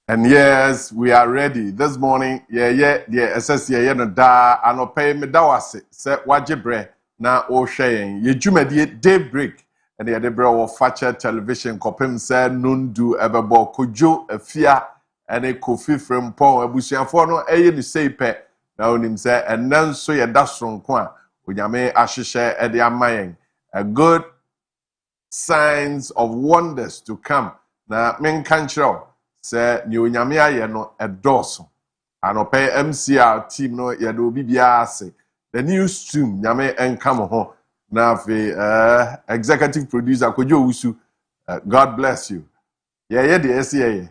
And yes, we are ready. This morning, SSC, no da, anope me da wase, se wajebre na o shayen. Ye jumedie Daybreak, and the Daybreak of Facher Television, kopim se nundu ebebo, Kojo Afia, and a Kofi from Pong, Abusian Fono, ni seipe, na onim se, and then so ye dasron kwa, unyame ashishe edi amayeng. A good signs of wonders to come. Na men kanchro. Say ni onyame aye no edoso anope MCR team no ye do bibia ase the new stream nyame enka mo ho na afi executive producer Kojo Wusu, God bless you ye de ese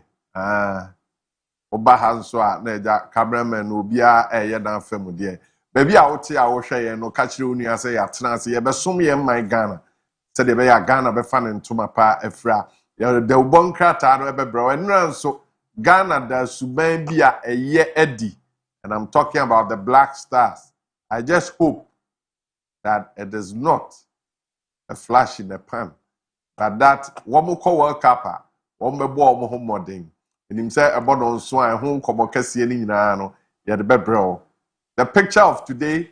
oba hanso a na eja cameraman no bia eye dan fam de baby a wote a wo hwe ye no ka kire onu ase ya tena ase ye besom ye man Ghana se de be ya Ghana be fa ne ntoma pa afra the ubon krata no ebebro enran so Ghana da suban bia eye edi, and I'm talking about the Black Stars. I just hope that it is not a flash in the pan, but that womo ko World Cup wombe bo omo ho modern enim say ebodo nso an ho komokase ni nyina no ye de bebro. The picture of today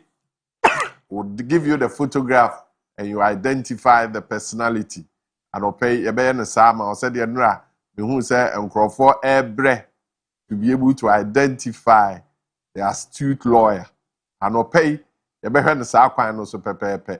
would give you the photograph and you identify the personality. Anope ebe ne sama o said enra me hu say enkrofo ebre to be able to identify the astute lawyer. Anope ebe hwe ne sa kwan no so pepepe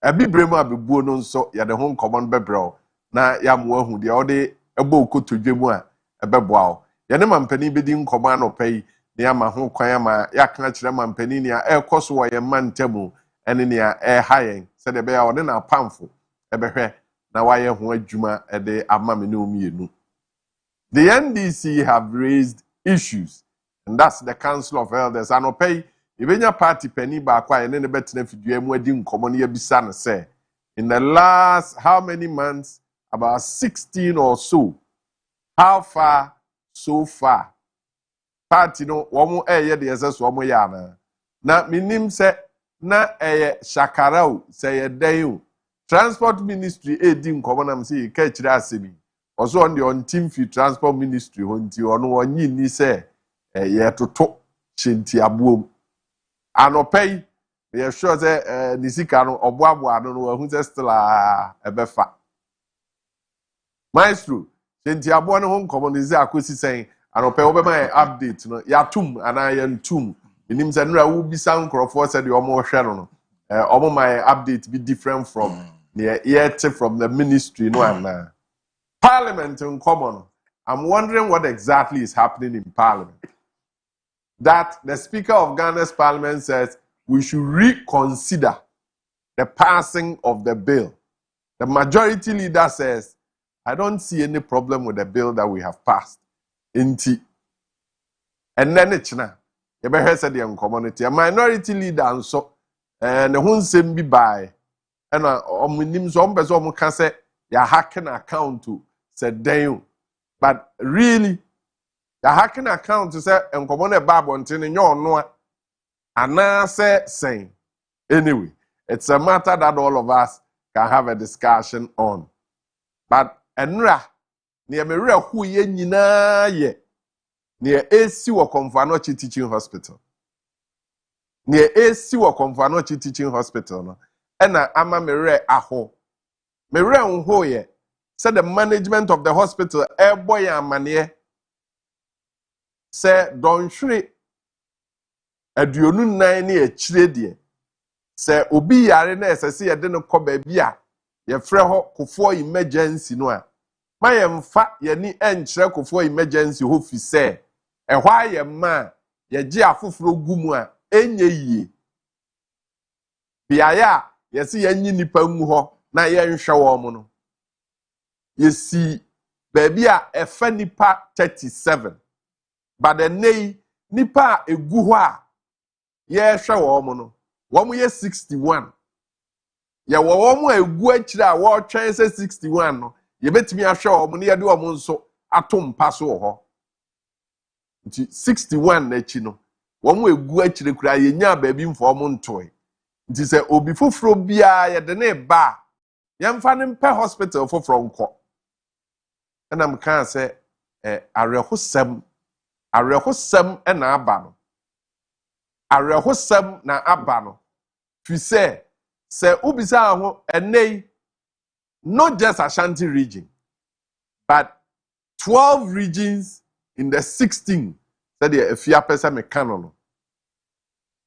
ebibremu abebuo no nso ye de ho common bebrel na ya mo ahu de ode ebo okotodwemu a ebeboa o ye ne mampani bedi nkomo anope ne ya ma ho kwan ama ya kan kire mampani ne a ekoso wo ye mantamu ene ne a hayen said ebe ya ode na pamfo ebe hwe na waye ho adwuma ede amame ne omienu. The NDC have raised issues, and that's the Council of Elders. Anope ibenya party penny ba kwa ene ne betena fidua mu adi nkomo ne yabisa no say in the last how many months, about 16 or so, how far so far party no womo eye de yeses womo ya na minim se na eye shakarao say ye dan Transport Ministry edi nkomo na mse ka kire asebi oso on the team fi Transport Ministry honti ono onyi ni se ye toto chinti abuom anopei ye sure say nisika no oboabo ado no hu se still ebefa Maestro chinti abo no nkomo ni ze akosi sen anopei obema update no ya tum ana ye ntum enim se nra wo bisa nkrofo se de omo hwe no omo my update be different from yet from the ministry no and Parliament in common. I'm wondering what exactly is happening in Parliament. That the Speaker of Ghana's Parliament says we should reconsider the passing of the bill. The majority leader says, I don't see any problem with the bill that we have passed. Inti. And then it's now. The community. A minority leader and so and the whole same be by. And omunim so mbezo omu ka say ya hacking account to said then but really the hacking account to say enkomo na ba bonte ne nyo no ana say anyway it's a matter that all of us can have a discussion on but enra ne emere hu ye nyina ye ne esi wo Komfanochi teaching hospital ne esi wo Komfanochi teaching hospital no ena ama mere aho mere nho ye said the management of the hospital boy amane say don hwere aduonu nan ne akire de say obi yare na esese ye de no kɔ ba bia ye frɛ ho kofo emergency no a mayemfa ye ni enkyerɛ kofo emergency ho fi say Ehwa ye ma ye gye afoforo gumu a enye yie. Biaya yesi yenyi nipa ngu ho na ye nhwe wo mo no. Yesi baby a efa nipa 37. But the nay nipa egu ho a ye hwe wo mo no. Wo mo ye 61. Ye wo mo egu akire a wo twen se 61 no. Ye betimi ahwe wo mo ne ye de wo mo nso atom paso ho. Nti 61 na chi no. Wo mo egu akire kura ye nya baabi mfo mo ntoe. Nti se obi foforo bia ye de ne ba ye mfa ne mpe hospital foforo nko. Ena mka se arehosem na aba no. Arehosem na aba no. Fi se ubisa ho enei not just Ashanti region but 12 regions in the 16 said the Afia person mekano.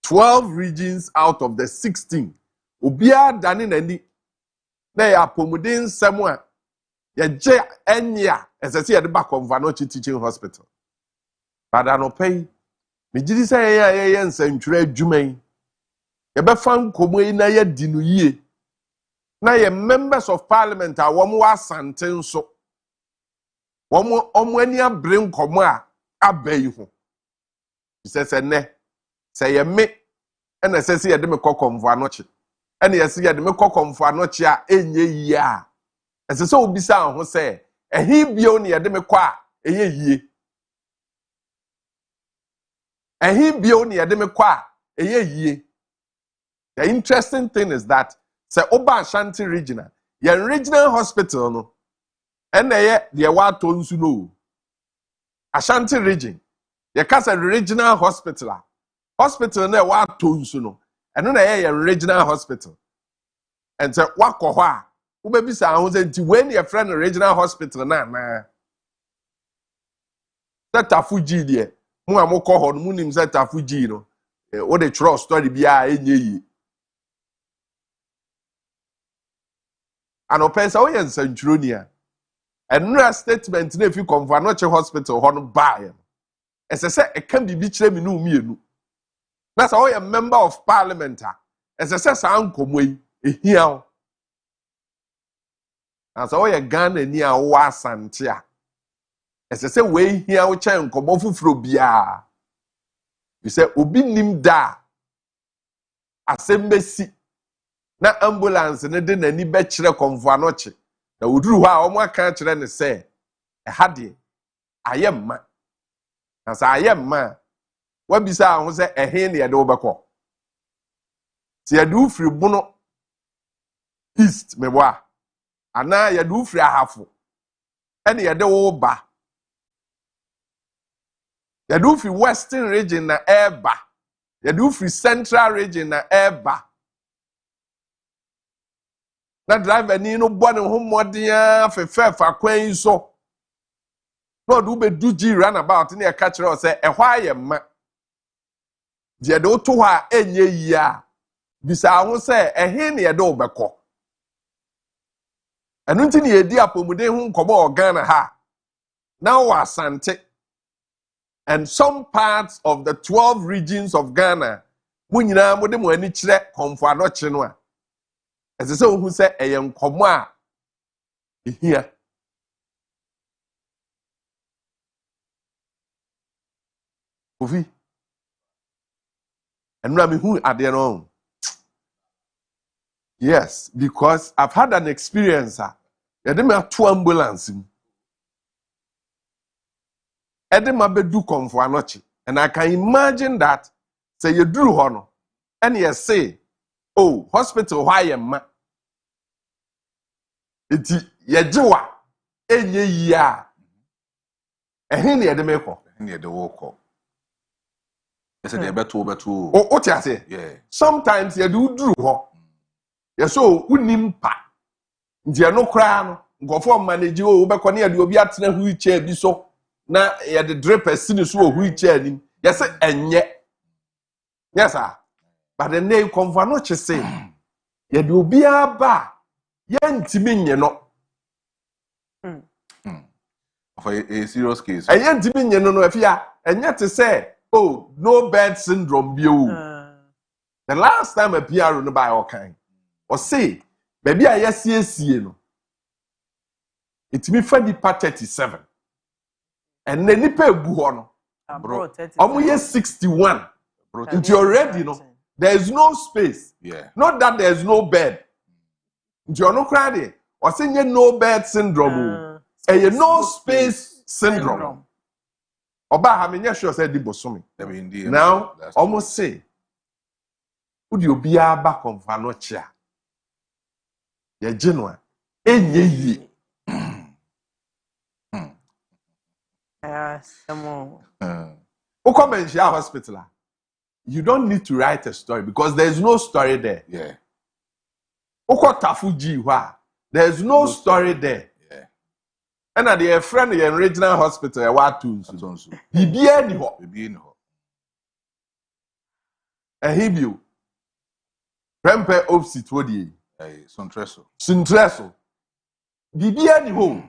12 regions out of the 16 obia dani nani na ya pomuden nsem a ya je enya esese ya de back of Vanochi teaching hospital bada no pay me gidi say ya nsantwura adwuman ya be fan komo na ya di no yie na ye members of parliament a wo mo asante nso wo mo ani abre nkomo a abai ho se ne se ye me ena se ye de me kokomfo anoche ena ye se ye de me kokomfo anoche a enye yie a ese se obisa ho se ehi bio ne ye de me kwa eye yie ehi bio ne ye de me kwa eye yie. The interesting thing is that se oba Ashanti regional ye regional hospital no ena ye de wa to nsu no Ashanti region ye ka se regional hospital hospital na wa to nsu no eno na ye regional hospital and se wakọ ho a wo be bisa ho se nti when your friend regional hospital na Tafuji de mu amukọ ho no mu nim se Tafuji no wo de trust story bia enye yi anopensa wo ye nsantwuronia enra statement na fi Comfanoche hospital ho no bae esese eka bibi kire mi no mienu na sa wo ye member of parliament a esese sa ankomo yi ehia wo na sa wo ye Ghana ni a wo asante a esese we hia wo chen nkomo fufuro bia you say obi nim da asembesi na ambulance ne de nani be kire Comfanoche na woduru ho a omo aka kire ne se ha de ayemma na sa ayemma wabisa ho se ehe ne ye de wo bekọ ti ye du firi buno east mebwa ana ye du firi ahafo ene ye de wo ba ye du firi western region na eba ye du firi central region na eba na driver ni no bo ne ho modea fefefa kwan so no do be do G runabout na ye ka kire o se ehwa ayemma je de to ho a enye yi a bisa ho se ehe ne ye de wo bekọ enu nti ne ye di apomuden ho nkomo Ghana ha na wa asante and some parts of the 12 regions of Ghana munyina mo de mo ani kire Comfanoche no a esese ohu se eye nkomo a ehia ofi enura me hu ade no. Yes, because I've had an experience ye de me to ambulance mu Edema bedu Comfanoche and I can imagine that say you duru ho no and you say oh hospital why yemma eti ye jewa enye yi a ehe ne ye de mekọ ne ye de wo kọ ese de beto o ti ase yeah sometimes ye do duru ho ye so unim pa nje no kra no ngofo manage o bekọ ne ye de obi atena wheelchair bi so na ye de dripper sini so o wheelchair ni ye say enye yes sir but the name Comfanoche say ye de obi aba ye ntimi nye no For a serious case. I ain't even you know if ya and yet to say, oh, no bad syndrome view. The last time a PR on the by all kind or say, baby, I yes, you know. It's me for the part 37. And then you pay buhono. Bro, I'm year 61. It's already, no. There is no space. Yeah. Not that there is no bed. You're no crying. Or saying you no bed syndrome. And you no space syndrome. Oba ha me sure say di bosomi. Now, almost say, would you be a back on Vanocha? Ye genuine. Enye yi. Yes, come on. Okomenshia hospital. You don't need to write a story because there's no story there. Yeah. Okotafuji wa. There's no story there. Yeah. And at the friend in regional hospital, a what to he be any ho. Be in ho. And he be Prempe opposite wodi. Suntreso. Suntreso. Be any ho.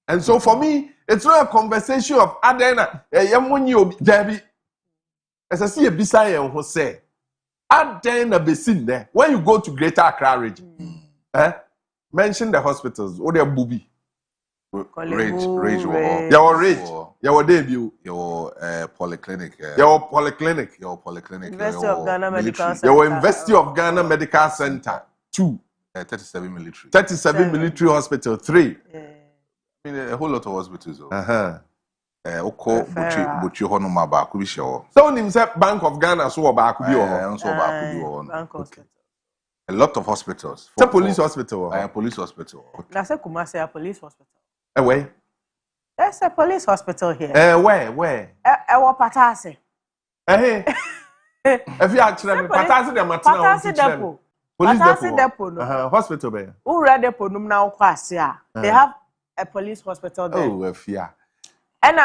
And so for me, it's not a conversation of Adena, Debbie. As I see a Bisaya who say, Adena Besin there. When you go to Greater Accra region, mention the hospitals, or their booby. Rage, your rage, your debut, your polyclinic, your polyclinic, University of Ghana Medical Center, your University of Ghana Medical Center, 2, 37 military, 37 military hospital, 3. I mean, a whole lot of hospitals. So himself Bank of Ghana so back a lot of hospitals. It's a police hospital. A police hospital. That's a Kumasi a police hospital. Where? There's a police hospital here. Where? Patase. If you actually Patase the Patase depot. Police depot. Hospital there. Who read depot now Kwasia. They have a police hospital there. Oh, Afia. And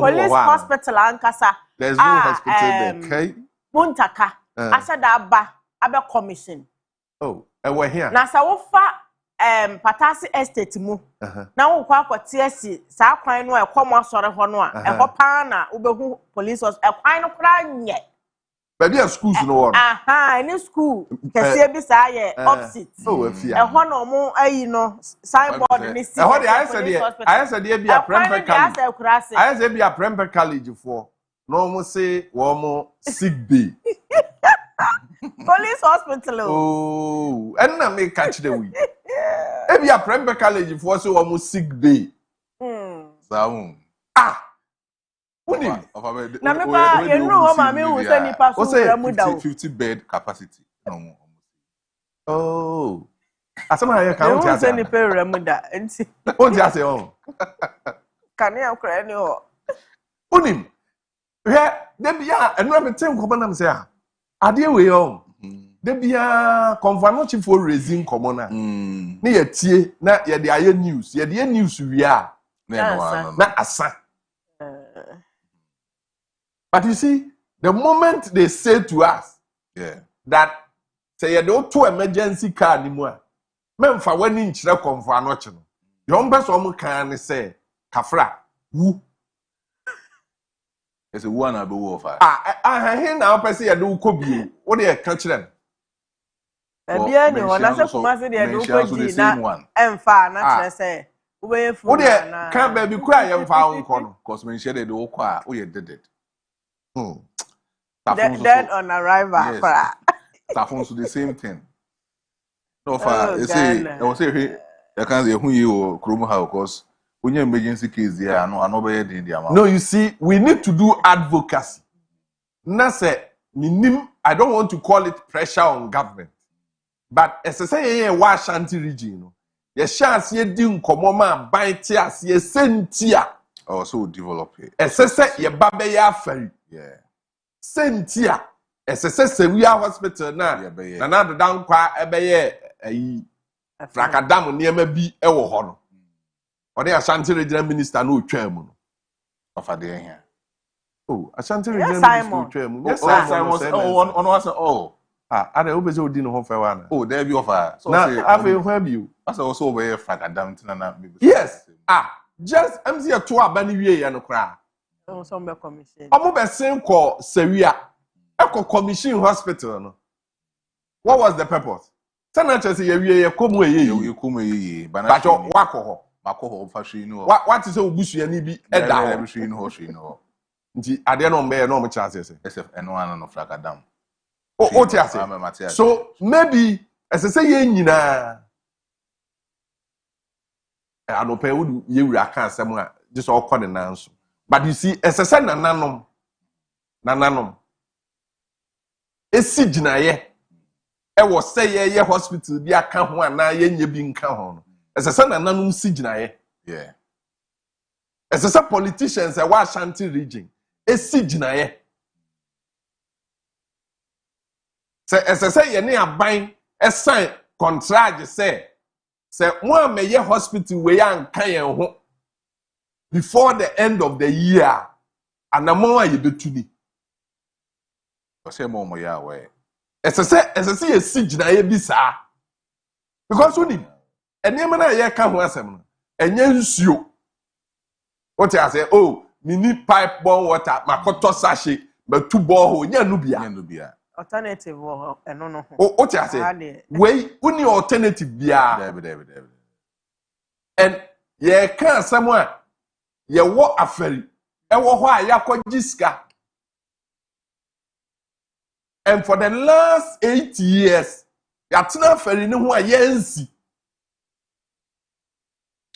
police hospital Ankasa. There's no hospital there. Okay. Muntaka. I said Abba commission. Oh, and we're here. Na sa wo fa Patase estate mu. Na wo kwa kwatiasi sa kwan no e komo asore ho no a e ho pa na wo behu police hospital e kwan no kra nye. Baby a schools no one. Any school kese bi sa ye opposite. Oh, Afia. E ho no mo ayi no signboard ni si. E ho dey I said there be a Prempe college. I said be a Prempe college for no mo say wo mo sick bay. Police hospital. Oh, and na me catch the we. E be a Prempe college for so wo mo sick bay. Zaum. Uni. Na me pa you know how mama who say nipa so ramu da o. 50 bed capacity. No. Oh. Asema ya ka who say nipa ramu da enti. O ti ase on. Kan ya kra ni ho. Uni. He de bia enu me tin ko na me say a. Ade we on. De bia convano chief for raising common na. Ne ye tie na ye de aye news. Ye de news wi a. Na asa. But you see, the moment they say to us that say you don't to emergency car anymore, men for when in chile come for an option. Young person can say, Kafra, who? It's a one abu of I hear now, person you do could be what they catch them. Bia ni wona se kuma se de do koji na emfa na say we fu na can baby cry emfa onko no cause men share the do kwa o ye did it. Dead on arrival. Yes. Tafons the same thing. No far, you say, I was say, I can't say who you Chrome House because when you emergency case there, I know bad in the amount. No, you see, we need to do advocacy. Na say, I don't want to call it pressure on government, but as I say, in Washanti region, your chance ye din komoma by tears ye sentia. Also develop it. As I say, ye babe ya ferry. Yeah. Sentia. As I say, we are hospital now. Another down qua ebeye a fracadam near me be ewo hono. Or they Ashanti regional minister no chairman. Of a day here. Oh, Ashanti regional minister no chairman. Yes, Simon. Oh, on was all. Ada obese odi no ho fe wa na. Oh, there be offer. So Na afi hwa bi o. That's also where Fragadam Tina. Yes. Just MC to aba ni wie ye no kra. Some be commission. Omo be sen ko Sewia. Eko commission hospital no. What was the purpose? Tana che say ye wie ye komu eye. You come ye. But wako ho. Mako fa hwe no. What is obusu ni bi eda ho. Hwe no hwe no. Nti ade no mbe no mo chance say. SF eno ano no Fragadam. O ti ase. So maybe as I say ye nyina anope would ye wura kan asem a just all call the nanso. But you see as I say nananom esi ginaye e wo say ye hospital bi aka ho ana ye nya bi nka ho no. As I say nananom si ginaye. Yeah. As I say politicians e wa Ashanti region esi ginaye. Say ye ne aban e sign contract say mo ameye hospital we yan kan yen ho before the end of the year anamo aye betuni o say mo ya we say ye sigina ye bi saa because uni enema na ye ka ho asem no enye nsuo what you say oh me need pipe born water makoto sachet but two borehole nya no bia alternative eno no ho what you say we uni alternative bia David. and ye kan asem a ye wo afari e wo ho a yakogi sika. And for the last 8 years yatena afari ne ho a yensi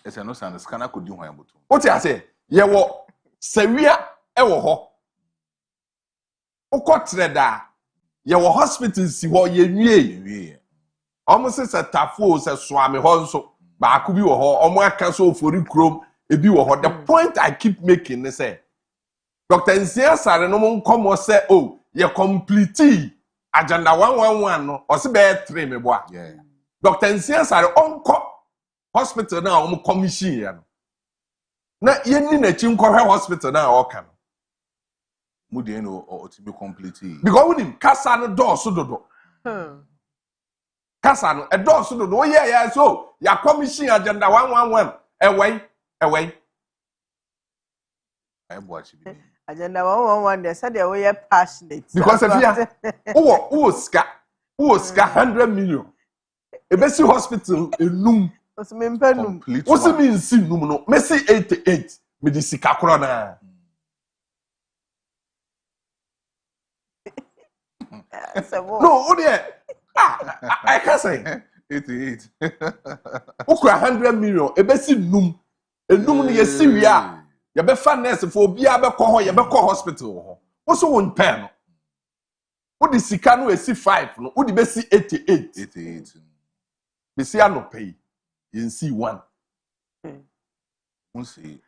ese no san scanner could do hwan botu what you say ye wo Sewia e wo ho ukotre da ye wo hospital si ho ye nwie omo se tafo se soame ho nso ba ko bi wo ho omo aka so ofori krom ebi wo ho. The point I keep making is say Dr. Nsia Sare no mo nkomo se oh ye complete agenda 111 no o se be 3 me boa. Yeah. Dr. Nsia Sare onko hospital na o commission ya no na ye ni na chi nkɔhwɛ hospital na o ka no mu de no o to be complete because unim kasa no dɔɔso dodo kasa no dɔɔso dodo o ye so ya commission agenda 111 ɛwɛn I watch it. Agenda 111 they said they were passionate because if you who ska 100 million ebesi hospital enum so me mpenum what's it mean si num no Messi 88 me di sika kro na no o there I can say 88 ukura 100 million ebesi num enum no ye siwia ye be fa nurse for bia be kɔ hɔ ye be kɔ hospital hɔ wo so won pen no wo di sika no esi 5 no wo di be si 88 be si anopai ye nsi 1 won see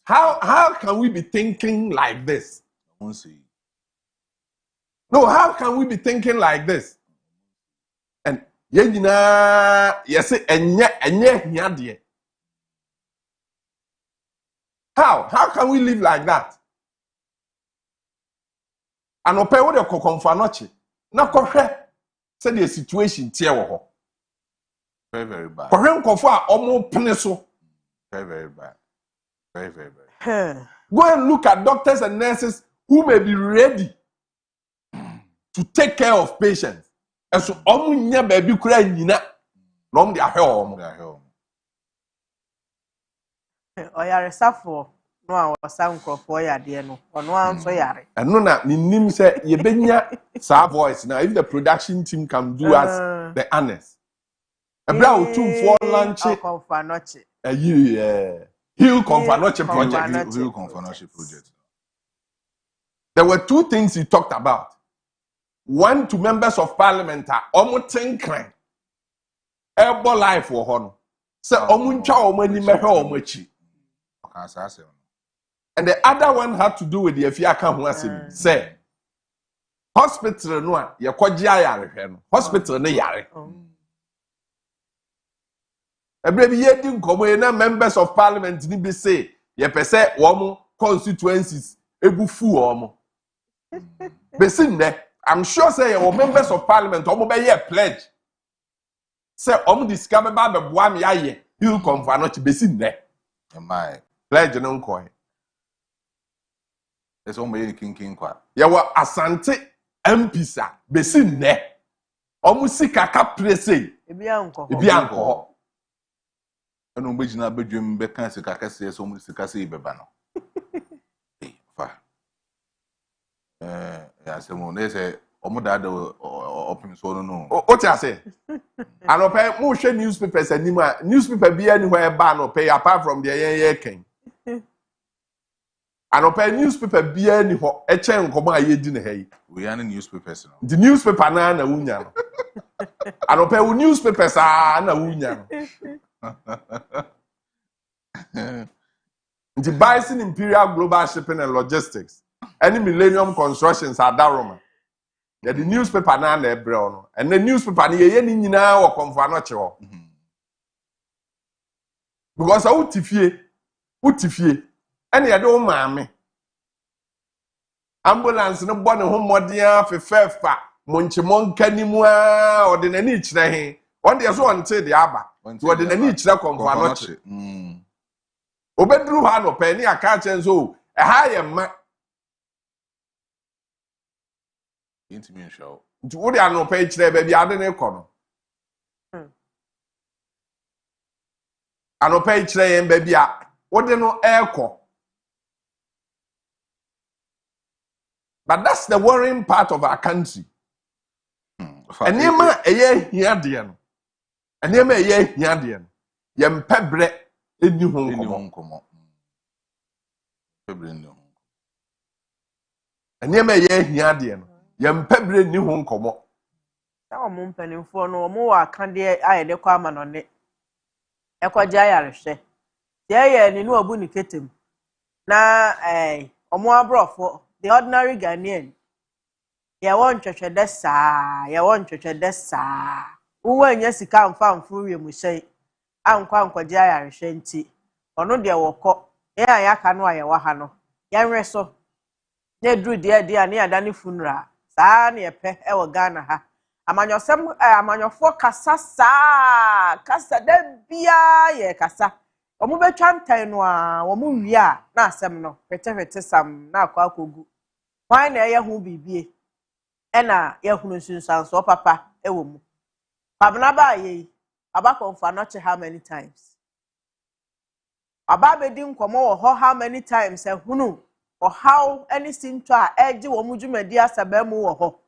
how can we be thinking like this won see no how can we be thinking like this and ye nyina ye se enye hia de How can we live like that? And ope wo de kokonfa noche. Na kohwe say the situation tie wo ho. Very, very bad. Kohwe nkofo a omo pene so. Very, very bad. Very, very bad. Go and look at doctors and nurses who may be ready to take care of patients. And so omo nya ba bi kura nyina. Na omo de ahwe omo. Oyaresafo no a wasa nkrofo yade no ono anso yare eno na ninim say ye benya sa voice now if the production team can do us the honest ebra otumfo lunch konfanoche Hill Konfanoche project. There were 2 things he talked about. One, to members of parliament omo tenkran ebo life wo ho no say omo ntwa omo ani mehwe omo achi. And the other one had to do with the Afiaka who asem say hospital no a ye kwaji ayarehwe no hospital ne yare ebrebi ye di nkomo na members of parliament ni be say ye pese wo constituencies ebufu omo besin ne I'm sure say your members of parliament omo be ye pledge. Say omo discover ba be boa me aye. You come for not be sin there. My Pledge no nko. there's one way king kwa. Ye wa Asante MPsa be sin there. Omo sika ka prese. Ebi anko. Ebi anko. Eno mbeji na bedwem be kan sika kase so mu sika se beba no. Fa. Ya se mo ne se omo da opim so no. O ti ase. Anope mo hwe newspapers anima newspaper bia ni ho e ba no pay apart from the yen ken. Anope newspaper bia ni ho e chen nkomo ayedi na hayi. We are newspapers no. The newspaper na wunya no. Anope wo newspapers na wunya no. The Bison Imperial Global Shipping and Logistics. Any Millennium Constructions are Daroma. The newspaper na ebre no. And the newspaper ni ye ni nyina wo konfa no che. Because utifie. Any ade o maame. Ambulance no bɔ ne ho mmɔden afefefa monchemon kanimu a ɔde n'ani kyerɛ he. On de so on de aba. So de n'ani kyerɛ konfa no che. Obedru ha no pe ni aka chenzo ha ye ma Intimi show. nti wo de ano pe kire ba bi ade ne kɔ no ano pe kire yen ba bi a wo de no ekɔ. But that's the worrying part of our country. Enema eye hia de no. Enema eye hia de no. Ye mpebre eni ho nkomo. Enema eye hia de no. Ye mpebre ni ho nkomo. Na omo mpanimfo no omo wa kan de ayede kwa ama no ne. Ekwaja yarehwe. Ye ni no obu ni ketem. Na omo abrofo the ordinary Ghanaian. Ye won twetwe desa. Uwe anya sika mfa mfuru mu hyei. Ankwa nkwaje ayarehwe nti. Ono de wokọ. Ye ayaka no aye wa ha no. Yenwe so. Na dru de a ne adane funeral. Saa na yepe ewo Ghana ha. Amanyofo kasa da bia ye kasa. Omo betwa ntan no a, omo wi a na asem no. Fete sam na akwa akogu. Why na ye hu bibie? Ena ye hunu sunsan so papa ewo mu. Pabna ba ye. Aba konfa not how many times. Aba bedi nkomo wo ho how many times ehunu or how anything to a eji wo mu dwumadi asaba mu wo ho.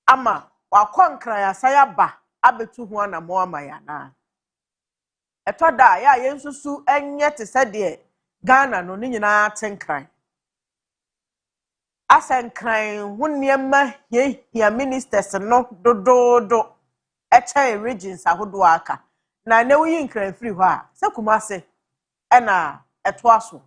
Ama wa konkran asaya ba abetu ho na mo amaya na. Etoda ya yensusu enye te se de Ghana no ni nyina tenkran. Asenkran hunniema ye ministers no do eche regions ahodo aka na ne wuyi nkran free ho a se kumase na eto aso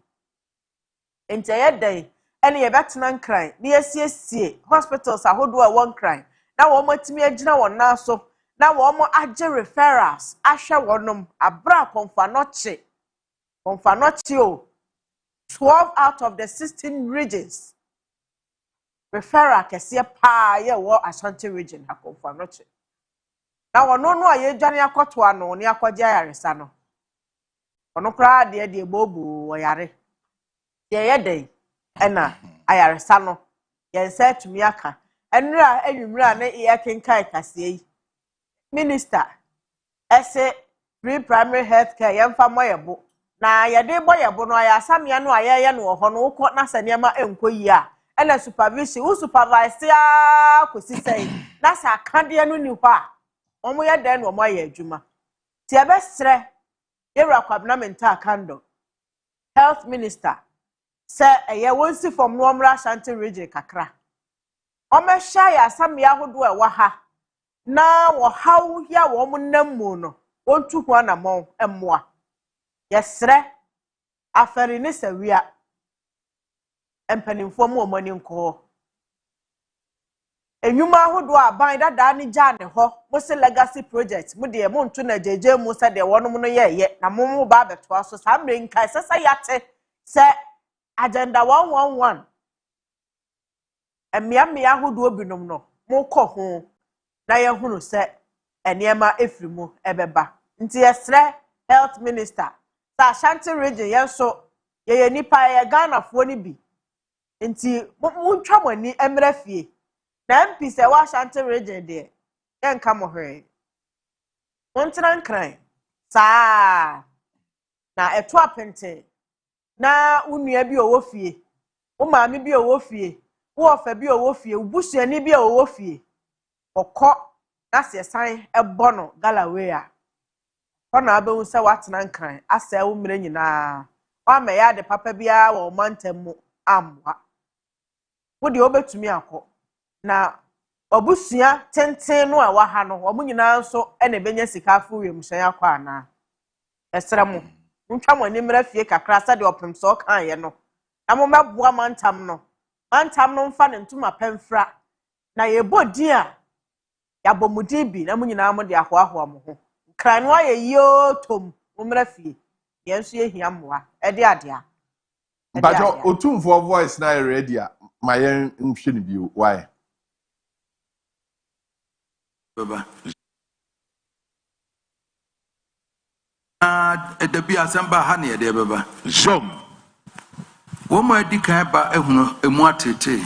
ente ye den ene ye betena nkran ne yesiesie hospitals ahodo a won kran na wo matimi agina won na so na wo mo age referrals ahwe wonom abra konfa noche o 12 out of the 16 regions referral kese pa ye wo Ashanti region akonfa noche. Na wono no aye dwane akoto ano ne akogye ayaresa no. Ono kra de bobu oyare. Ye den ena ayaresa no. Ye nsa tumi aka. Enra enwumra na ye kenkai kase yi. Minister ese pre-primary health care yemfa moyebo. Na ye de boyebo no ayasamia no ayeye no ho no ukọ na sanema enkoyi a. Ena supervision u supervise ya kwesisai. Na sa akade no ni hɔ a omo ye den no omo aye adwuma ti ebesre yewra kwabna menta kando health minister se eye wonsi from no omra Ashanti region kakra omo hya ya asam ya hodo e wa ha na wo haw ya wo mo namu no wontu ho na mo emmoa yesre aferi ni sawia empanimfo mo omani nko enyuma ahodo aban dada ni gya ne ho mo se legacy project mo de mo nto na jeje mo se de wonom no ye na mo ba beto aso sa mre nkai sesa yate se agenda 111 emiamia ahodo obinom no mo kɔ ho na ye hunu se enema efrimu ebeba nti yesre health minister sa Ashanti region yenso ye nipa ye Ghana fo ni bi nti muntwa mani emra fie na MP se wa Ashanti region de yenka mo hwe montran nkran saa na eto apente na unua bi owo fie wo maami bi owo fie wo ofa bi owo fie ubusuani bi owo fie okọ na se san ebo no galawe a ona abewu se watena nkran asa wo mire nyina wa me ya de papa bia wo mantam mu amwa wo de obetumi akọ na obusua tenten no a wa ha no omu nyina nso ene benya sika afu wiem hyan akọ ana esere mu ntwa mo ni mra fie kakra sa de opem so kan ye no na mo meboa mantam no mfa ne ntuma pemfra na ye bodi a ya bomudi bi na mo nyina mo de ahoahoa mo ho kran no aye yo tom mo mra fie ye nso ye hia moa e de ade a Bajo otumfo voice na ready a ma yen nhwe ne bio why baba edabi asamba ha ne de baba zom wo ma di kan ba ehunu emu atete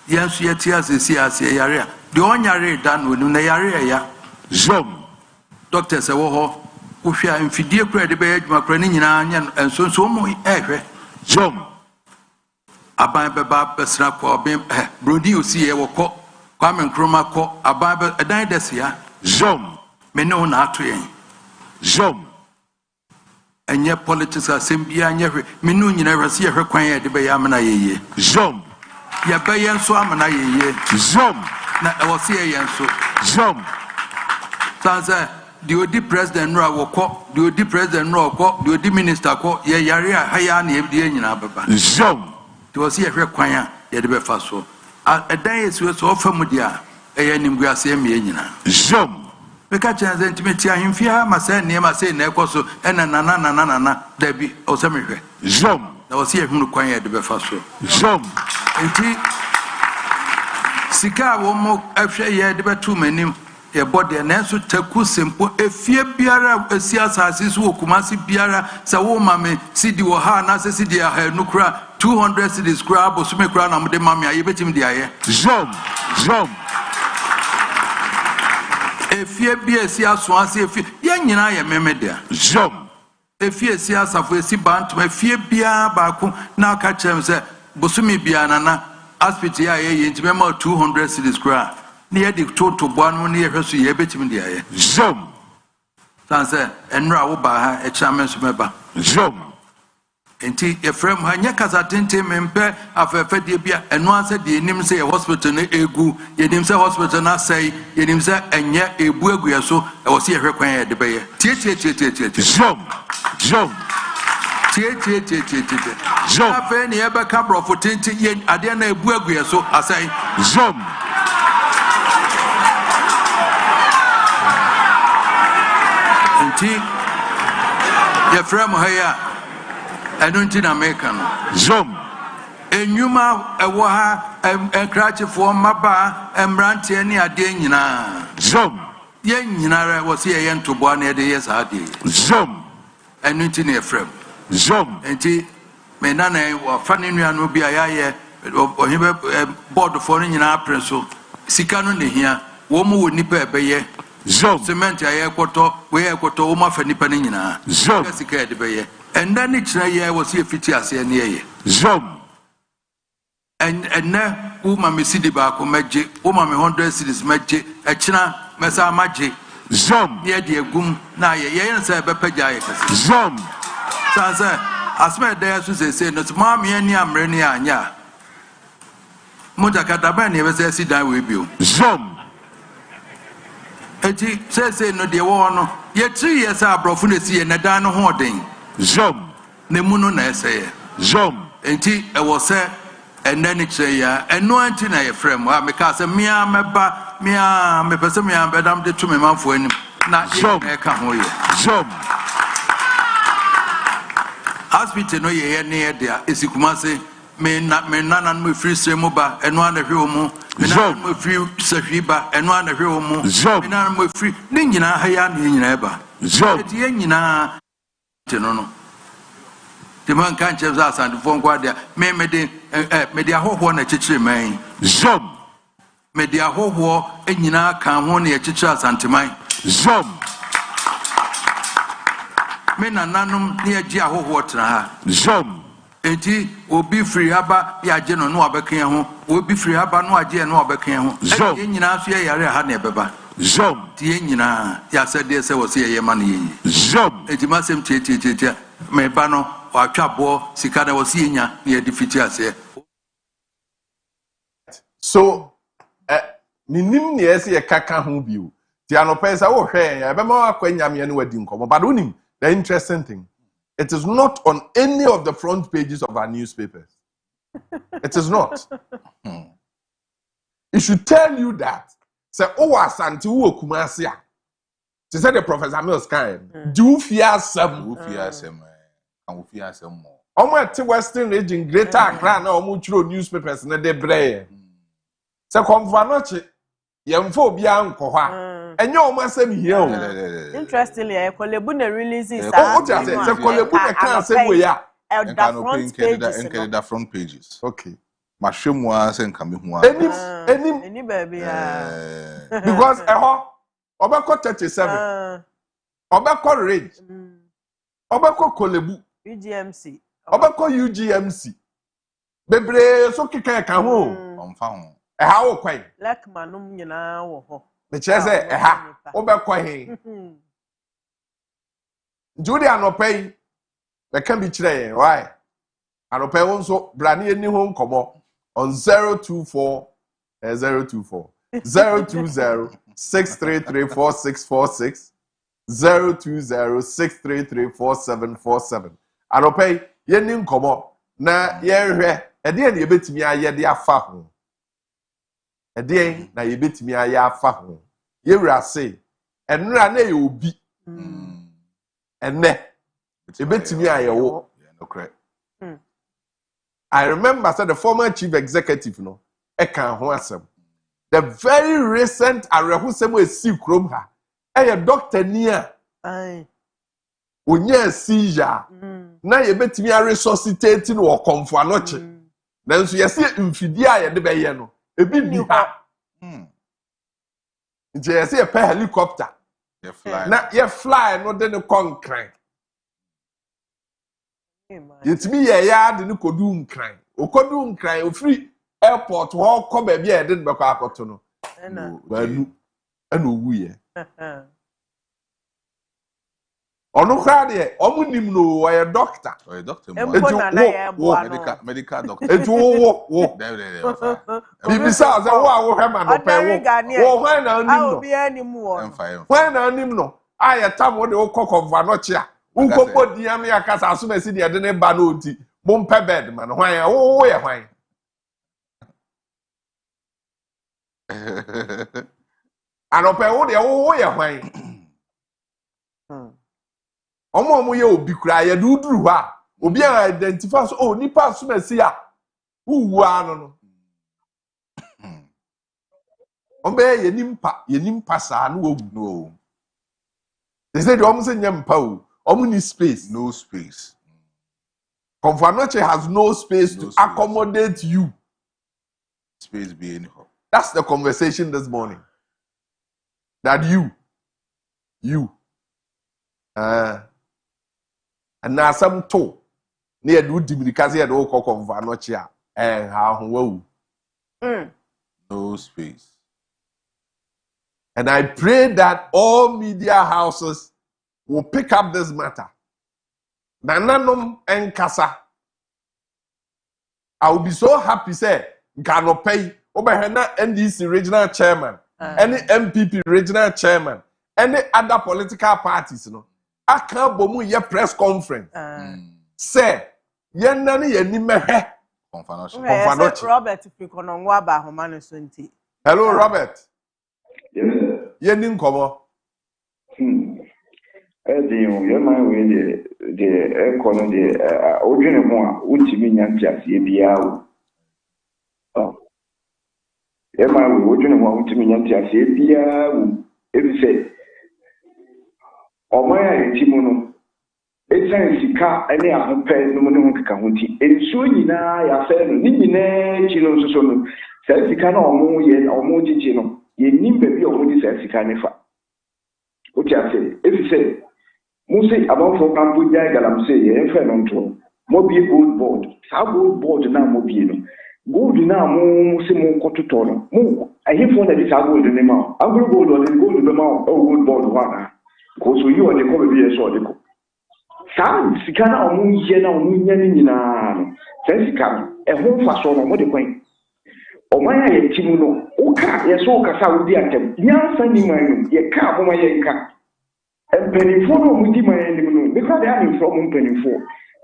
yenso yeti asesi ase yare a de onyare da no nu na yare ya zom doctor se wo ho wo hwia mfidie kura de be adwuma kura ni nyina anya ensonso mo ehwe zom aban beba besra ko be brodi osi ye wo ko kwame nkroma ko aban be edan desia zom me no na ato yen zom enye politics asembia anya hwe me no nyina hwe se hwe kwan ye de be ya amana yeye zom ya be yen so amana yeye zom na e wo se yen so zom sanza the odi president no awoko the odi president no awoko the odi minister ko ye yare a haya na ebie nyina baba zom to wo se hwe kwan a ye de be fa so edan yesu so ofamu dia eye nimgu ase eme nyina zom beka chanze intimate ahimfia masa ne masa na ekoso ena nana dabi osamehwe zom na wo se ehunu kwan ye de be fa so zom enti sika wo mo ahwe ye de be tu manim e body na enso taku sempo efie biara esi asase so okumasi biara sa wo mame sidi wo ha na se sidi ha nukura 200 cedis kura bosume kura na mde mame aye betim dia ye zom efie bia esi aso ase efie ye nyina ye memedia zom efie esi asafo esi bantu efie bia baako na aka chem se bosume bia na hospital ya ye ntime ma 200 cedis kura ni ye di toto boanu ni ye hweso ye betim dia ye zom sanse enra wo ba ha e chamen so meba zom enti efrem ha nya kasa tente mempe afefe de bia eno anse de enim se ye hospital na egu ye nim se hospital na sai ye nim se enye ebu egu ye so e wo se ye hwekwan ye de be ye tie zom tie zom afa ni ye be ka brofo tente ye ade na ebu egu ye so asai zom enti efrem ha ya enunti na America no zom enyuma ewo ha enkrachefo maba emrante ne ade nyina zom ye nyina ra wo se ye ntobo na de ye saade zom enunti na efrem zom enti me nana wo fa ne nua no bia ya ye ohibe board for ne nyina aprenso sika no ne hia wo mo wo nipa ebeye zom cement aye koto we ekoto wo ma fa nipa ne nyina zom sika e de beye and then it's na ye was here fiti ase ne ye zom and na uma me sidi ba ko magye uma me 100 cedis magye e kina mesa magye zom ye de agum na ye nsa be pagya ye kase zom sansa asme da yesu se no ma me ani amre ne anya moja kadaba ne be se si dan we bio zom eti se no de wo no ye tri ye sa abrofo ne si ye na dan no ho den zom ne munu na ese zom enti e wo se enani kire ya eno anti na ye frem wa me ka se mia meba mia me pese mia bedam de tu me manfo anim na ye ka ho ye zom hospital no ye ne ye dia esikuma se me nana no free stream ba eno ana hwe mu Mina mo free Sahiba and one of your mo. Mina mo free Ningina Hayan Nineba. Eti nyina tenono. The man can't choose us and the phone guardia. Media ho na chichi man. Zom. Media ho enyina kan ho na chichi asanteman. Zom. Me na nanum na agi ahoho tena ha. Zom. Enti obi free haba ya je no abɛkan ho. Obi free haba no agye no abɛkan ho. Zom. Nyina so yare ha na ɛbɛba. Zom. Tie nyina ya sɛde sɛ wɔ sɛ yɛ ma no yɛ. Zom. Enti masɛm tie. Me ba no wa twabo sika na wɔ sɛ nya na yɛ defiti ase. So minim ne yɛsɛ yɛkaka ho bio. Ti anɔpɛ sɛ wo hwɛ ya ɛbɛma akɔ nyame no wadi nkɔmɔ. But wonim the interesting thing, it is not on any of the front pages of our newspapers. It is not. It should tell you that. Say, oh, Asante, who Kumasi. She said the Professor Mills kind. Do fear some? And fear some more. Almost Western region, Greater Accra, no mutual newspapers, and they bray. So, come for noche, young folk young coha. And you almost say, here. Interestingly, a Kolebuna releases. Oh, what I said, Kolebuna can't say we are. The front pages. Okay. Mashimwa and Kamiwa. Any baby. Because Obako 37, Obako Range, Obako Kolebu, UGMC, Obako UGMC. Bebre so kika ka ho. Onfa How quite? Like Manum Yana. The chair say, Obako he. Julia no pay. There can be today. Why? I no pay also Brani any home come on 024 024 020 6334646 02063344747. I no pay ye nim come na ye hwe e de na ye betimi aye de afa ho e de na ye betimi aye afa ho ye wura se enra na ye obi enne e betimi aye wo no correct. I remember said the former chief executive no e kan ho asem. The very recent arehusem we see krom ha e doctor ni a onye seizure na ye betimi a resuscitate no wo komfo anoche nanso ye se mfidi a ye de be ye no ebi bi ha nje ye se pe helicopter na ye fly no de ne concrete yetimi ye ya de ne kodu nkran okodu nkran ofri airport ho ko ba bia e de be kwa akoto no banu ana owu ye onu kra de omunim no wo doctor medical doctor wo bibisa za wo awo hema no pe wo hwan na anim no hwan na anim no aye tam wo de wo kokova no che a unkopo diam ya kasa aso na si de de ne ba no nti mo mpe bed man hwan wo ye hwan anope wo de wo ye hwan omo ye obi kura ye duduru ha obi a identify so oh nipa aso na si a wuwu ano no ombe ye nimpa sa no wogu no they say the almost nyampa o omni space no space. Confanoche has no space to accommodate you. Space be anyhow. That's the conversation this morning. That you and now some to near do dimikazi at all confanoche and how no space. And I pray that all media houses will pick up this matter. Nananum and Kasa. I will be so happy, say, Gano pay Oberhena NDC regional chairman, any MPP regional chairman, any other political parties, no. I can't bomu ye press conference. Say, Yenani Yenimehe. Robert Fikonongwaba Homano Sunti. Hello, Robert. Yes, sir. Yenin komo. Your mind with the economy, original one, which means Yantias, Yabiao. Emma, we wouldn't want to mean to say, dear, if say, or my Timono. It's a car, and they are prepared no one county. And soon I said, Nina, Chino, so says the can or more yet or more Gino. You need baby or what is a canifa. What I say, if you say, Musi about for Campo Jagalam say, and Fernando, Mobi gold board, how gold board now Mobino. Gold now, Musi Mo Cototono. Mo, I hear for that is our gold in the mouth. I will go on and go to the mouth, oh, gold board one. Because you are the cover be a sort of. Saa sika na omu ye na omu nya ni nyina no saa sika e ho fa so no mo de kwan oman ya yetimu no uka ye so ka sa wudi atem nyansa ni man no ye ka mo ma ye ka empenifo no mu di man ni no because they are from empenifo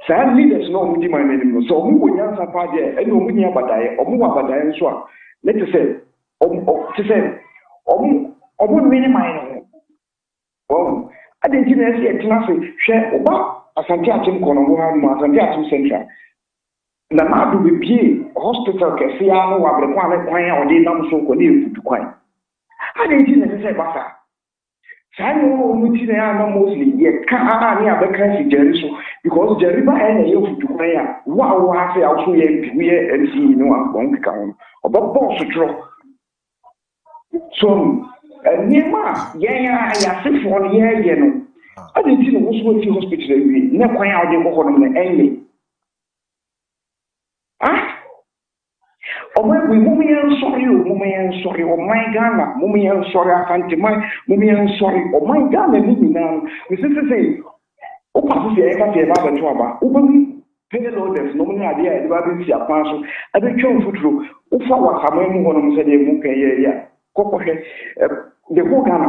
saa leaders no mu di man ni no so omu wo nyansa pa de e no mu nya abadaye omu wa abadaye nso a let us say omu ni man no I didn't see a classic share about a Santiago Conomo, Santiago Central. The Madu be P hospital, Cassiano, or the Quana, or the Namso Conim to Quine. I didn't say Bassa. Simon Mutina mostly, yet can't near the Cassie Jericho, because Jeriba and a youth to Quine. Wow, I say also we and see no one won't come about boss draw. So, Nema, yeah, I think for a year, you know. I didn't see the hospital, never quite out the home and ah, or when we mummy and sorry, or my Ghana, mummy and sorry, I can't my mummy and sorry, or my Ghana, now. We say, oh, I can't say about the trouble. Open payload, there's no idea, the Babin see a parcel. I don't care for true. If I was a man who said, yeah. The whole Ghana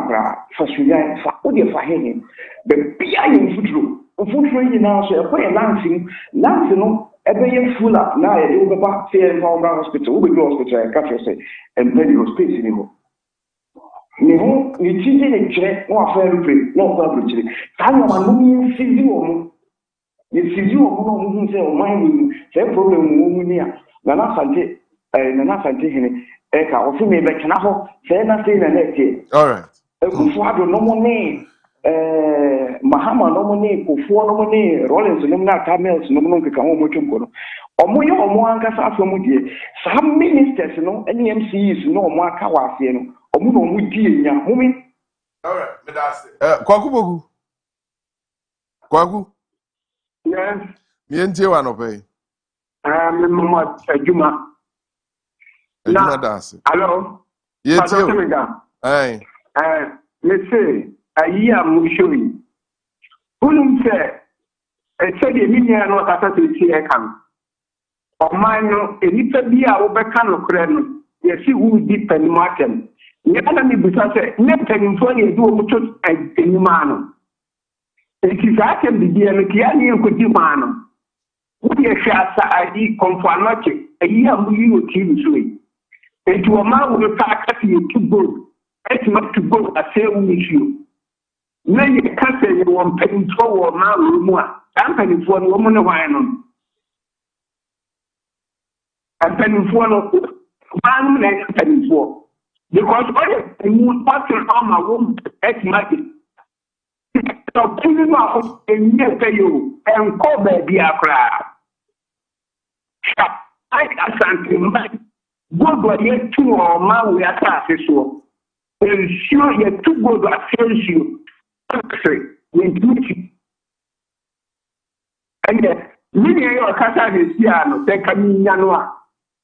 for Sudan, for Odia for him, the behind footroom now, so a quite lancing, a bay full up now, you go back here in our hospital, we go hospital, say, and then you space in you. No, you see a check, no fair free, no public. I know my movie, see you. You see you, who say, oh, my, say, problem, woman here. Nana Sante, Eka, or for me, back now, say nothing and that. All right. A good father, no more name. Mahama, no more name, Kufu, no more name, Rollins, no more Tamils, no more can home with you. Or more Ancasa from Mudi. Some ministers, no, any MCs, no more Kawasian, or Muno Mudi, young woman. All right, but that's it. Kwaku? Yes. Miente one obey. Mama Juma. Juma dance. Hello. Yes, Aye. Let's say a year Mushuri. Who said, I said, a million or after the year come. Or mine, a little beer over Cano Cren. Yes, he would be penny martin. Never me because never in 20 do much and penny man. It is I can be a Kiani could demand. Would you share ID conformity a year you TV? And to a man will pack you to go. It's not to go a same issue. Many can't say you want penny for man more. I'm penny for woman of iron. I'm penny for one next penny for. Because I move back on my room at magic. So, putting out a year for you and call baby a crowd. I can't imagine. Go to your 2 or man we are so. Ensure you to go to assess you. And many of your casa is piano, they come in Yanoa.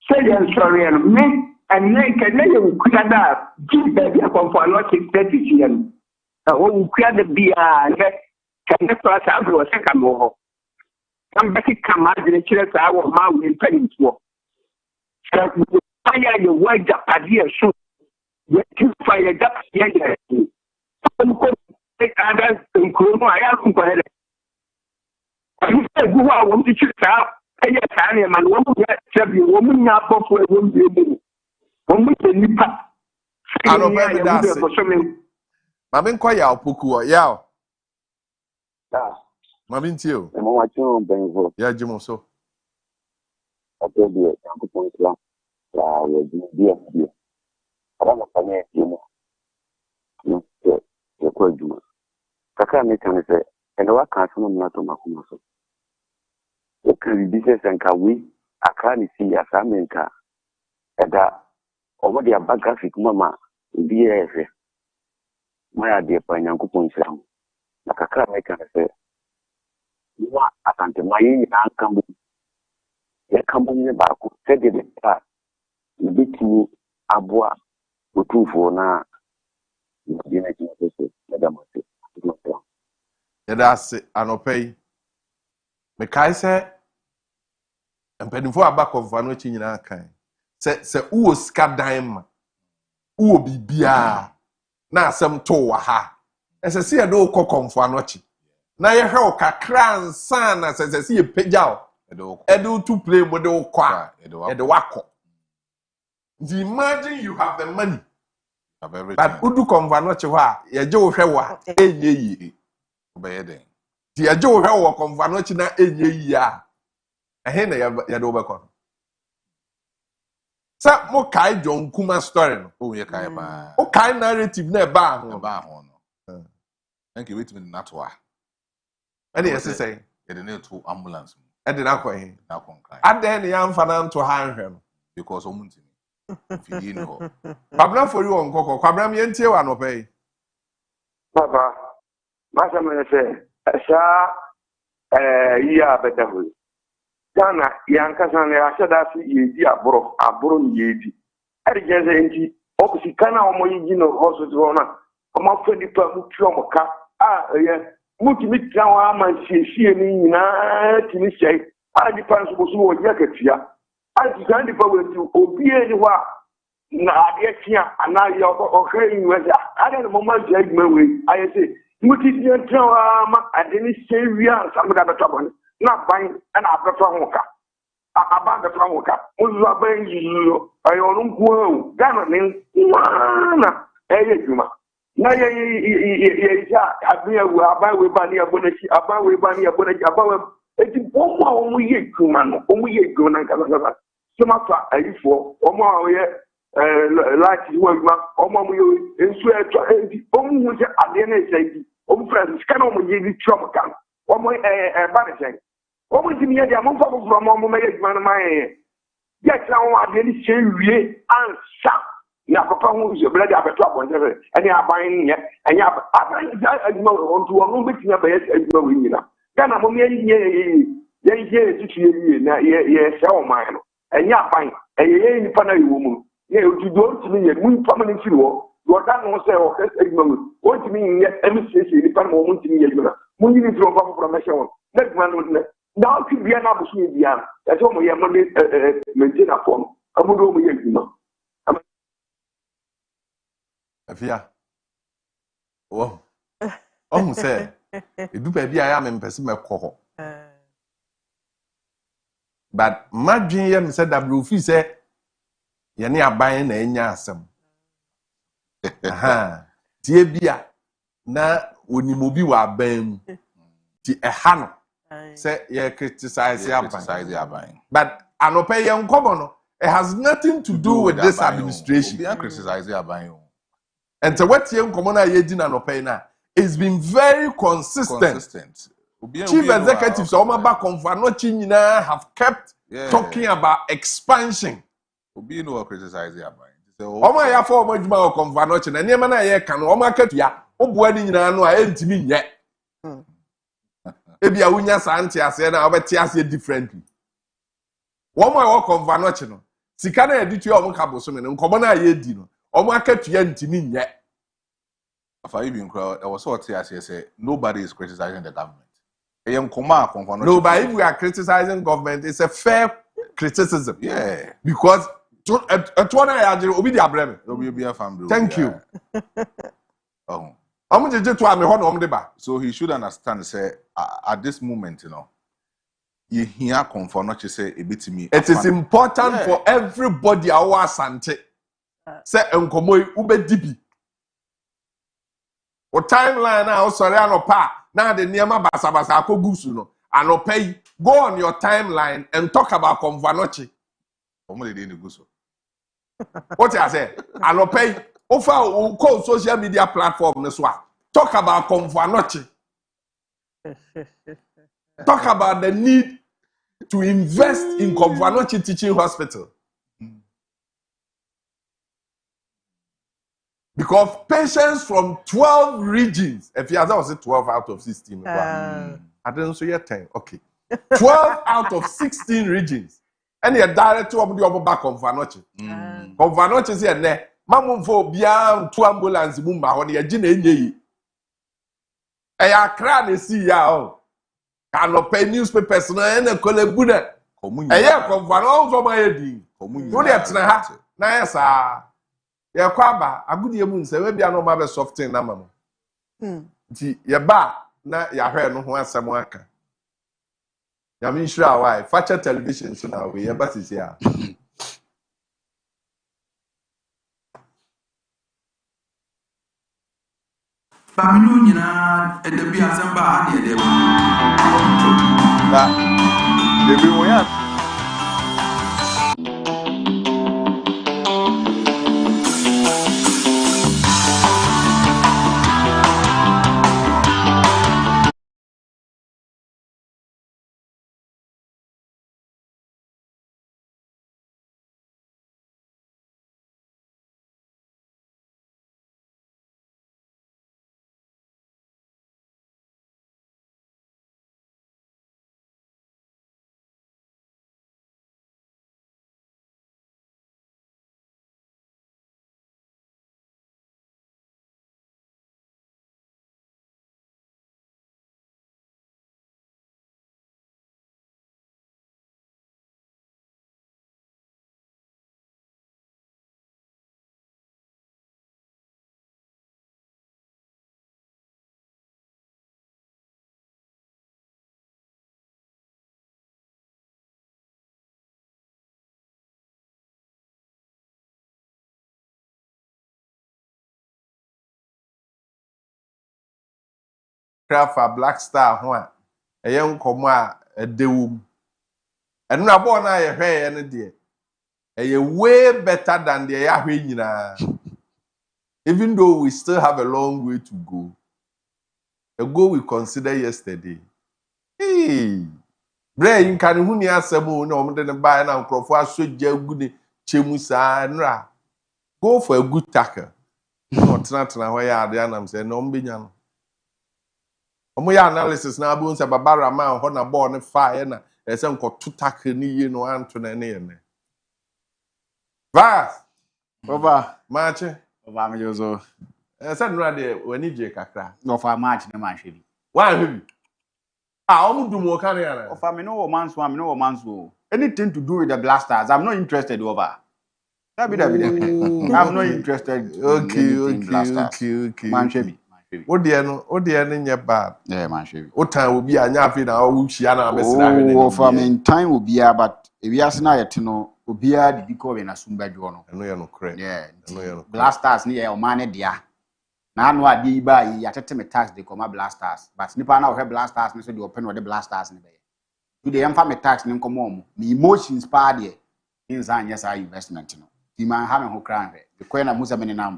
Say you're sorry and me, and make a name clear that. Give baby a comfort 30 years. Oh, clear the beer and can never have a second more. Come back, come out the church, our mouth in penny for. Fire your white idea soon. You fire that year. Some could take others in Kumo. I am compared. I said, who I want to choose out. I just had him and one would you woman now for a woman. One with the new path. I don't remember that. Mamma Quaya, Puku, Yao. Mamma Tio. I'm watching Benvo. Yeah, Jim so. I told you, I'm going to dear. Aba fanya yimo. Ye ko adwuma. Kaka me kan se ene wa kan so na to makoma so. O kan business nka we aka ni si assignment ka eda omo dia graphic mama bi efe. Maya de pa nyankopon hyiram. Na kaka me kan se wa asante mayi na kambu. Ya kambu ne ba ko sede de ta bitini aboa otufo na dina kinase madam ase. That's anopay. Me kai se mpanimfo abakɔmfa no chi nyina kan. Se uwo ska dan ma. Uwo bibia na asɛm to wa ha. Ese se ye do kɔmfa no chi. Na ye hwe o kakra nsa na se ye pagyaw. Edo to play mo de kwa. Edo wakɔ. Imagine you have the money. Have everything. But udu kɔmfa no chi hɔ a ye je wo hwe wa enye yi. Obey den. Ti aje wo hwe wo kɔmfa no chi na enye yi a. Ehe na ya do bekɔ. Sa mo kai John Kuma story no. Oh, ye kai ba. O kai narrative na ba ho. Ba ho no. Thank you wait me na to a. Ene yesi say. E dey need to ambulance. E dey na kɔ he. Na kon kai. Ade ne ya mfa na nto ha nhwɛ no. Because omunti ni. Fidie ni ho. Kwabra for you on kokɔ. Kwabra me ntie wa no pɛ. Papa, masa me se esa iya betahu. Dana yankasa ne asada si yedi aboro ni yedi. Eri jeze enti okusi kana omo yiji no hospital na. Omo fedi pa mu twa mo ka. Ye mutimi twa ama siesie ni nyina timi sei. Adi pa so so wo ya katia. Adi kan di pa we ti obi e ni wa na ade tia ana ya ohwe ni we ade no mo je adwuma we aye se muti ti twa ama ade ni sei wi an samda betwa bon na ban na abeto ho ka aba beto ho ka uzu aban yiyo ayo no nko gana ne na adwuma na ye ja abia wu aban we ba ni abonachi aban we ba ni abonachi aban we eti omo a omo ye adwuma no omo ye adwuma na kala sema fa ayifo omo a ye lati wo adwuma omo mo ye ensu etwa enti omo hu se ade na esai omo friends kana omo ye bi twa kan omo ba ne sen omo ti mi ye dia mo fa fo omo me ye adwuma no ma ye ya tira wo ade ni se wie ansa na papa hu je bla dia beto abonjere ene aban nye enya aban adwuma onto omo betinya ba ye adwuma we nyina kana mo me ye tutu ye na ye se o man no enya aban ye nipa na yewo mu ye otudo ntimi ye mu nipa ma nfiri wo da no se o kase adwuma mu o ntimi ye MCC nipa ma mo ntimi ye adwuma mo nyini tro ba foforo ma hye na adwuma no na o ti bia na abusu ye bia ya so mo ye mo maintain afọ no amudo mo ye adwuma Afia. Oh. Oh say. Edu pa bia ya me mpese mekɔ hɔ. But madwin ye me say WF say ye ne aban na enya asem. Aha. Tie bia na onimobi wa aban mu. Ti ɛha no. Say ye criticize aban. But anope ye nkomo no, it has nothing to do with this administration. We are criticizing aban. And so what ye nkomo na ye di na anope na, it's been very consistent. Chief executives Omaba Konfanochi nyina have kept talking about expansion. Obi no criticizing aban. Oma ya for omajuma o Konfanochi na niema na ye ka no oma ketua oboa ni nyina no a entimi nye. Ebia wunya santi ase na obeti ase differently. Womo e wo Konfanochi no sika na editua omo kaboso me no nkomo na ye di no omo akatua ntimi nye. Afa even crowd I was so say nobody is criticizing the government. No, but if we are criticizing government, it's a fair criticism. Yeah. Because thank you. So he should understand, say, at this moment, you know, you hear confirm not to say a bit to me. It is important for everybody our sante. Say enkomo ube dibi. O timeline now sorry anopa. Now the niema basa akogusu no. Anopa go on your timeline and talk about Konfanochi. Omo de guso. What I say? I'll pay. Offer call social media platform this one. Talk about Convanoche. Talk about the need to invest in Convanoche Teaching Hospital. Because patients from 12 regions, if you was 12 out of 16, I didn't say 10. Okay. 12 out of 16 regions. And you're director of the back Convanoche. Convanoche is here. Mamun for beyond 2 ambulance mumba on your gene. I cry the see ya. Cannot pay newspapers and a colleague Buddha. A year Convanoche for my head. Na yes, ya kwaba agudi emu nse we bia no ma be soften na mama nti ye ba na ya hwe no ho asem aka ya min sure why facha television so na we ye ba sisi a family nyina edebi asem ba ade ede na debi won ya craft Black Star ho a eye nkomo a edewum enu na bo na ye hwe ye ne de eye way better than the ya hwe nyina even though we still have a long way to go a goal we consider yesterday hey brain kan hu ni asemo na omde ne ba na nkrofo asogya gune chemu saa nra go for a good tackle no tena ho ya ade anam say no mbenya no omo ya analysis na abu nse babara man ho na ball ne fa na ese nko to tackle ni ye no anto na ne ne vas over match over me jozo ese nra de wani je kakra no for match na man hwe bi wa hwe bi omo du mo kan ya over me no man so anything to do with the Blasters I'm not interested over that be I'm not interested okay man hwe bi Ode no nye bad. Yeah, man, sure. O time will be anya afi na o hia na abesira hwe Oh, for me time will be but if we are na yet no obia di biko we na sumbadwo no. Eno ye no kre. Yeah. Eno ye no. Blasters ni ye o man dia. Na anu ade ba yi atete me tax de koma Blasters. But nipa na o he Blasters ni so de open o de Blasters ni be. You dey emfa me tax ni nkomo mo. Me emotions pa de. Things an yes investment no. Ti man ha me ho kran hwe. The coin na musa me na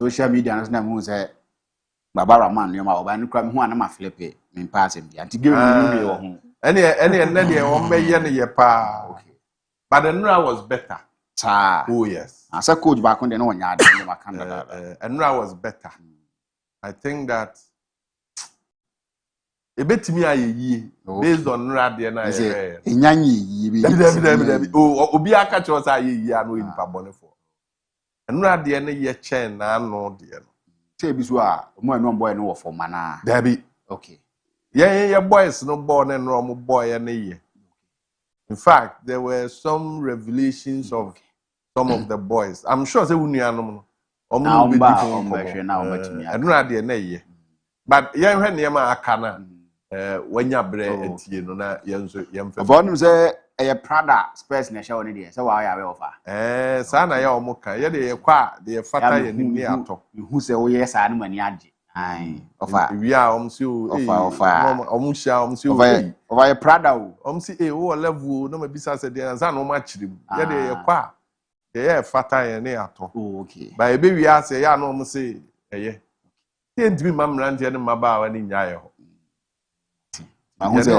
social media na mu say Babara man yoma oba nukra me ho ana ma flip e me pass em dia. Anti game no wo ho. Any na de o meye ne ye pa. Okay. But the Nura was better. Oh yes. As a coach back on the no nya de ma kan da. Nura was better. I think that e betimi ayeyi based on Nura de na ye. Enyanyi yi bi. Dabi. Obi aka cho say ayeyi anu enipa bone for. Nura de na ye chen na anu de no. Say bi so a mo enu boy no wo for mana. Dabi. Okay. Yeah, boys no born and no boy and year. In fact, there were some revelations of some of the boys. I'm sure they wouldn't know. I don't know the but yeah, when you are kana when you bread, you know, na yam. Volume say a Prada space na show ni so why are over. Sana ya omuka. Yeah, they kwa the fata ye ni ato. Who say oh yes, I know many aji. Aye, offer. We are offer. Over a Prada. See, oh, level no me bisa said there and no match him. Yeah, they kwa. Yeah, fata ye ne ato. Oh, okay. Ba ebe wi ase ya no mo say eye. Ye ndimi mamrante ne maba wa ni nyaye ho. Ahu say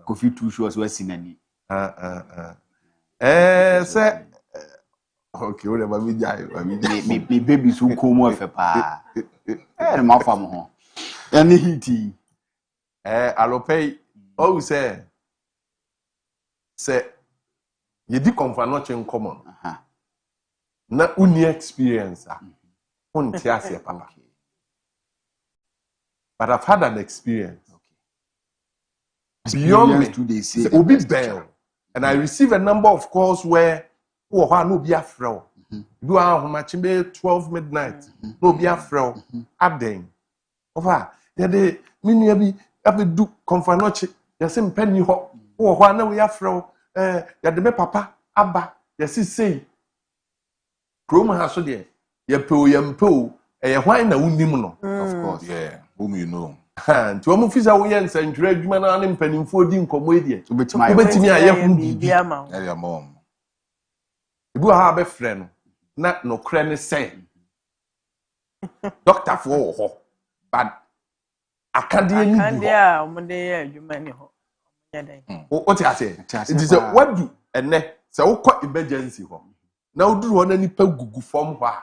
Kofi two shows we sinani. Say okay, we ba mi jaye, ba mi jaye. Me baby so komo efe pa. Ma fa mo ho. Any hiti. Alopay oh say you di comfort not in common. Na uni experience on tiase papa. But I've had an experience. Beyond me, today say Obi Bell, and I receive a number of calls where no be a fro. Do how much 12 midnight, no be a fro. Aden. Over the mini abi do confanoche, yasim penny ho, no we are fro. Me papa, abba, say. Chrome has so dear. Yampo, why na unimuno? Of course, yeah. Whom you know. And to almost a way and send Regman and penning for the income to bet my your mom. You have a friend, not no cranny say. Doctor for but I can't do Monday, you many. What I say? It is a what do and ne so quite emergency home. Now do one any gugu from wha.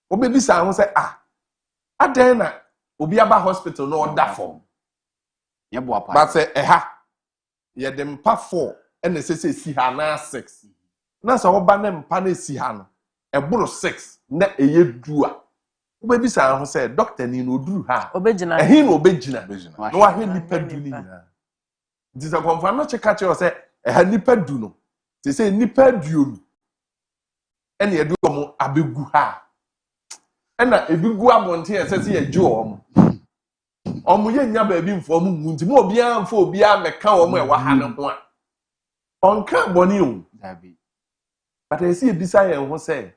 Or maybe someone say, Adena. Obi aba hospital no order form. But say ye dem pa 4 and say si ha na 6. Na so oba na mpa na si ha no. E boro 6 na eye dua. Obi sa ho say doctor ni no duru ha. Obegina. Ehi no obegina. No wa he nipa du ni na. This a confirm no check you say ha nipa du no. Say nipa du no. And ye do mo abegu ha. Ena ebigu abonte ese ye ju omo ye nya ba bi mfo mu nti mo obia mfo obia meka omo e wa ha ne ho a onka boni o dabi but I see ebisa ye ho say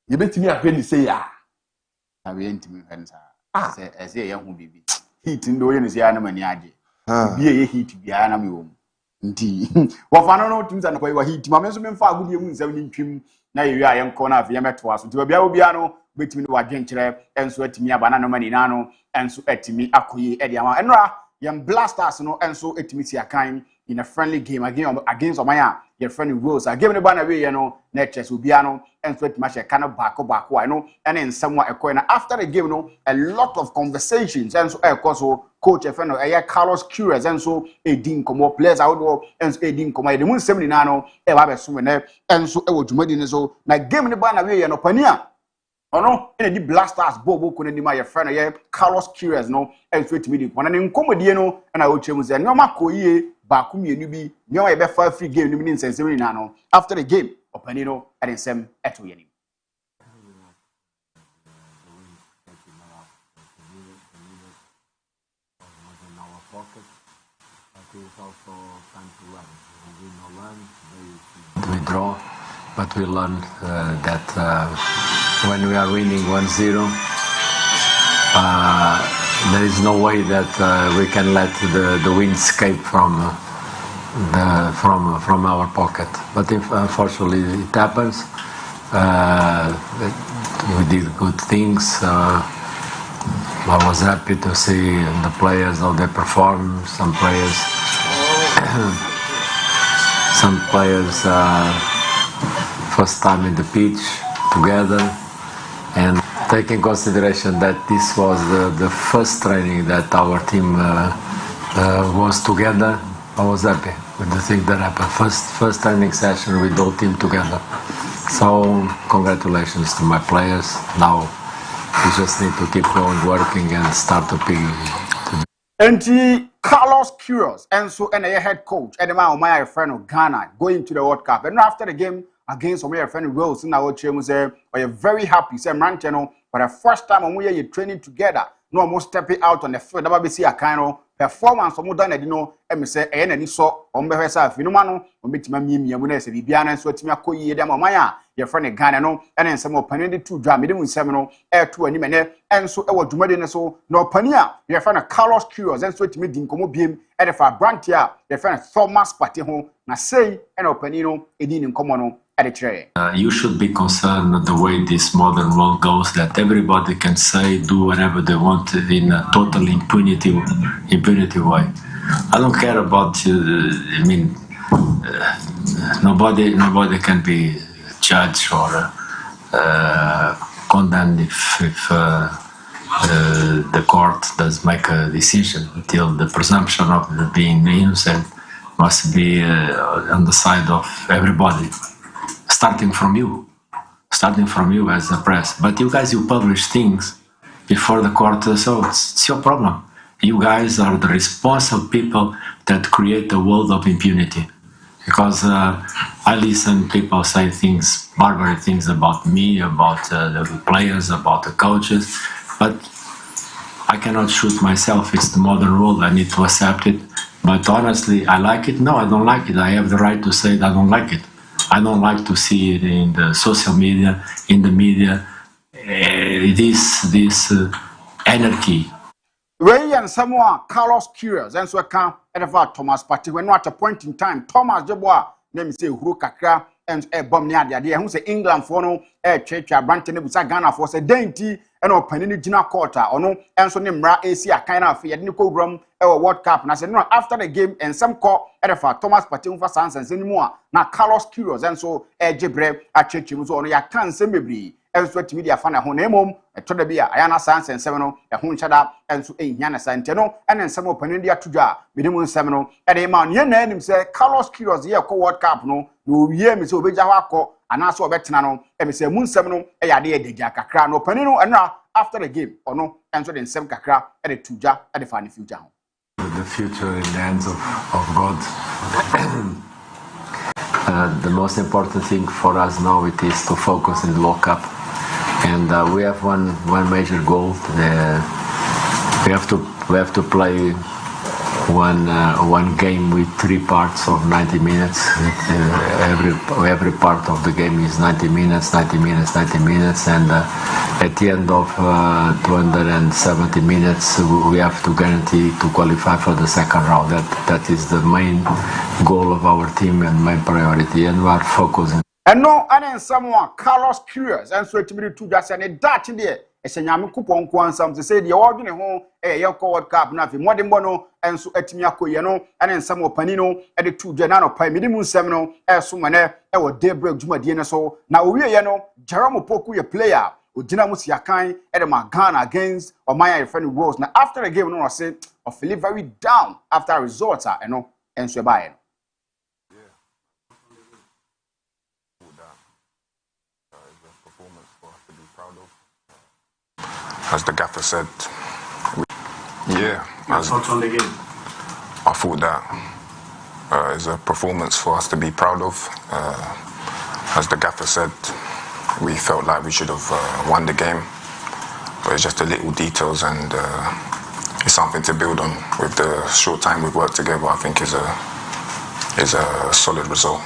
ye betimi ahwe ni say ya abi entimi fensa say ese ye ho bibi heat ndo ye ni say na mani age bi ye heat bia na me wo nti wo fa no tumi za na kwa heat ma me so me mfa agudie mu nsam ni ntwim na ye wi a ye nko na afi ye meto aso nti bia obia no betimi no wadwenkyere enso atimi aba na no mani na no enso atimi akoyi e dia ma enra yam blasters no enso atimi si akan in a friendly game against Omaya your friend Rose a game ne ba na we ye no na chess obia no enso atimi ahye kana baako I know and in somewhere ekoi na after the game no a lot of conversations enso so coach e friend no Carlos Curious enso edin komo players awodo enso edin komo de mun sem ni na no e ba be so ne enso e wo dwumadi ne so na game ne ba na we ye no pania ono ene di blasters bobo ko ne ma ye friend ye Carlos Curious no and sweet meeting wana ne nkomodie no na o chemu ze nyoma ko yie ba ku mienu bi nyoma ye be fa free game ni nsensem ni na no after the game opani no and nsem eto ye ni we draw, but we learned that when we are winning 1-0, there is no way that we can let the win escape from our pocket. But if unfortunately it happens, we did good things. I was happy to see the players how they perform. Some players first time in the pitch together, and taking consideration that this was the first training that our team was together, I was happy with the thing that happened. First training session with the whole team together. So congratulations to my players. Now we just need to keep going, working, and start to be. And Carlos Curious, and so and a head coach, and my friend of Ghana going to the World Cup. And after the game against my friend Rose, in our team, we are very happy. Say, Ranchano, for the first time we are training together. No more stepping out on the field. Never be see a kind of performance. Some done, you know, and say, and any so on the herself, you know, man, on meet my mimi, and when I say, Biana, so it's me a koyi, Maya, your friend Ghana, no, and then some opinion to drum, it was seminal, air to any minute, and so I was doing so, no pania, your friend Carlos Curious, and so it made Dinkomo beam, and if I branch here, your friend Thomas Patty home, na say, and openino, a din in common, You should be concerned the way this modern world goes, that everybody can say, do whatever they want in a total impunity way. I don't care about, nobody can be judged or condemned if the court does make a decision, until the presumption of being innocent must be on the side of everybody, starting from you as the press. But you guys, you publish things before the court, so it's your problem. You guys are the responsible people that create a world of impunity. Because I listen, people say things, barbaric things about me, about the players, about the coaches, but I cannot shoot myself. It's the modern world. I need to accept it. But honestly, I like it? No, I don't like it. I have the right to say that I don't like it. I don't like to see it in the social media, in the media, this anarchy. Ray and someone, Carlos Curious, and so I can't ever Thomas Party when at a point in time, Thomas Jeboa, name say Huru Kakra, and a bomb near the idea, who say England for no, church, Branton, Ghana for say dainty, and opening Gina quarter, or no, and so name Ra AC, a kind of Nico Grum, or World Cup. And I said, no, after the game, and some call Edfa Thomas Party for Sans and anymore. Now Carlos Curious, and so Jebre, a church, was on your can semi. And so to media fan at home, a Todabia, Ayana Sans and Seminole, a Hunchada, and so a Yana Santeno, and then some open India to Jar, Midimun Seminole, and a man, your name say Carlos Curious, here, co-word cap, no, hear me so Bijawako, and also Betnano, and say Moon Seminole, a idea de Jacka, no Panino, and after the game, or no, and so then Sem Kakra, and a Tuja, and the funny future. The future in the hands of God. The most important thing for us now it is to focus in the World Cup, and we have one major goal. We have to play one game with 3 parts of 90 minutes. Every part of the game is 90 minutes, and at the end of 270 minutes, we have to guarantee to qualify for the second round. That is the main goal of our team and main priority, and we are focusing. And no, and someone Carlos Curious, and so it me to just and a Dutch there. It's a Yamu coupon quansam to say the ordinary home, a Yoko Cup, nothing more than Bono, and so Etimiako, and then some Panino, and the 2 Janano Pai Minimum Seminole, as Sumane, or Daybreak Juma Dienaso. Now we are Jerome Poku, a player, with Dinamus Yakai, and Magana against or my friend Rose. Now after the game, no, I said, I feel very down after results are, and so by. As the gaffer said, I thought that is a performance for us to be proud of. As the gaffer said, we felt like we should have won the game, but it's just the little details, and it's something to build on. With the short time we've worked together, I think is a solid result.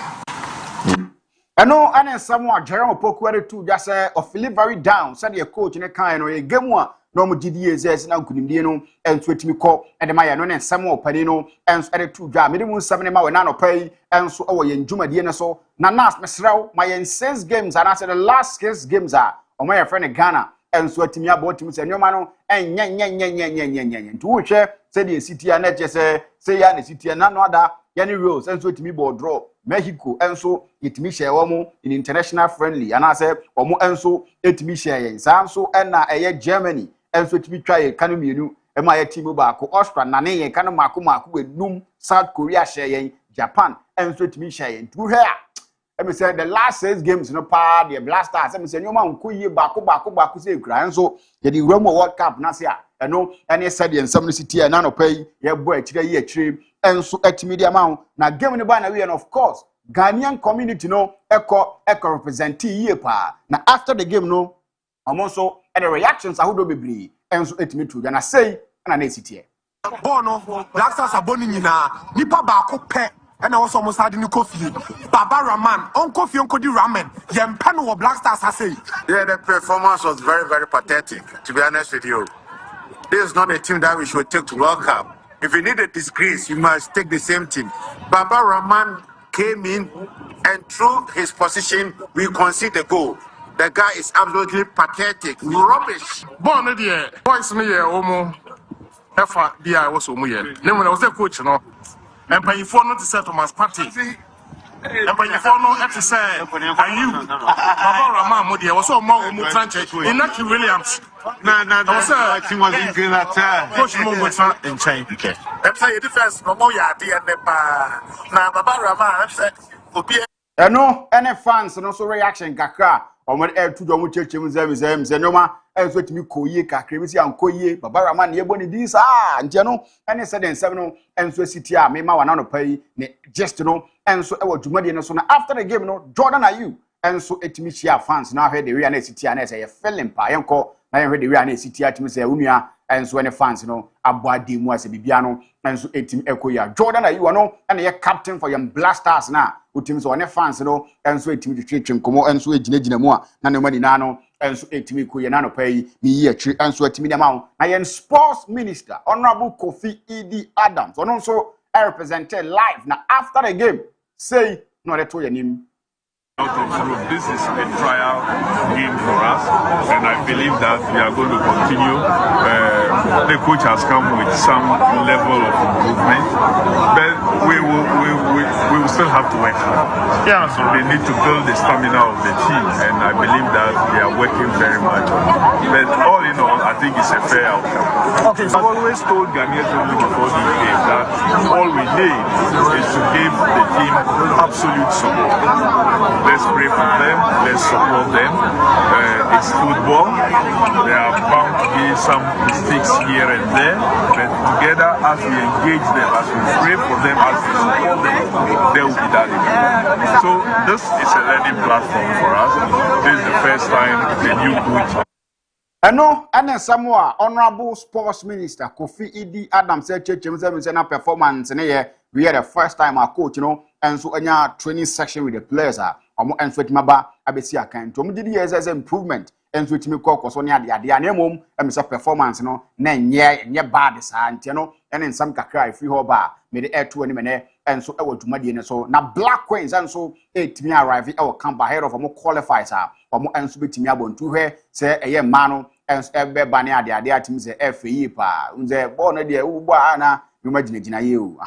I know, and someone Jerome Poku too just feel very down. Said your coach in a kind of a game one. No more GDS now couldn't be and sweet me call and the Maya and some more Panino and added 2 jam. Minimum 7 hour nano pay and so away in Juma Diana so. Nanas Mesrao, my 6 games and I said the last 6 games are on my friend Ghana and sweating me about him and your man and yan. To which said the city and let just say the city and none other Yanni Rose and sweat me board draw. Mexico and so it me share omo in international friendly and I said omo and so it me share so and a Germany and so it me try can you and my team back Austria nane can maku with Num South Korea share Japan and so it me share to her. Let me say the last 6 games no pa the Blasters let me say no man ku ye back say grand so the Roma World Cup na say and said the some city and none pay ye boy chire and so at media amount now game the banner and of course Ghanaian community no echo represent ye pa now after the game no also and the reactions are who be and so it me true and I say and I sit here Bono Black Stars aboni nyina nipa baako pe and also almost had new coffee Baba Raman on coffee on Kodi Ramen yempa no Black Stars say yeah, the performance was very, very pathetic, to be honest with you. This is not a team that we should take to World Cup. If you need a disgrace, you must take the same team. Baba Rahman came in, and through his position, we conceded the goal. The guy is absolutely pathetic. Rubbish. Born there, boys me here, Omo. Efa, dia was Omo here. Then when I was a coach, no, and pay for not to settle my party. And when you follow at the same, and you, Baba Rama Modi, was so more Mutranche, in Naki Williams. No, was I was in that Coach Momutra in China. I'm saying the first Momoya, and now Baba Rama said, no, any fans and also reaction kakra. On what air to Jomu Church Museum, Zenoma, and what me Koye, Kaakyire and Koye, Baba Rama, Yeboni, this, and Jano, and I said in 7 and so city, I made my one pay, just to know, and so I was to Madiana after the game, no, Jordan are you, and so it me share fans now heard the Rihanna city and I say a film pie and call, I heard the Rihanna city at me say, Umia, and so any fans, Abadi was a Bibiano, and so 18 Echo, Jordan are you, and you're captain for your blasters now. Teams on fans, and so it me the church and come and so it in more, none money nano, and so it me kuyanano pay me year, and so it me the amount. I am sports minister, Honorable Kofi E.D. Adams, and also I represented live now after the game. Say, no, that's your name. This is a trial game for us, and I believe that we are going to continue. The coach has come with some level of improvement, but we will still have to work hard. Yeah, so they need to build the stamina of the team, and I believe that they are working very much on it. But all in all, I think it's a fair outcome. Okay, so I've always told Ghanaians before the game that all we need is to give the team absolute support. Let's pray for them. Let's support them. It's football. There are bound to be some mistakes here and there, but together, as we engage them, as we pray for them, as we support them, there will be that improvement. So this is a learning platform for us. This is the first time the new coach. And then somewhere, Honorable Sports Minister Kofi E.D. Adams said, performance, and we had the first time our coach, and so any training section with the players are. And so it maba abesi akan to mudi years as improvement and so it me call so near the anemum and Mr. performance na nye bad sa ntia and in some kakra free hoba me the air to any mene and so I to madi so na Black Queens and so it me arrive I will come ahead of qualifiers and so bit me abon to here say a mano and ebe bani ade atimi say FE pa unze born de uba na you imagine you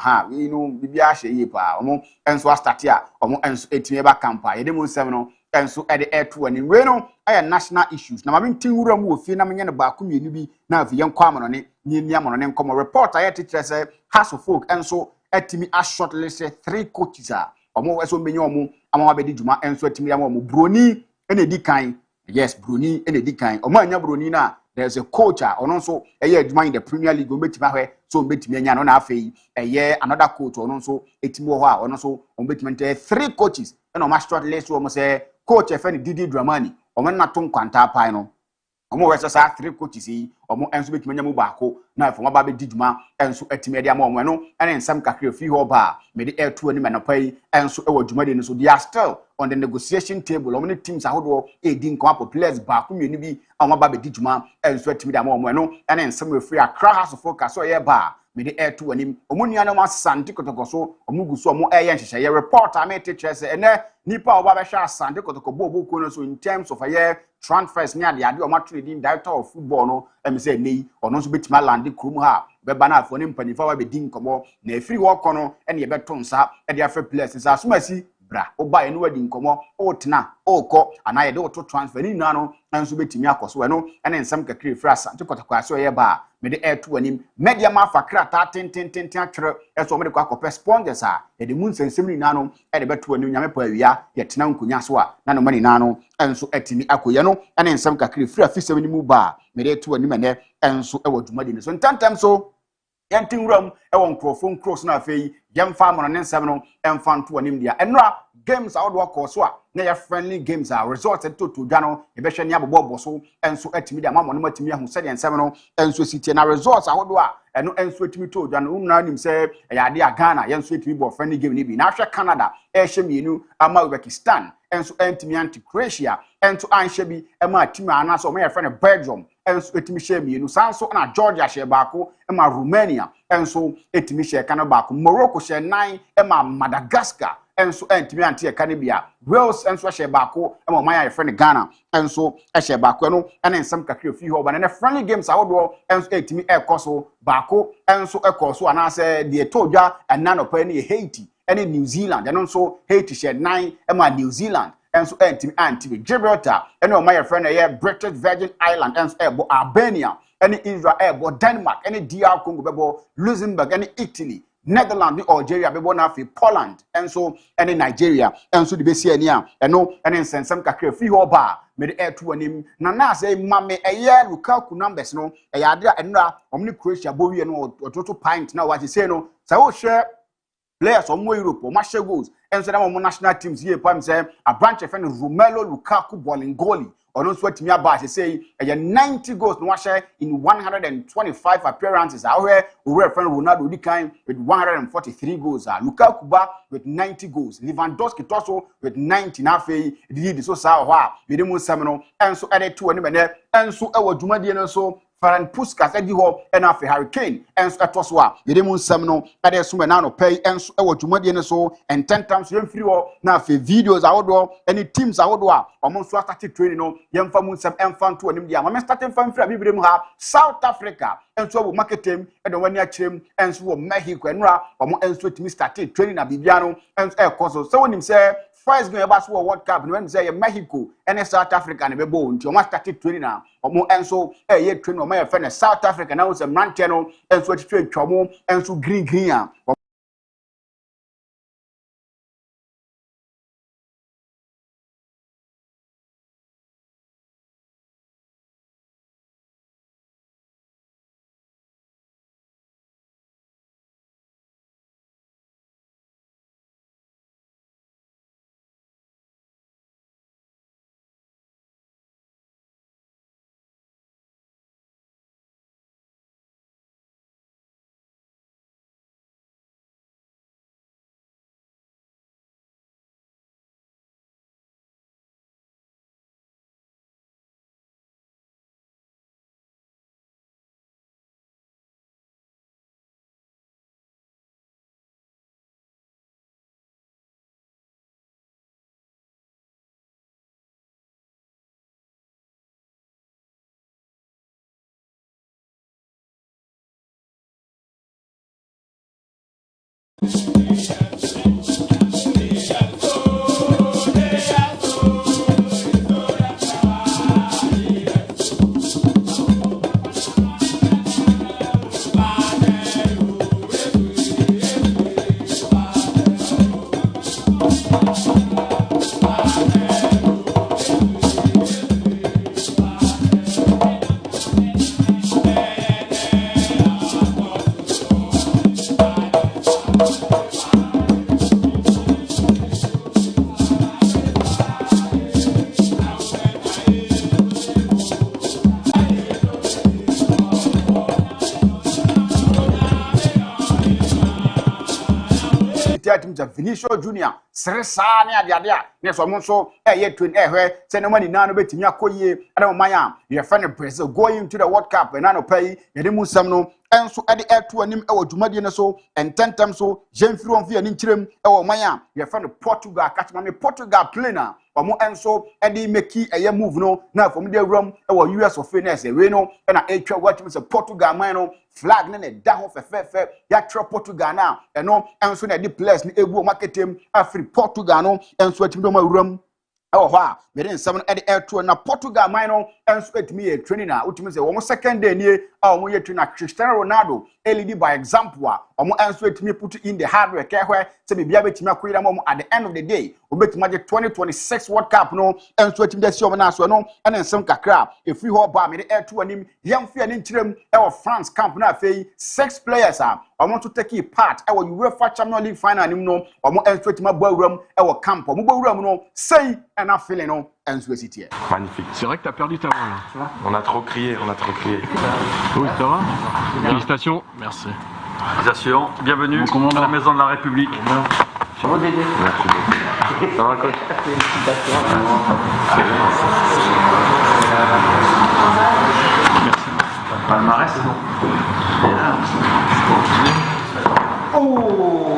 bibia hye yi pa omo enso start ya omo enso etime ba campa ye dem 7 enso e de air to ani we no aya national issues na ma ntin wura mu ofie na menye ne ba komienu bi na afi ye nkwa amono ne ni amono ne nkomo report aye teacher say house of folk enso etimi a shortlist 3 coaches a omo enso menye omo amama be di djuma enso etimi ya omo broni ene di kan yes broni ene di kan omo anya broni na there's a coach so in the Premier League so na afei another coach so etimo ho so 3 coaches and on my short list we say coach efeni Didi Dramani na to kwanta pai no wese sa 3 coaches yi enso betimi mu baako na afo ba be diduma enso etimi de ama no ene nsam kakra fi ho ba me de air2 ani manapai enso e wadwumade no so they are still on the negotiation table the teams ahodo edi nko players baako mienu bi ba be diduma enso etimi de ama no ene nsam refree akra house of focus so ye ba me de air2 ani omunu ana asante kotoko so omuguso eye nhehye ye report amete chese ene nipa oba be hwa asante kotoko bobo ko no so in terms of transfers near the ade o trading director of football no em say nei ono so betima land krum ha be ba na afo ne mpanifa wa be din komo na efiri wo kono ene ye beto nsa e de afa players sa asomasi bra oba ye no wadi nkomo o tena o ko ana ye de o to transfer ni na no enso betimi akoso we no ene nsam kakri free asante kotoko aso ye ba me de air2 anim media ma fakra ta ten atwere eso me de kwa kopɛ sponsors a ye de mun sensem ni na no e de beto anim nyame pa awia ye tena nkunya so a na no mani na no enso atimi akoye no ene nsam kakri free afisem ni mu ba me de air2 anim ene enso e wadumade ni so ntantam so yantin ram e won crofon cross na afei yemfa mo ne nsem no emfa nto anim dia enra games a wodo akọ so a na ya friendly games a results to dwa no e be hwe ne abobo so enso atimi dia mamo no matimi ahu se de nsem no enso sitie na results a wodo a eno enso atimi to dwa no na nim se ya ade a Ghana yenso atimi bo friendly game ni bi na hwe Canada e hwe mienu ama Uzbekistan enso antimi anti Croatia enso anhwe bi ema atimi ana so me ya friend Belgium enso etimi hye mienu sanso na Georgia hye baako ema Romania enso etimi hye kana baako Morocco hye 9 ema Madagascar enso entimi ante e kanibia Wales enso hye baako e mo man ya friend Ghana enso hye baako no ene nsam kakra fi ho ba na friendly games awodo enso entimi e koso baako enso e koso anase de todwa enanopa ne Haiti ene New Zealand eno nso Haiti hye 9 e ma New Zealand enso entimi anti Gibraltar ene o man ya friend ye British Virgin Island enso e bo Albania ene Israel bo Denmark ene DR Congo bebo Luxembourg ene Italy Netherlands, Algeria, bebo na fi Poland, enso ene Nigeria, enso di besi eni a, eno ene nsensem kakra fi ho ba, me de etu anim. Na say mame eye Lukaku numbers no, eye ade a enra omni Croatia bo wi no ototo pint na what say no, sa wo share players on Europe or match goals, enso na mo national teams here pam say a branch of Romelu Lukaku Bolingoli. Ono sweat me about say 90 goals no share in 125 appearances. Our friend Ronaldo Dikan with 143 goals. Lukaku ba with 90 goals. Lewandowski also with 90 na fe did so sa wa. We dem semino enso added to any mene enso e wadwumade no so Faran Puskas edi ho ena fe Hurricane enso etoso a we dem nsem no ade so na no pay enso e wadwumade no so and 10 times yem free ho na fe videos awodo any teams awodo a omo so start training no yem fa mu nsem emfa nto anim dia ma starting fan free abibirem ha South Africa enso wo marketem e do wani akyerem enso wo Mexico enra omo enso timi start training na bibia no enso e koso so wonim say first game about World Cup when say Mexico and South Africa and bebo nti o ma start training na omo enso ye training o ma ye South Africa na o se mrante no enso train twomo enso green a Vinicius Junior Seresa ne ade a ne so mo so ye train ehwe se ne mani na no betimi akoyie adam man ye fa ne Brazil going to the World Cup na no pay ye de musam no enso ade eto anim e wadwumade ne so ententem so jemfiri on fi ani nkyerem e wo man ye fa ne Portugal catchman ne Portugal player omo enso ede meki eye move no na from the room e wo US of finance e we no na etwa watchim se Portugal man no flag ne da ho fefefe ya tro Portugal na eno enso na di players ni ebu marketem afri Portugal no enso atim do ma wuram oh ha me den nsam ede airto na Portugal man no enso etimi ye training na utimi se wo second day nie a wo ye training na Cristiano Ronaldo lead by example a wo enso etimi put in the hard work ehwe se bibia betimi akoyira mo at the end of the day obetimi age 2026 World Cup no enso etimi da si o na so no ene nsam kakra e free ho ba me de airto anim yemfia ne nkyerem e wo France camp na afei 6 players a omo to take part e wo UEFA Champions League final anim no omo enso etimi agba wuram e wo camp omo gba wuram no sei and a feeling no magnifique. C'est vrai que tu as perdu ta voix là. On a trop crié, on a trop crié. Oui, ça va. Félicitations. Merci. Félicitations. Bienvenue à la Maison de la République. Ça va Dédé? Merci beaucoup. Ça va coach? Félicitations. Merci. Palmarès, c'est bon. Oh!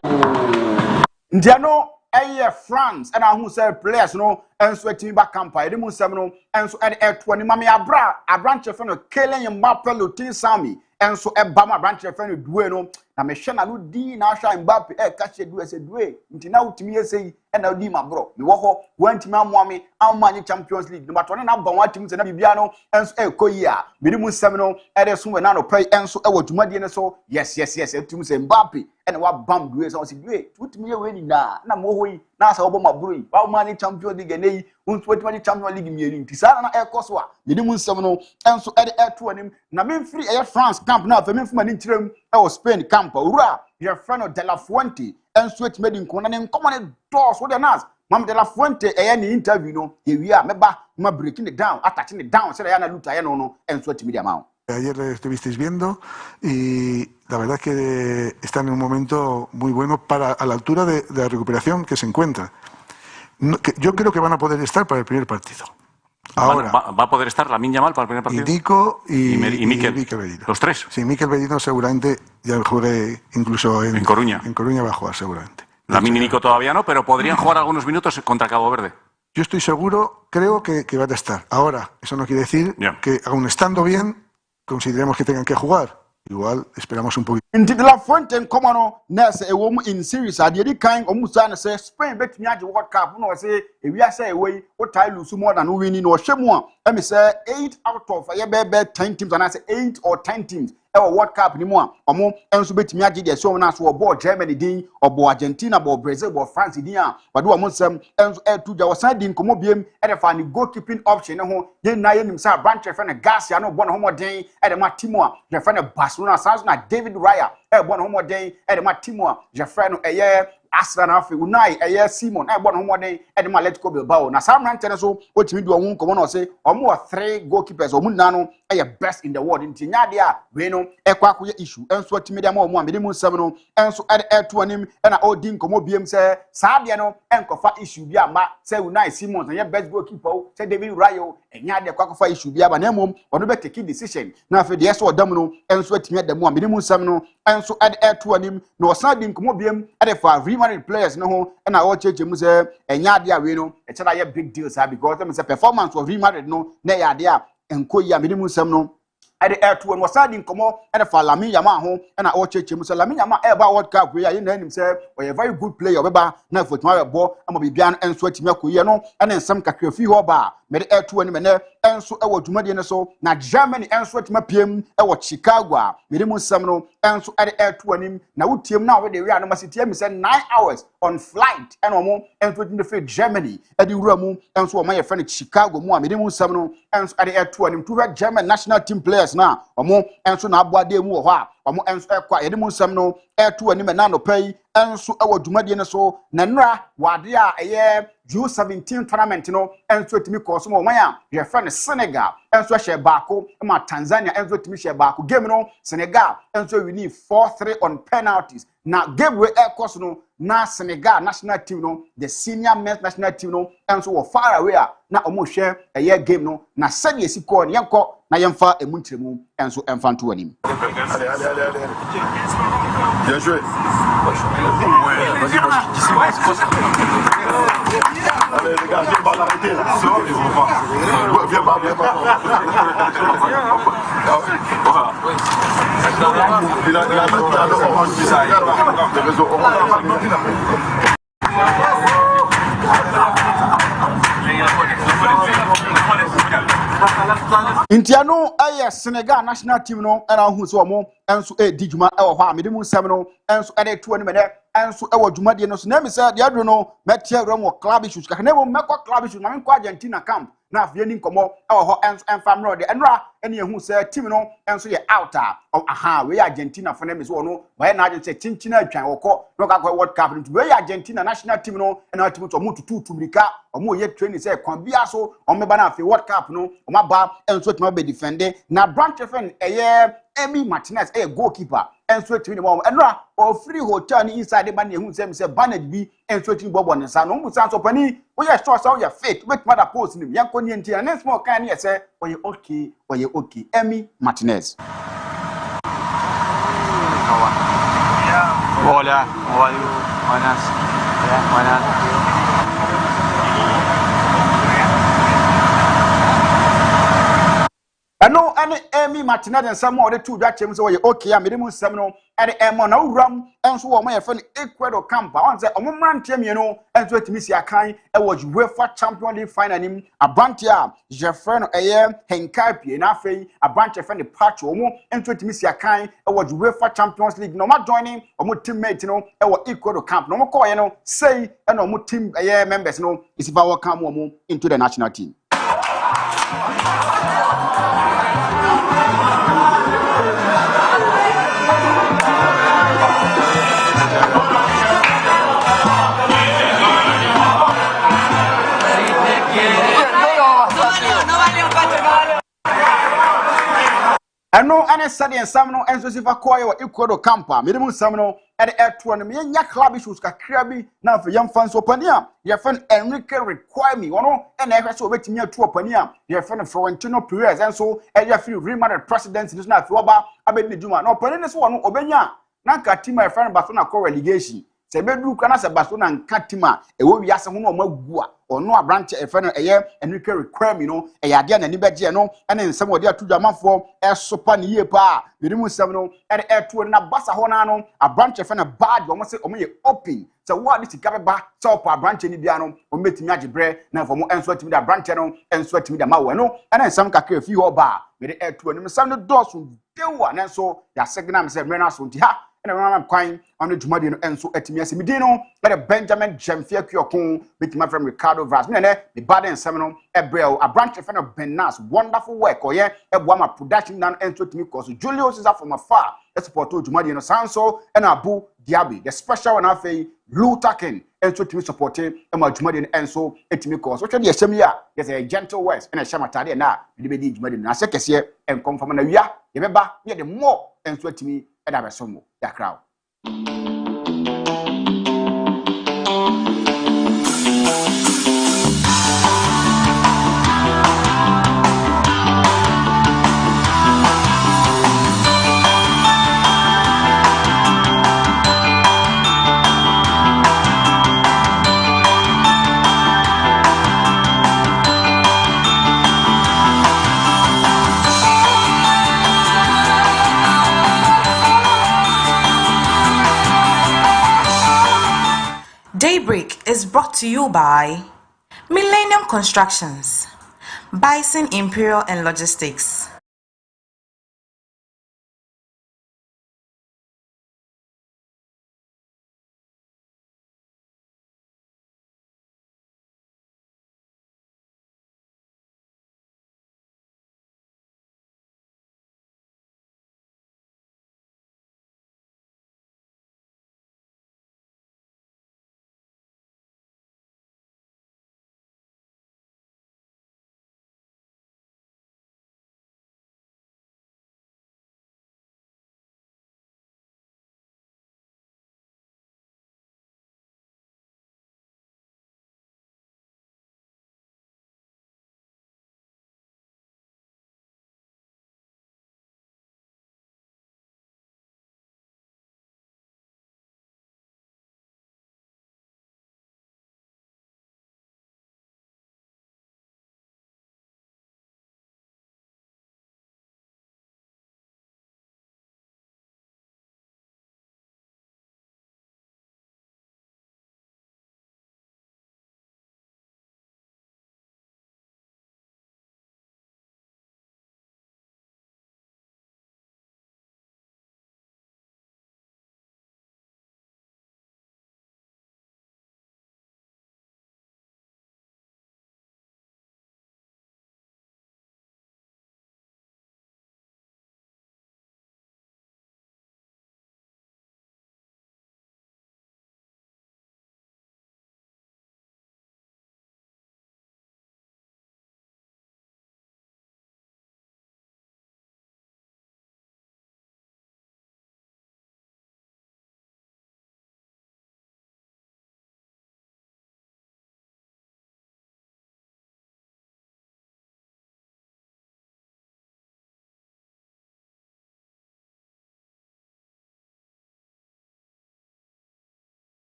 Ndiano France and I who say players no and so team back campa e mu sem no and so e to ni mame abra abranche fe no Kylian Mbappe Lutin Sami and so e ba ma abranche fe no duwe no na me hwe na no di na hwa Mbappe ka che duwe se duwe nti na utimi yesei e na di ma bro me wo ho wantimi amoa me amanye Champions League no mato na ba watim se na bibia no and so e koyi a me mu sem no e de so we na no pay and so e wotumade ne so yes etum se Mbappe and wa bam duwe so se duwe utimi ye we ni na mo ho yi na sa obo ma bro yi wa manye Champions League nei untuwati Champions League mieni nti sa na e koso a me mu sem no and so e de to anim na me free e France camp na fa me fuma ni ntirem e o Spain camp ura your friend De La Fuente and so it made in kona ne common doors what the nas Mam De La Fuente e ni interview no ye wi a meba ma breaking it down attaching it down say ya na luta ya no and so it media ma. Ayer estuvisteis viendo y la verdad es que están en un momento muy bueno para a la altura de la recuperación que se encuentra. No, yo creo que van a poder estar para el primer partido. Ahora va a poder estar Lamine Yamal para el primer partido. Y Nico y Mikel Bellido. Los tres. Sí, Mikel Bellido seguramente ya juegue incluso en Coruña. En Coruña va a jugar seguramente. Lamine y Nico todavía no, pero podrían jugar algunos minutos contra Cabo Verde. Yo estoy seguro, creo que van a estar. Ahora, eso no quiere decir que aun estando bien consideremos que tengan que jugar. Igual esperamos un poquito. Inti De La Fuente como no nurse e wo mu in series ade kind omusa na say Spain betumi age World Cup no say e wi ase e wey o tie lose more than winning no hwemu a me say 8 out of ye be 10 teams and I say 8 or 10 teams e World Cup ni mu a omo enso betumi age de so na so obo Germany din obo Argentina obo Brazil obo France din a wade wo nsem enso e tuja wo san din komo biem e de fa ni goalkeeping option ne ho ye na ye nim say branch fe na Garcia no bo no homoden e de ma team a je fe na Barcelona sans na David Raya e bo no homoden e de ma team a je fe no eye Maestro And Afia Unai eye Simon e bo no homoden e de ma Atletico Bilbao na Sam Ranten so otimi do won komo no say omo 3 goalkeepers omo na no eye best in the world nti nya de a we no e kwa akoye issue enso otimi de ma omo amede mu nsem no enso e to anim e na odin komo biem say sa de no enkofa issue bi ama say Unai Simon say best goalkeeper say David Raya enya de kwa akofa issue bi aba na mom ono be take decision na afi de so odam no enso otimi de mu amede mu nsem no enso e to anim na osan din komo biem e de fa married players no ho na o cheche mu say enya de a we no e cheda ye big deal say because them say performance of remarried no na ya de a enkoyi amede mu nsem no ade airto and wasadi nkomo and for Lamine Yamal ho and I cheche mu say Lamine Yamal e ba World Cup we ya na nim say we a very good player obeba na fotuma bo ama bibia enso atimi akoye no and ensam kakra fi ho ba me de airto and me ne enso e wadumade ne so na Germany enso atimi piem e wo Chicago a me de mu sam no enso ade airto anim na wutiem na we de we anoma sitie me say 9 hours on flight and omo enso atimi fe Germany e di wura mu enso o ma ye fe Chicago mu a me de mu sam no enso ade airto anim to German national team players na omo enso na aboade mu wo ho a omo enso ekwa yede mu nsam no eto ani me na no pai enso e wadumade ne so na nra wade a eye U17 tournament no enso etimi koso mo man a ye fa ne Senegal enso hye baako ma Tanzania enso etimi hye baako game no Senegal enso wini 4-3 on penalties na game we course no na Senegal national team no the senior men's national team no enso wo far away a na omo hye eye game no na sane esi ko ne yenko na yemfa emuntremu enso emfa nto anim. Bien joué. Allez les gars, viens pas l'arrêter là. Viens pas. Il a le orange bizarre. Le réseau orange. Intiano aye Senegal national team no era hu so omo enso diguma e wo ho amede mu nsam no enso ade to ani mede enso e wo dwumade no so na mi say de adro no metia ram wo club issues ka na mo meko club issues na me ko Argentina camp na afie ni nkomo e wo ho enso enfam no de enra ene ehu say team no enso ye out aha we Argentina for na mi so no we na agent say chinchina atwan wo ko no ka ko World Cup no we Argentina national team no na team to mo tutu tumrika omo ye training say kon bia so omo ba na afie World Cup no omo ba enso tuma be defend na branch fan eye Emi Martinez goalkeeper enso timi ne mo enra o free hotel ni inside ba na ehu say banage bi enso timi bobo ne sa no mu san so pani wo ye sure say wo ye fit with mother post ni yanko ni ntia na small kan ni say wo ye okay Emi Martinez. Hola, buenas. Ano ane Amy Martinez and some other two that chambers were okay. I'm minimum seminal and Emma ram and so on my friend Ecuador camp. I want to say, Oman team, you know, and so to miss your kind. I was UEFA Champion League final him a brantia, Jeffren Henkapi, and Afe, a branch of friend patch or more, and so to miss your kind. I was UEFA Champions League. No more joining or more teammate, you know, our Ecuador camp. No more call, you know, say, and no more team members, you know, is if I will come into the national team. I know any study and Samno and Joseph Acquire Ecuador Campa, minimum Samno at the air to an Mia club issues Kaakyire now for young fans opania. Your friend Enrique require me, one and I also waiting near to opania. Your friend Florentino Perez and so and your free remarried president is not Roba Abed Juma. No, Perennis one Obenya. Nanka team my friend Barcelona co relegation. Se bedru kana se Barcelona nkatima e wo wiase ho no magua ono abranche e fe no eye Enrique require me no e yade na ni beje no ene nsem ode atu dwamanfo e sopa ne yie pa birimu nsem no e etu na basa ho na no abranche fe na bad wo se omo ye open se wo ade sika beba se opa abranche ni bia no o metimi agebre na fo mo enso atimi da abranche no enso atimi da mawo no ene nsem kakra fi ho ba me etu ni nsem no dosu dewa na so ya signal me se mrena so nti ha and I'm crying on the Jumadi and so at me as Medino, but a Benjamin Jemfia Kyokun, with my friend Ricardo Vaz, the bad and seminal, a braille, a branch of Benas, wonderful work, or yeah, a woman production done and to me because Julius is up from afar. Let's support Jumadi and Sanso and Abu Diaby, the special and Afe, Lutakin, and so to me supporting and my Jumadi and so at me because what you say, yes, a gentle words and a shamatadi and now, the baby Jumadi and I say, and come from an area, remember, yet the more and so to me. And I was that crowd. Daybreak is brought to you by Millennium Constructions, Bison Imperial and Logistics.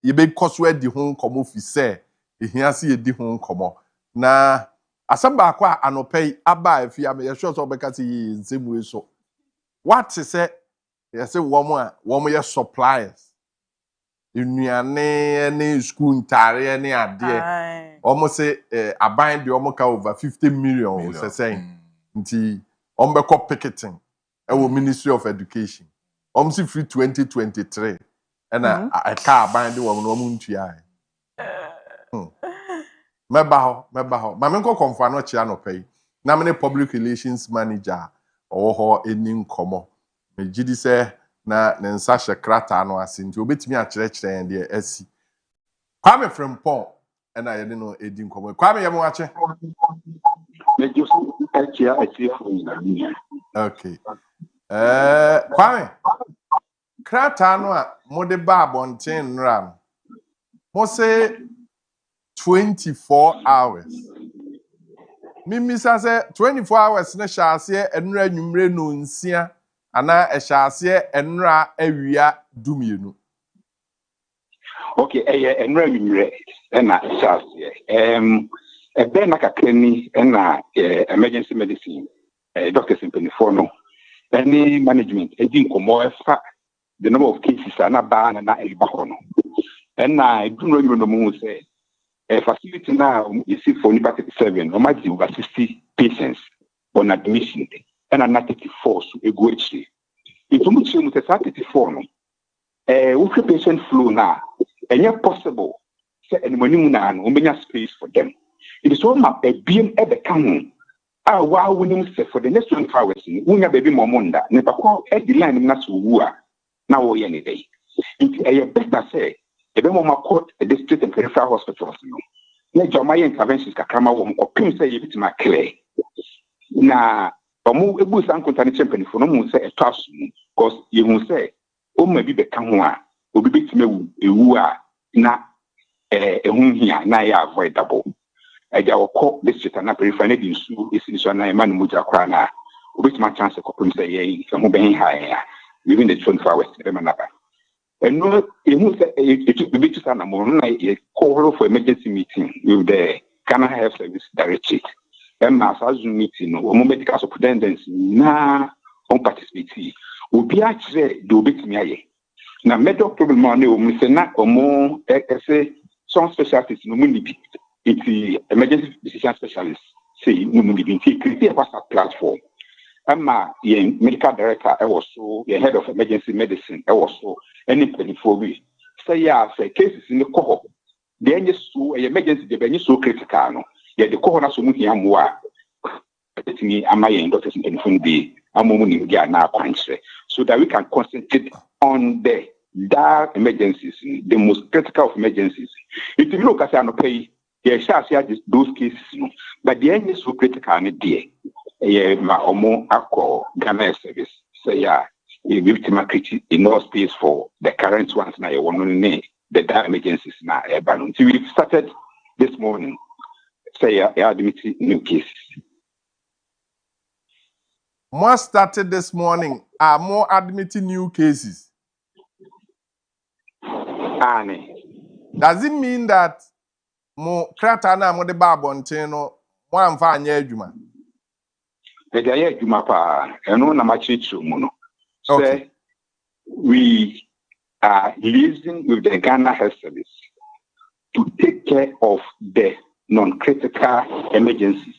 ye be koswe di ho nkomo fi se ehia se ye di ho nkomo na asamba kwa anopei aba afia me ye sure so obeka se yi nsemu so what say ye say wo ye suppliers nnuane ne school ntare ne ade almost say aban de ka over 50 million say saying nti be picketing Ministry of Education almost free 2023 and I car aban de no ntua meba ho ma me nko konfa no chia no pay na me public relations manager ho eni nkomo me gidi se na ne nsa hye krata no ase nti obetimi a kyerɛkyerɛ en de asi Kwame from Paul and I didn't know edi nkomo Kwame yemo ache okay Kwame krata no a mode ba abonten nra mo say 24 hours Mimi say 24 hours na hyase enra nwumre no nsia ana hyase enra awia dumienu Okay, enra nwumre na hyase ebe na kakrani na emergency medicine doctors in penifo no any management edi nkomo efa the number of cases na ba na eba ho no na edunro nwumre no mu say facility now you see for Nipa 37, no matter over 60 patients on admission, and an 34 so a good shape. If you look at 34, with patient flow now, and yet possible, and when you know, space for them. It is all my being ever come. Wow, when say for the next 24 hours, we have baby Momunda, never call at the line in Nasu now any day. It better say. Ebe mo makot district and peripheral hospitals no na joma interventions kakrama wo mo pim say yebiti ma clear na omo ebu san konta ne champion fo no mo say etwas because you hu say o ma bi be ka ho a obi betime ewu a na ehun hia na ya avoidable eja wo ko district na peripheral na di nsu esi so na e ma no mo ja kra na obi tima chance ko pim say ye ho be ha ya within the 24 hours be manaba. And no, it took the to Sana a call for emergency meeting with the Ghana Health Service Directorate. And as a Zoom meeting, or medical superintendents na on participate. Will be actually do bit me. Now, medical problem money or Missena or more, some specialties no money. It's the emergency decision specialists say no money being created a WhatsApp platform. The medical director, also the head of emergency medicine, also any penny for me. Say, say cases in the cohort. The emergency, the so critical. Yet the cohort so much more. Me, am I in doctors in the Amon now country so that we can concentrate on the dark emergencies, the most critical of emergencies. If you look at an pay, yes, those cases, but the end is so critical and dear. Ma omo akọ Ghana service say ya we create enough space for the current ones na the dire emergencies na balance. We started this morning say ya admit new cases. More started this morning are more admitting new cases. Does it mean that mo krata na mo de ba abonten no mo amfa anya adwuma? Say we are liaising with the Ghana Health Service to take care of the non-critical emergencies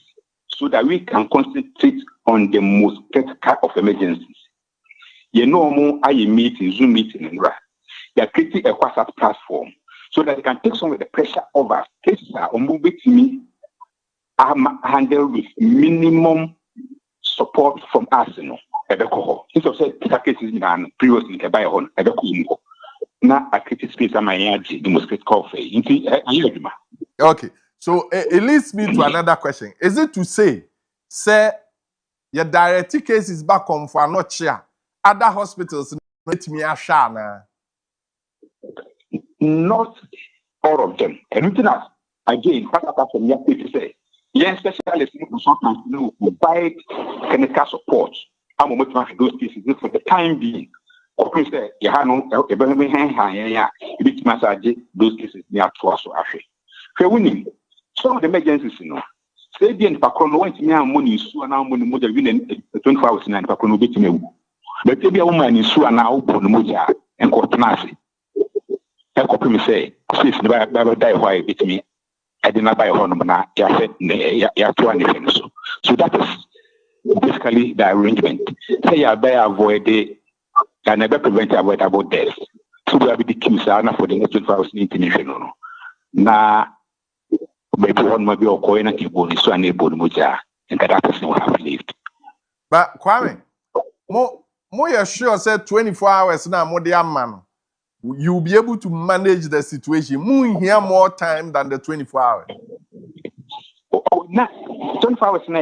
so that we can concentrate on the most critical of emergencies. You know, more meeting, Zoom meeting, and they are creating a WhatsApp platform so that they can take some of the pressure over cases or move it to me. Handle with minimum support from us, Since I've said cases in previously by on now I create space am the most critical phase. Okay, so it leads me to another question. Is it to say your direct cases back on for not share other hospitals let me ashana? Not all of them. Anything else again, apart from your people say. Yes, specialists provide clinical support. I'm going to those cases for the time being. Of say you have no a very high, bit massage those cases near to us. Winning some of the emergencies, say the Pacono went me and money so now money more than 24 hours in Pacono bit me. But maybe a woman is so now upon Moja and Cortanasi. I copy me say, please never die why bit me. I did not buy a home now. So that is basically the arrangement. Say I better avoid it and never prevent avoidable death. So we have the queues for the next 24 hours international. Now, maybe one might be a coin and keep so unable to move and that person will have lived. But Kwame, more you're sure said 24 hours now, more the man. You'll be able to manage the situation. More here more time than the 24 hours. Oh, now 24 hours now,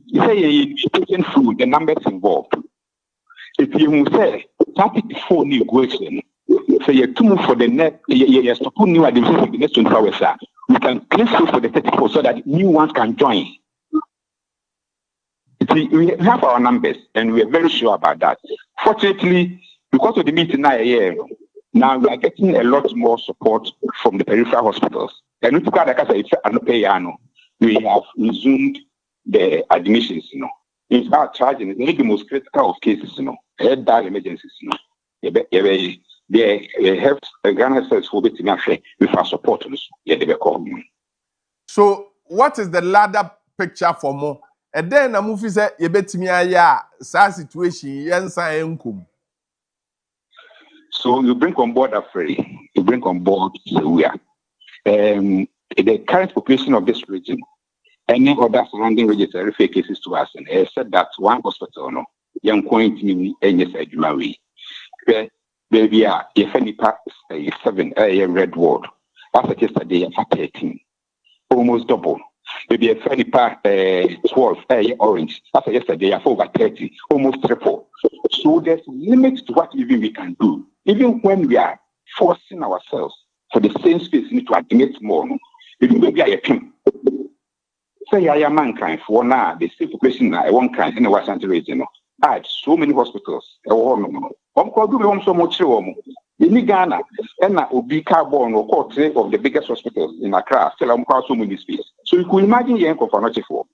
you say you taking food, the numbers involved. If you say 34 negotiation, so you're too much for the net, you're to put new additions in the next 24 hours, sir. We can place food for the 34 so that new ones can join. We have our numbers and we are very sure about that. Fortunately, because of the meeting now we are getting a lot more support from the peripheral hospitals. And we have resumed the admissions, In fact, charging is the most critical of cases, head down emergencies, They have Ghana says for bit with our supporters. So, what is the ladder picture for more? And then a movie said, you bet me a situation, yensa. So, you bring on board a ferry, you bring on board the current population of this region, any other surrounding regions refer cases to us, and I said that one hospital, young point in any side, Marie. Baby, if any part 7 red ward, after yesterday, 13, almost double. Maybe a funny part 12 orange, after yesterday, over 30, almost triple. So there's limits to what even we can do. Even when we are forcing ourselves for the same space, we need to admit more. Even maybe I team. Say I am mankind for now, the same population I one kind in the Western region. I had so many hospitals. So much in Ghana, and Obi Carbon or quarter of the biggest hospitals in Accra, still so many space. So you could imagine Yanko for not for.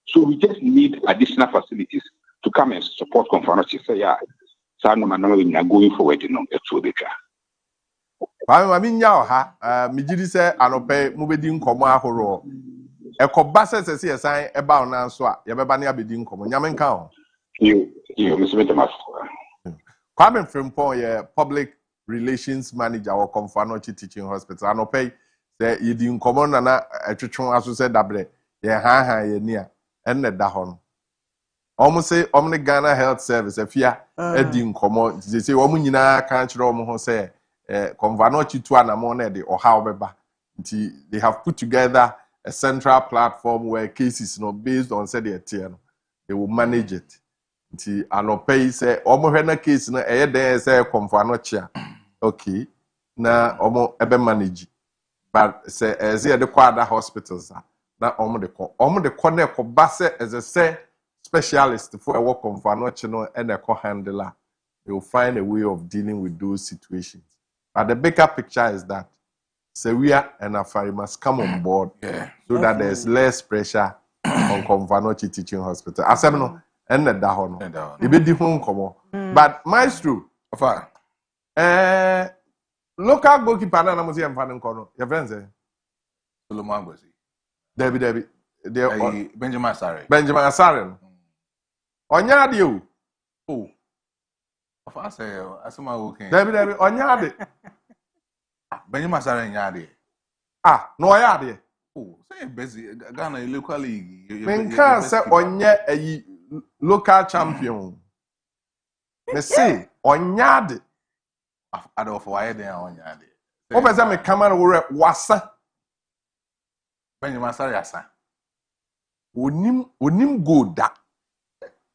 So we just need additional facilities to come and support Confanochi. Say, yeah, some of them are going forward, it's so bigger. I mean, ha, Mijidi say, Anope, Mubedin Koma Horo. A cobassa says, yes, I about now, so Yabania Bedin Common Yaman You, Mr. Marfo. Kwame Frimpong, public relations manager or Confanochi Teaching Hospital. I no pay say you didn't come on and a chichon as you said double. Ha near and the dahon. Almost say Omni Ghana Health Service, if ya didn't come on, they say Omunina can't roam say Confanochi to an amonede or however. They have put together a central platform where cases based on said they will manage it. Nti anope say omo hwe na case na dey say Confanochi okay na omo ebe manage but say eze de kwa other hospitals na omo de ko na ko base as a say specialist for a work Confanochi no and a handler. They will find a way of dealing with those situations. But the bigger picture is that Seria and Afia must come on board so that there's less pressure on Confanochi Teaching Hospital. Asemno and the Dahono. It be different come but Maestro, local goalkeeper na namusi mfano kono. Your friends Solomon Gosi. Debbie. Benjamin Asare. Benjamin Asare. Onya de o. Oh. Of us asuma okay. Debbie onya de. Benjamin Asare nya de. No onya de. Oh, say busy Ghana local league. Men can say onya a local champion. Me say onyade ado for why dey onyade. O pese me camera wore wasa. Benjamin Asare asa. Onim go da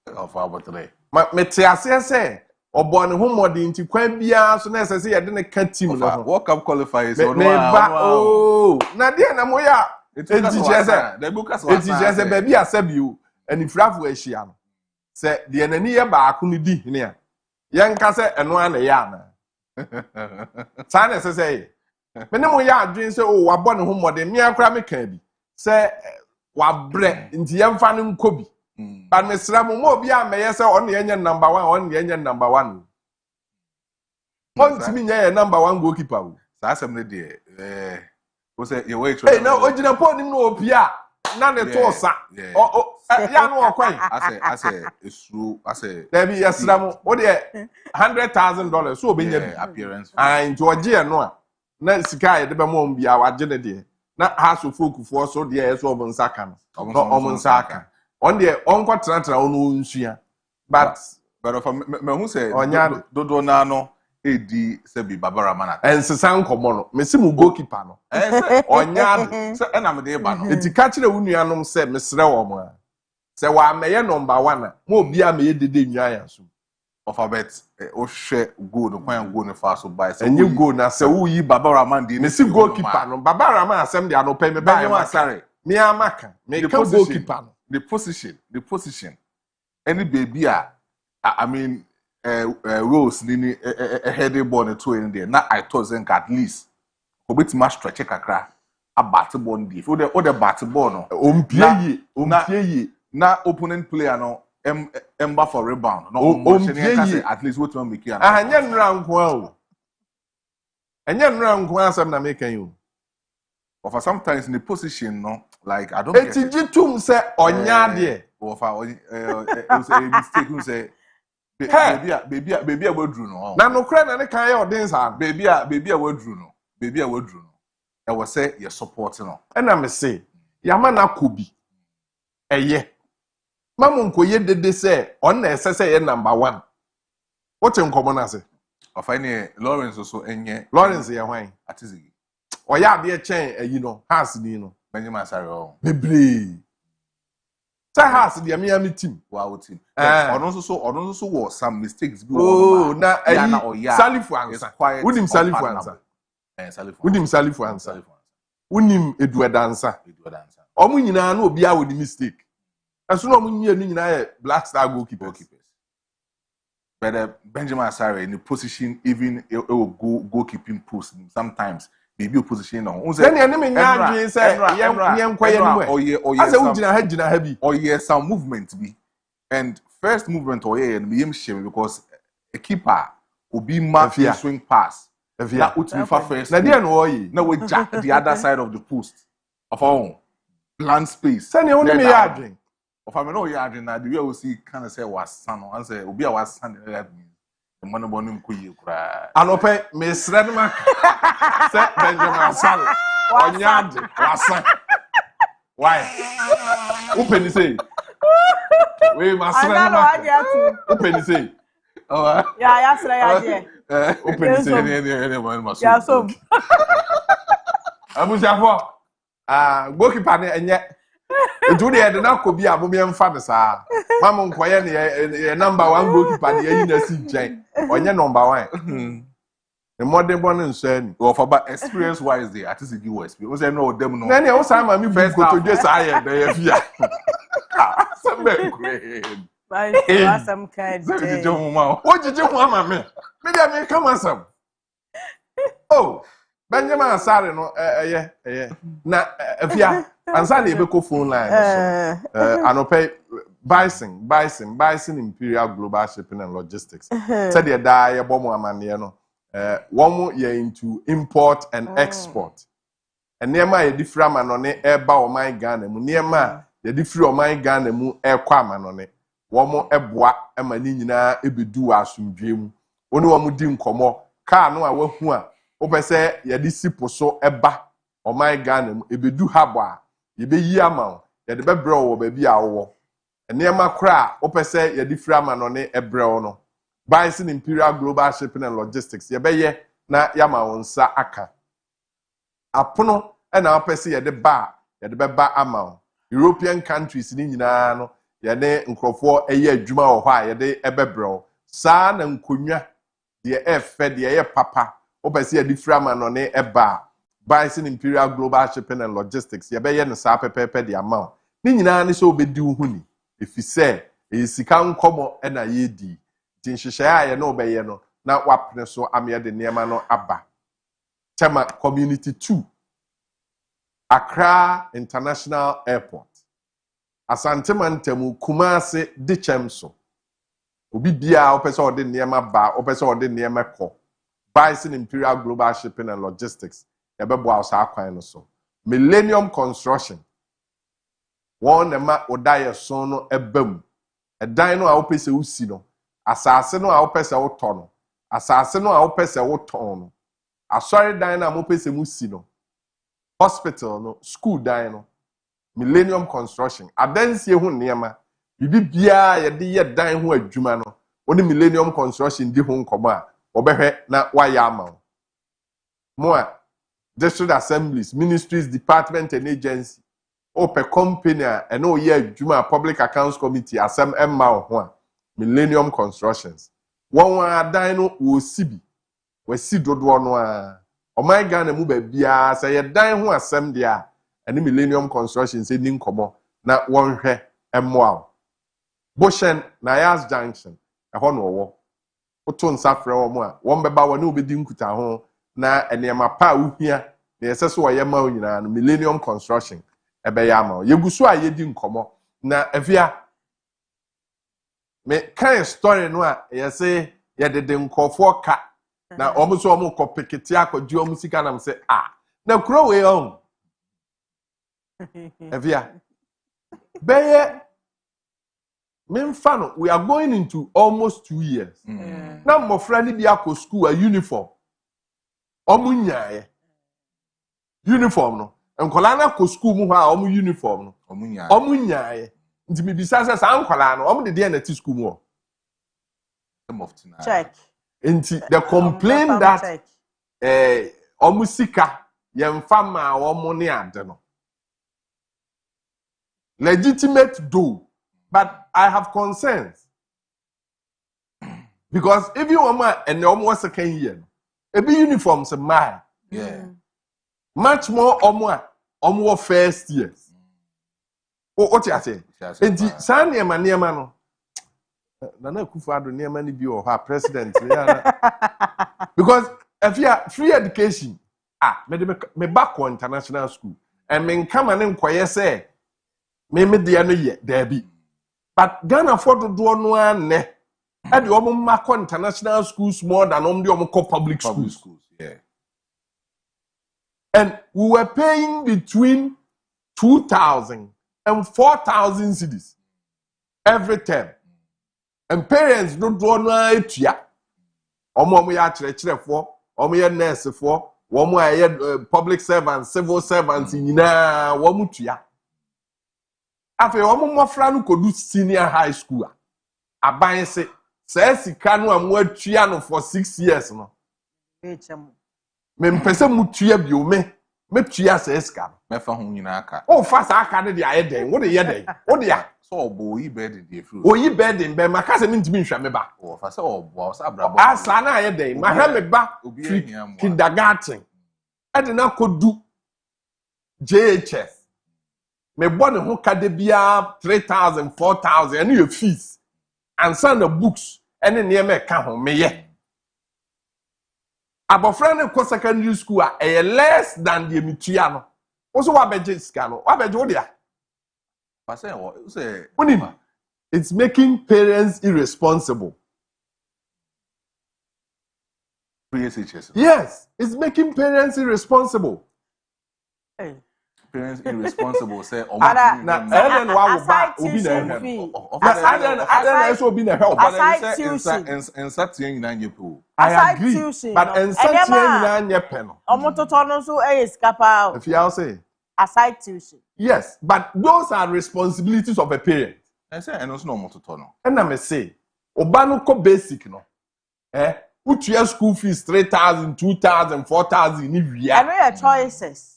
of abotre. Me te ase say obo ne ho modi nti kwan bia so na say ye de ne ka team no. World Cup qualifiers on one. Na dey na moya ejije say baby asabi o anifrafo ehia no. Say the enani ye baako ni di hene a Yanka say eno ana ya na. Sa na say me ne mo ya adwen say o wabɔ ne ho mmɔden me akora me kan bi. Say wabrɛ nti yɛmfa ne nkobi. But me sra mo obi a meyɛ say ɔno yɛnyɛ number 1 ɔno yɛnyɛ number 1. Ɔntimi nyɛ number 1 goalkeeper o. Sa asɛm ne de o say you wait. Hey na ogina po nim no opia na ne to sa. Ya no okwan. I say esru I say there be yesra mo o de $100,000 so obenya bi appearance. And Georgia no a na sika ye de be mo bia waje ne de. Na haso fokufo so de ye so obon saka no. No obon saka. On de onko tratra ono nsua. But of me who say dodo na no edi se bi babara mana. Ensesa nkomo no. Me si mu goalkeeper no. Onya se na me de ba no. Eti ka kire wo nuanom se mesre wo mo a. Se wa meye number 1 a mo obi a meye dede nwa ya so. Of a bet o hwe goal no kwan goal no fa so by so enye goal na se wo yi babara man de me si goalkeeper no babara man asem de anope me ba ya sorry. Me amaka. Me ka goalkeeper no. The position. Any baby I mean Rose nini heady ball to in there. Now I thought think at least for bit match stretch kakra a battle ball if o the battle ball no ompie na opponent player no emba for rebound no ompie at least what one make you anya nra nko asem na make you for sometimes in the position no like I don't get it jitum say onya de or for it was a mistake who say baby a wadru no na no kra na ne kan ye odin sa baby a wadru no e was say your support no e na me say yama na kobi eye mamu nkoye dede say on na ese say ye number 1 what nkomo na say of any Lawrence so enye Lawrence ye hwan atizigi oya de chen ayi no has ni no Benjamin Sarri o bebre say has de me team wow team ono so was some mistakes be na ayi Salifu ansa unim Salifu ansa unim Salifu ansa unim Eduedansa omu nyina na obi a wo di mistake aso na omu nyina ye Black Star goalkeepers but Benjamin Sarri in the position even goalkeeping post sometimes maybe opposition no then you me nyaadwen say yem kwaye ni mu ase wo gina ha bi some movement bi and first movement and me shame because a keeper obi mark swing pass na utimi fa first na dia no oyi na we jack the other side of the post of our blank space say you me nyaadwen of am no nyaadwen na the way we see kind of say was san no and say obi a was san that means the money bonu nkoyi kura anope me sre no ma say Benjamin Sarri onyade wasan why upeni say we masre no ma upeni say ya sre ya je upeni say any maso ya so abusiafo goalkeeper ne enye etu de de na kobi a mo mfa ne saa mamu nkoye ne number 1 goalkeeper ne yi na si nchen onye number 1 the modern born in Sani or for experience wise there at least give us we say no them no then you say ma me first go to just aye dey afia some great bye some kind jije mu ma o jije mu ama me dey me come asam oh Benjamin Sarri no na afia ansa na ebe ko phone line so anope Bison Imperial Global Shipping and Logistics said the da ye bomo amane no one ye into import and export and near my different man on it eba o my Ghana mu near ma ye different o my Ghana mu e kwa man on it one more eboa e mani nyina ebedu asumdwe mu oni wo mu di nkomo car no a wahu a wo pese ye di sipo so eba o my Ghana mu ebedu habo a ye be yi ama ye de bebre wo ba bi a wo enema kra wo pese ye different man on it ebre no Bison Imperial Global Shipping and Logistics ye beye na yama wonsa aka apono e na opese ye de beba ama European countries ni nyina no ye de nkrofo eye adwuma wo ha ye de ebebreo saa na nkonwa de efe de ye papa opese ye different man no ne eba Bison Imperial Global Shipping and Logistics ye beye no saa pepepe de ama ni nyina ne so obedi hu ni efise e sika nkomo e na ye di tin hyehyɛ a ye no obeye no na wapene so amye de niema no aba tema community 2 Accra International Airport Asante Mantamu Kumasi Dichem so obi bia opese ode niema ba opese ode niema ko Bison Imperial Global Shipping and Logistics ebebo asa akwan no so Millennium Construction won ema odaye so no ebam edan no a opese usi no asase no a opese woto no asase no a opese woton no asori dan na opese musi no hospital no school dan no Millennium Construction adansie ho niema bibi bia ye de ye dan ho adwuma no oni Millennium Construction di ho nkomo a obehwe na waya ama mo a district assemblies ministries department and agency open company and no ye adwuma public accounts committee asem emma ho a Millennium Constructions won adan no wo sibi wasi dodo no a oman Ghana mu ba bia say ye dan ho asem de a ene Millennium Construction say ni nkomo na wonhwe emmoa Boshen na Yas Junction eho no wo oto nsafre wo mo a won beba wo ne obedi nkuta ho na enema pa uhia na yeseso wo ye ma onyina no Millennium Construction ebe ya ma yeguso a yedi nkomo na afia me kan story no a yese yedede nkofo ka na omo so omo kopekete akodi omo sika na mse na kuro we on afia beye Memfano, we are going into almost 2 years. Now, my friend, be at school a uniform. Omunyaye uniform no. And kolana ko school mu ha omu uniform no. Omunyaye. Nti me bisa se sa nkola no, omu de dey na ti school mu. Check. Nti the complaint that omu sika yemfa ma omu ne ade no. Legitimate do. But I have concerns. Because if you want and almost second year, it be uniforms a mile. Yeah. Much more or first years. What you say? And Sanya Maniamano. Nana Kufado near many be or her president. Because if you have free education, me back on international school. And men come and inquire say, maybe the other year, there be. But Ghana for to do one ne. And the Omo international schools more than the Omo public schools. Yeah. And we were paying between 2,000 and 4,000 cedis every term. And parents don't do one etia. Omo ya chere for, omo ya nurse for, omo ya public servants, civil servants nyina omo tua. Afi omo mofra no kodu senior high school aban se sika no amu atua no for 6 years no me mpese mutua bi o me tua sika me fa ho nyina aka o fa sa aka ne de ayeden wo de yeden wo de ya so obo yi bed de fru o yi bed be maka se ntimi nhwa me ba o fa se obo sa brabo asa na ayeden ma hwe me ba kindergarten ade na kodu JHS me born who kade bia 3,000 4,000 and your fees and send the books and near me ka ho me ye abofra ne ko secondary school a less than the mitua no also wa beje sika no wa beje wo dia pa say it's making parents irresponsible. Yes, it's making parents irresponsible. Hey. Parents irresponsible say and then wa wo ba obi na help and certain nyina nyepo I agree but and certain nyina nyepe no omototo no so escapa if you say aside tuition yes but those are responsibilities of a parent I say and also no omototo no and I say oba no ko basic no put your school fees 3,000 2,000 4,000 ni wia and your choices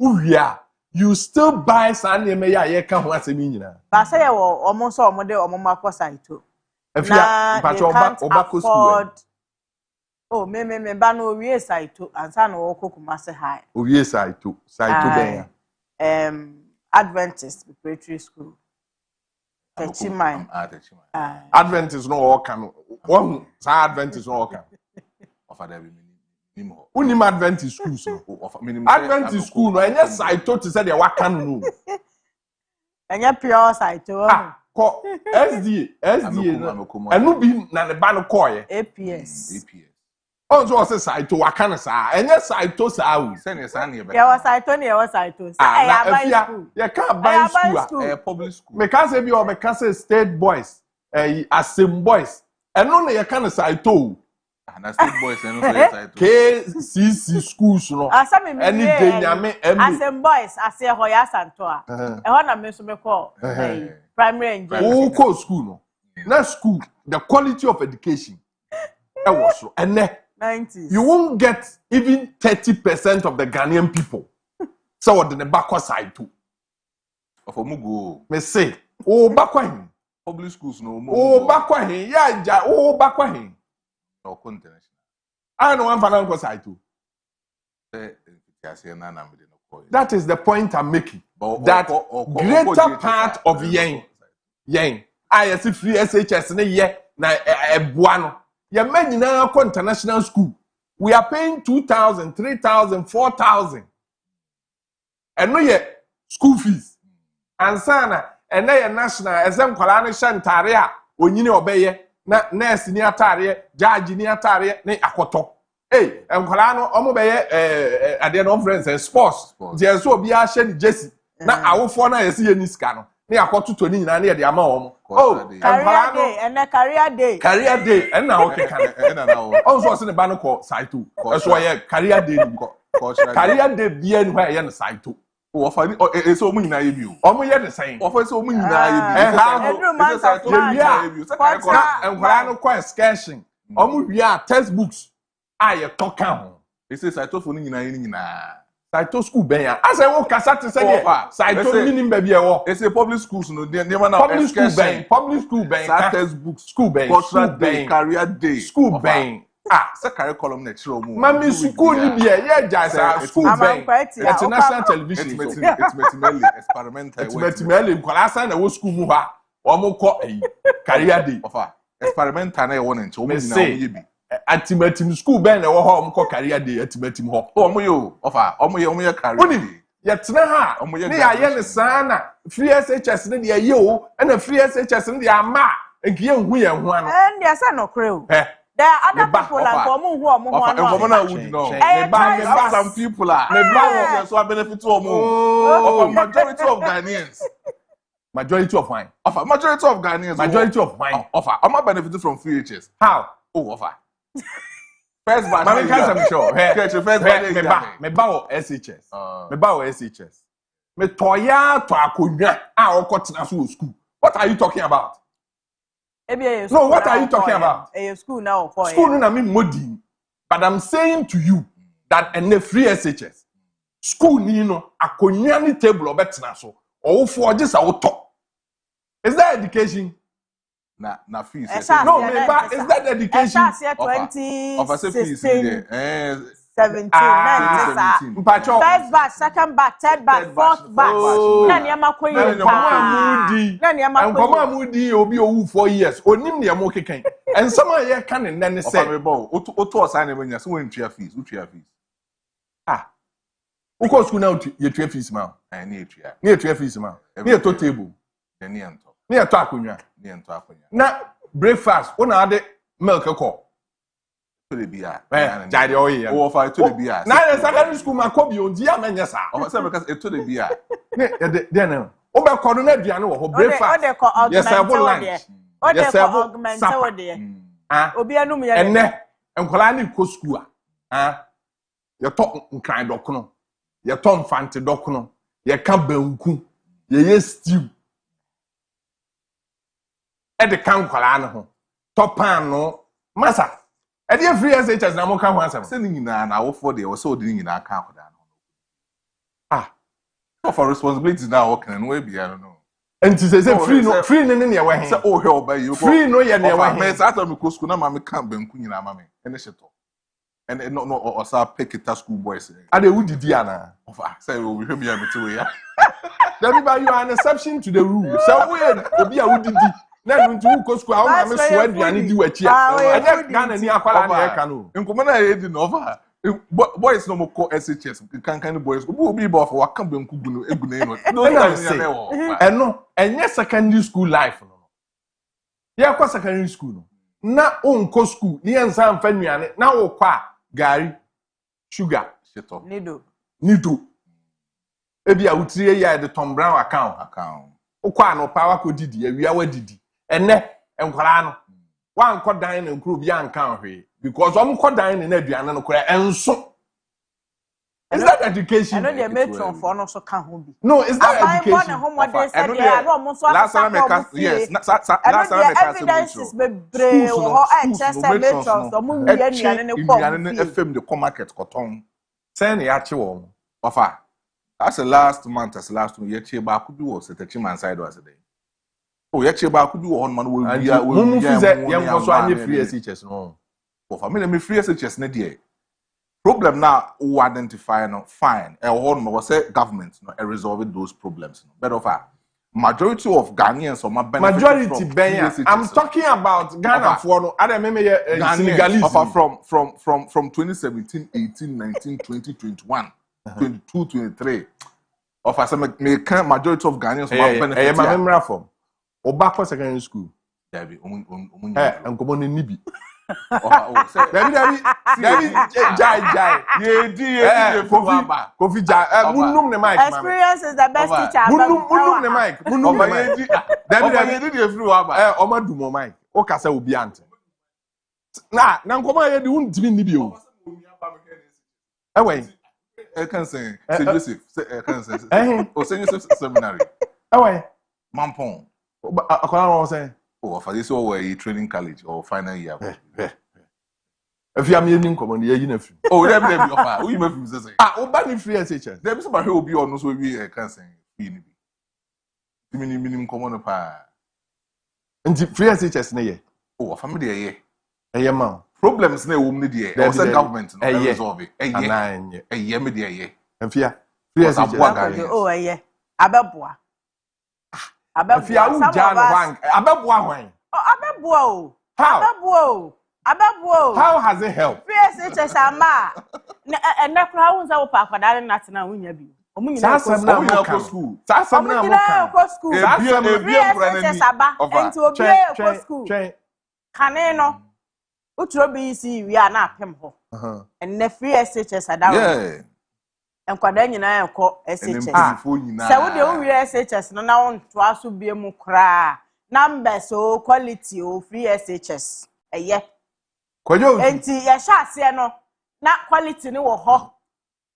wia you still buy some ya ye ka ho asemi nyina ba say wo omo so omo de omo makọ site na but oba ko school oh me ba no wie site ansa na wo kokuma se high wie site ben Adventist preparatory school Techiman. Adventist no all can. One Adventist no all can. Unim Adventist schools. Adventist school no. And yes, I thought to say they work can no. And you're pure side to SDA. And no be na the ban koye. APS. Also was a side to Wakana sa. And yes, I told sa. There was I told you was I told. You can't buy school. Public school. Because if you are because state boys, assembly boys, and only you can't say to. And state boys and no KCC schools no. Any day nyame assembly boys ase hoya santoa. E ho na me so me call primary and junior. Who school no? Na school the quality of education. E was so and 90s. You won't get even 30% of the Ghanaian people. So what the backward side too. Of Mugo. Me say, oh backward. Public schools no more. Oh backward. Yeah, oh backward. No continent. I know one financial side too. That is the point I'm making. That greater part of yang. I see free SHS ne ye na ebuano. Your men in our international school, we are paying 2,000, 3,000, 4,000. And no yet school fees. And sana, and they are national, as them Kolani Shantaria, when you know obey, nurse near Taria, judge near Taria, ne akoto. Hey, and Kolano, Omobey, at the end of friends and sports. There's so be a shed Jesse. Now, our phone I see any scanner. Near quarter to near the amount. Oh, career day and a career day. Career day and now okay. Also, was in the banner called side 2. That's why career day. Career day be anywhere in side 2. Oh, it's so many naive you. Almost the same. Offer so many naive. And when I know quite sketching, almost we are textbooks. I talk on. It says I told for Nina. Saito school ben ya. Asa wo kasa te se de Saito minim ba bia wo. It's a public schools no. They never now public school ben. Textbook school ben. Career day. School ben. Say curriculum na chiro mu. Mami school ni bia ye jasa school ben. International television. It's metimeli experimental. It's metimeli nkwala san na wo school mu ha. Omo ko career day. Ofa experimental na ye won nche. Omo nyina omo ye bi. Atimatim school ben na wo ha omo ko career day atimatim ho. Omo yo ofa omo ye career. Oni ye tena ha ne ya ye ne sana free SHS ne de ye o na free SHS ne de ama enkiye nhu ye hu ano. And they say no creo. There are other people like omo hu omo hu ano. Omo na would know. Me some people are. Me ba so benefit to omo. Of majority of Ghanaians. Majority of wine. Offer majority of Ghanaians. Majority of wine. Offer. I'm benefiting from free HS. How? Oh, offer. First batch. Mami can't I'm sure. First batch. Me ba o SHS. Me ba o SHS. Me toya to akonwa a okotena so school. What are you talking about? No, what are you talking about? School now. School na me modin. But I'm saying to you that in free SHS. School ni no akonwa ni table obetena so. Or for just a talk. Is that education? Na fees. No, is that education? Of a fees. 17, 19, first batch, second batch, third batch, fourth batch. Nani ama kwenye and come on, Moody, obi owu 4 years. Onim ne amo keken. And some are here can and then say, Oto assign when you so in fees. Ah, who goes school now? Your 12 fees, ma. Near 12 fees, ma. Near to table. Near to akunya. Na breakfast. One other milk a call. To the beer. Jadi oye. Oh, for to the beer. Na secondary school ma ko bi ondia menya sa. O say because it to the beer. Then o be ko no na aduane wo breakfast. Yes, I will lunch. Yes, I will augment wo de. Ah. Obi anum ye. Enne enkola na ko school ah. Ye to nkran dokono. Ye to mfante dokono. Ye ka banku. Ye stew. E de kan kwala no ho. Topan no masa. E de free SHS na mo ka ho asem. Se ni nyina na wo for de wo se odi nyina ka akoda no. Ah. For responsibilities now working and we be I don't know. And say free no ne ye we he. Say oh he oba you. Free no ye ne we he. Me say me ko school na ma me kan banku nyina ma me. Ene sheto. And no or sa pick it school boys. Ade wudidi ana. Say we hwe me ya me te we ya. Everybody, you are an exception to the rule. So we obi a udidi. Na ntu wo ko school a wo ma me so aduane di wachi a. Anya Ghana ni akwala na e ka no. Nkomo na e di no over. Boys no mo ko SHS kan boys obi ba of waka banku gu no egu na no. No no enye secondary school life no. Ye kwa secondary school no. Na onko school ni ensa mfa nuane na wo kwa gari sugar shito. Nido. Ebi a utire ya de Tom Brown account. Ukwa no power ko didi awia wa didi. Ene enkwara no. Wa nkọ dan na nkuru bi anka hwe because om nkọ dan na aduane no kora enso. Is that education? I know the matron for no so can ho bi. No, is that education? Last time I cast yes, last time I cast evidences be brave or matrons so mu wi anuane ne ko. FM the market cotton. Say na ya che wo. Ofa. That's the last month, as last one. Yet, Cheba could be was at the Chiman side was a day. Oh, yet, Cheba could do on man will be young also I need free SHS. No, for family, me free SHS, Nadia. Problem now, who identify no fine. A horn was say government, no, resolving those problems. But of majority of Ghanaians or my majority Benya. I'm talking about Ghana for no other Senegalese from 2017, 18, 19, 20, 21. 22, 23. Of us, majority of Ghanaians benefit. I remember from Obako Secondary School. Debbie, and come on in Nibi. Kofi Jai. Munum the mic. Experience is the best teacher. Munum the mic. Munum the mic. Debbie, Oma do mo mic. O kasa obi ante. Na nkoma ye di untimi Nibi o. Ewe. I can say Joseph. I can say oh Saint Joseph Seminary. Away. Mampong. Akwara say. Oh, for this or a training college or final year. If you are meaning common, you are free. Oh, let me offer. We may say. Obani free SHS. There is somebody who will be on also we can say. Minimum common pa. And free SHS na ye. Oh, family ye. Eye ma. Problems na wo mni dey. Also government no resolve it. Eye me dey ye. Enfia. Free SHS. Oh, eye. Abeboa. Enfia u ja no bank. Abeboa hwan? Oh, abeboa o. How? Abeboa. How has it helped? Free SHS ama. Na kra hu nsa wo pa akwadare na tena wunya bi. Omu nyina ko school. Sasa na mo ko school. Ebiem SHS aba. Enti obi ko school. Kane no. Utro BC we are na apem ho. And na free SHS adawo. Yeah. Enkwada nyina ekọ SHS. Se wo de wo wi SHS no na won to aso bie mu kra. Numbers o quality o free SHS. Eye. Kojo. Enti ye sha ase no na quality ni wo ho.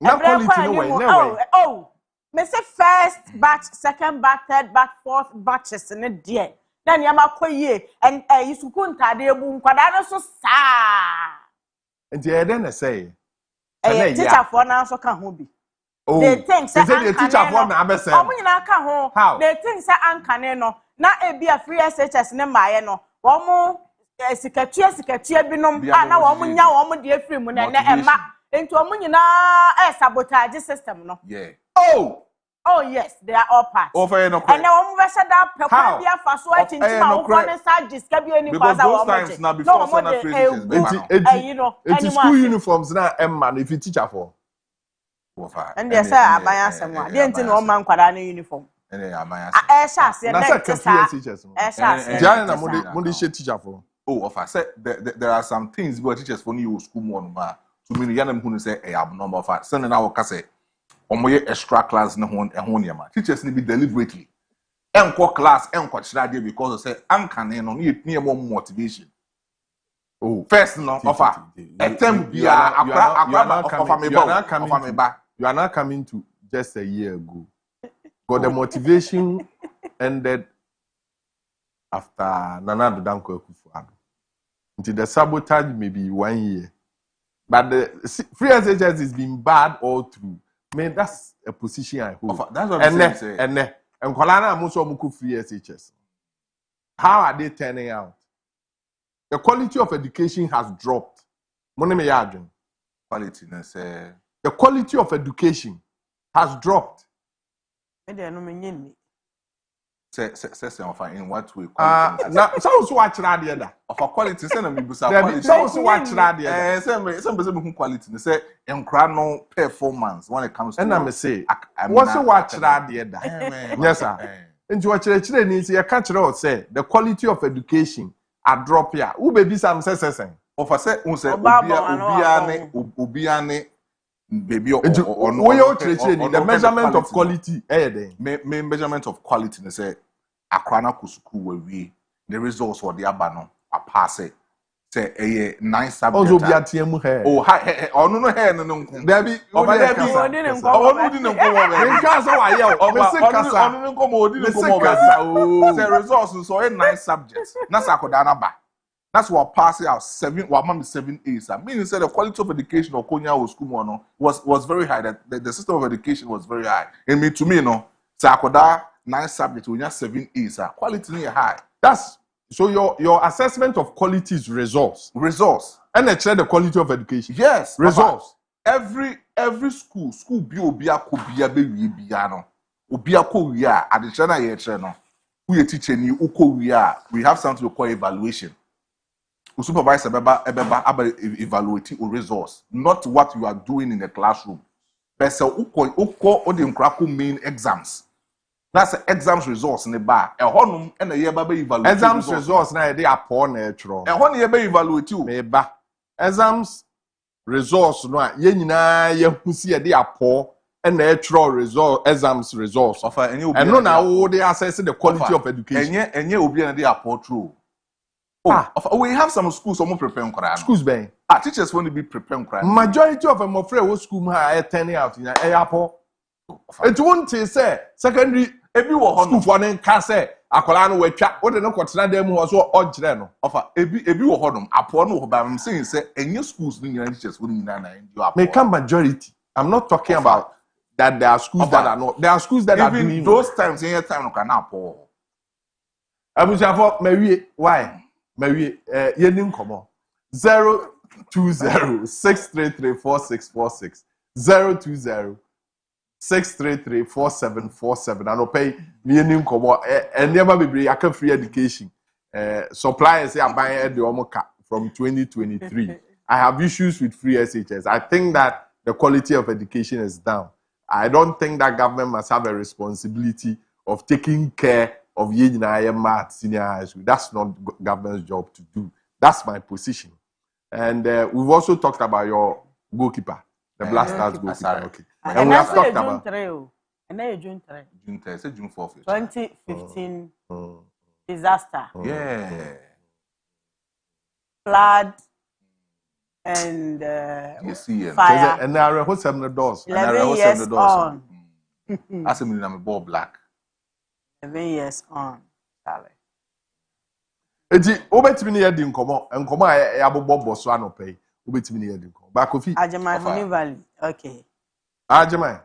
Na quality no way. Oh. Me say first batch, second batch, third batch, fourth batches ne die. Na niam akoyie and isuku ntade ebu nkwada no so saa. Enti e dey na say. Teacher for na so ka ho bi. Oh. They think say the teacher for na abese. Omo nyina ka ho. How? They think say ankane no na ebi a free SHS ne maaye no. Wo mo sikatua binom na wo mo nya wo mo de free mu na ema. Enti omo nyina sabotage system no. Yeah. Oh yes, they are all parts. Over no. And now we said that pekwa bia fa so achinchima wo for ne charges ka bia ni kwaza wo mo. Na before sana free. Enti school uniforms na emma if you teacher for. And they say abaya semwa. Dey enti no man kwada na uniform. Abaya. Sha se na teachers. Sha se. Jana na mo dey teacher for. Oh, of I said there are some things but teachers for you school more ma. To me yanam hu say abnormal fa. Send na wo ka say omoye extra class na ho niam. Teachers ni be deliberately enko class enko chira dey because say ankane no ni more motivation. Oh, first no offer. A term be you are not coming to just a year ago. But the motivation ended after Nana Danko Akufo-Addo. Until the sabotage maybe 1 year. But the free SHS has been bad all through. I mean, that's a position I hold. That's what I'm saying. And Kolana Muso Muku free SHS. How are they turning out? The quality of education has dropped. Quality, the quality of education has dropped. In what way? Now, so watch radio of a quality, send me busa quality. So watch radio. Some quality. They say no performance when it comes to. And I say, what's watch radio? Yes, sir. Into what you need to catch it say the quality of education are drop here. Who baby some say. Of a say, baby the measurement of quality. Measurement of quality. They say. Akrana kusuku we the results for the abano a pass it say a nice subject also be at TM hair oh hi no hair no Debbie over there didn't come say results so a nice subject nasakodana ba that's what passing out 7 A's. I mean, said the quality of education of Konya school was very high. The system of education was very high. And me to me, no, Sakoda 9 subjects, we have 7 A's. Quality is high. That's so your assessment of quality is results. And they check the quality of education. Yes. Results. Every school be obia ko bia be wi bia no. Obia ko wi a adeche na ye che no. Who ye teacher ni uko wi a we have something we call evaluation. The supervisor evaluate your results, not what you are doing in the classroom. But so uko main exams. That's the exams results in the bar. A honum and a year baby evaluate. Exams results now they are poor natural. A honey year evaluate you. Maybe exams results no ye see they are poor and natural result exams results. And no now they assess the quality of education. And ye obi and they are poor true. We have some schools some preparing crime. Schools bang. Teachers want to be preparing crime. Majority of them afraid what school are turning out in airport. It won't say secondary every school for them can say akola no watwa wo de no kwotena dem ho so ogire no ofa ebi wo hodom apo no ho ba am saying say any schools ni nyina teachers wo ni na ndio apo. Make majority. I'm not talking about that there are schools that are not. There are schools that are doing even those times any time no can apo. Abusafo mawie why? Mawie yenim komo 02063344646 02063344747 and pay yenim komo never be aka free education suppliers say buy the omoka from 2023. I have issues with free SHS. I think that the quality of education is down. I don't think that government must have a responsibility of taking care of math senior high school. That's not government's job to do. That's my position. And we've also talked about your goalkeeper, the Black Stars goalkeeper. Okay. And we have talked about June 3. June 3. Say June 4th. 2015 disaster. Yeah. Flood and fire. And I rehearse 7 doors. 11 years on. As a minimum ball black. 11 years on. Eti obetimi ne yedi nkomo ya bobo boso anope obetimi ne yedi nkomo ba Kofi Ajimai Honey Valley. Okay. Ajimai.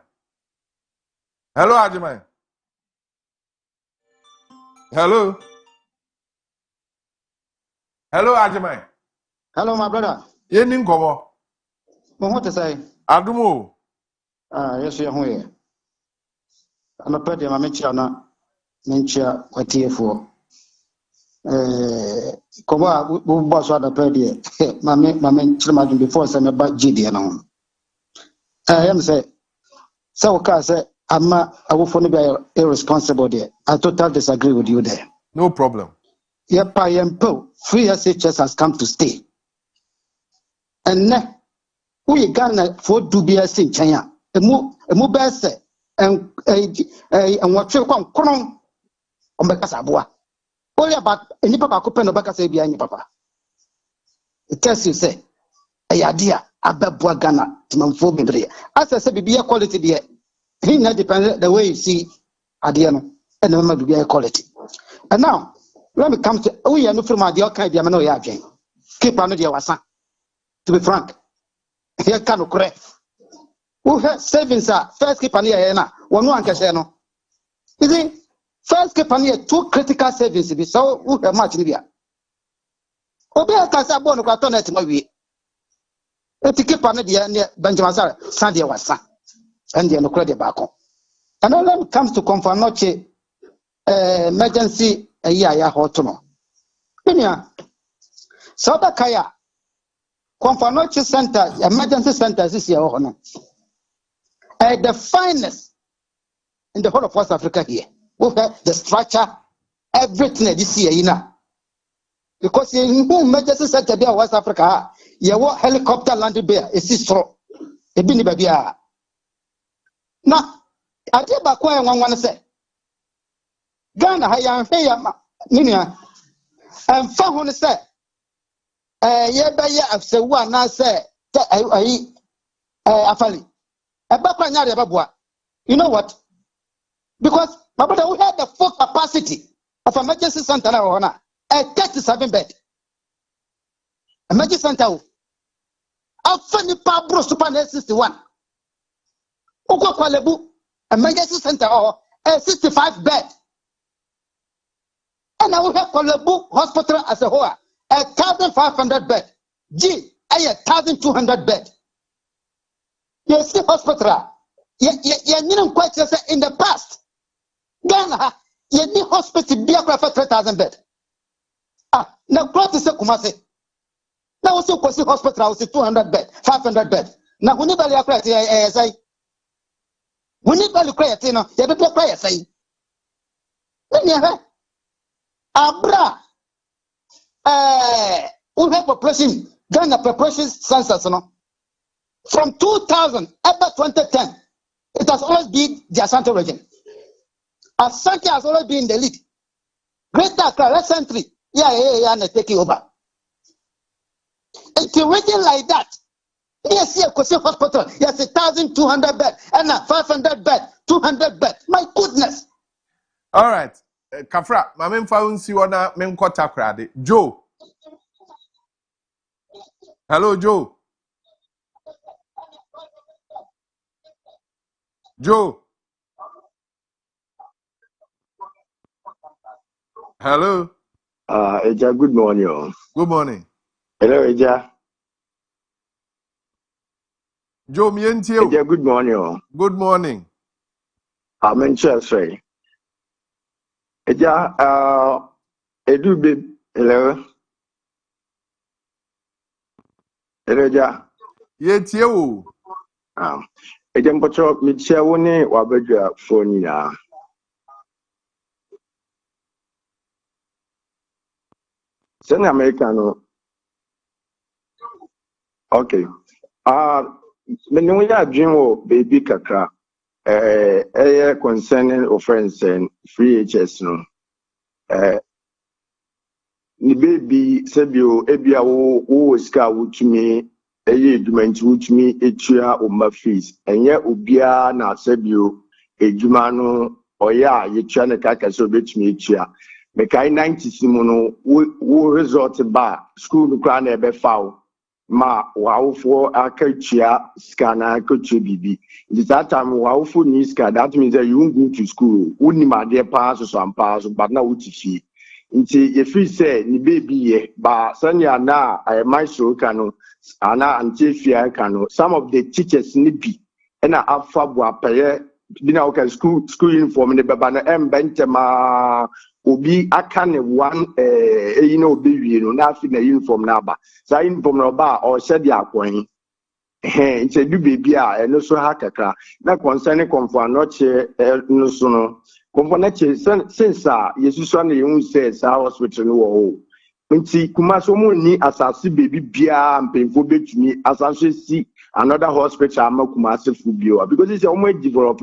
Hello Ajimai. Hello Ajimai. Hello my brother. Yeni nkomo. Mo what to say? Adumo. Yes you here. Anope de ma menchia na menchia watiefo. Koba bo so da pede mame chirma dum before say me ba gidi na ho am say so ka say ama awofo no be irresponsible there. I totally disagree with you there. No problem. Yepa yempo free SHS has come to stay. And ne we Ghana for dubia sin China emu be say and what you come kron on be kasaboa. Only about any papa could pen no back say behind papa. It tells you say a idea ababwa Ghana to manfo. As I said, be a quality there. He not depends the way you see Adiano and no be a quality. And now let me come to we are no from the okay, the amano ya jane. Keep on the wasa. To be frank, here can correct. Who has savings are first keep on here na one one can no. Is it? First keep on here 2 critical savings be so who have much Libya. Obey Casa Bono Catonet maybe. If you keep on the Benjamin Sandia was son, and the credit back on. And then when it comes to Confanoche emergency ya hotono. Sauda Kaya Confanoche Center, emergency center is here. The finest in the whole of West Africa here. We have the structure, everything this year, because in emergency center there West Africa, you want helicopter landing there, it's so. It be baby. Now, I tell back why one say Ghana, I am Minia, and found say, yeah, by year of say one, I say, Afali. You know what? Because my brother, we had the full capacity of emergency center now, a 37 bed. Emergency center. After Pablo Super 61. Uko Kwalebu, emergency center or a 65 bed. And I will have Kwalebu Hospital as a whole, 1,500 bed. G, 1,200 bed. You see hospital. You didn't quite say in the past. Ghana, you need hospital be for 3,000 bed. Now what is a Kumasi? Now also Kwasi hospital was 200 bed, 500 bed. Now we need to create say. We need to create you don't create say. Abra we have population, Ghana population census from 2000 up to 2010. It has always been the Asante region. Asante has always been the lead. Greater Accra recently, and taking over. It's a region like that. Yes, here, Kosi Hospital, yes, 1,200 bed, and 500 bed, 200 bed. My goodness. All right. Kafra, my main phone see what I mean. Joe. Hello, Joe. Joe. Hello. Eja, good morning. Good morning. Hello, Eja. Joe, me and you. Eja, good morning. Good morning. I'm in Chelsea. Eja, Edu babe, hello. Hello, Eja. Yes, you. Eja, mpocho, michia wone wabedwa phone ya. Send Americano. Okay. When we are dream baby kakra, concerning offense and free HS no. Ni baby sebio ebia wo ska wutumi edwumanti wutumi etua oma fees. Enye obia na sebio edwuma no oya yetua ne kaka so betumi etua. Mekai 90 simu no wo result ba school no kra na ebe fawo. Ma wawfo akatua skana akatua bibi. It's that time wawfo ni ska, that means that you won't go to school. Uni ma de pass so am pass but na utifi. Nti if you say ni baby ye ba sanya na Maestro kanu ana antifia kanu some of the teachers ni bi na afa bo apeye bi na okay school uniform ne baba na embentema obi aka ne one obi wie no na afi na uniform na ba sa uniform no ba o hye dia akwan nti du baby a eno so ha kakra na concerning Confanoche no so no Confanoche since yesusu na yun say sa hospital no wo nti kuma so mu ni asase baby bia mpemfo betumi asase si another hospital amakuma asefu bio because it's almost develop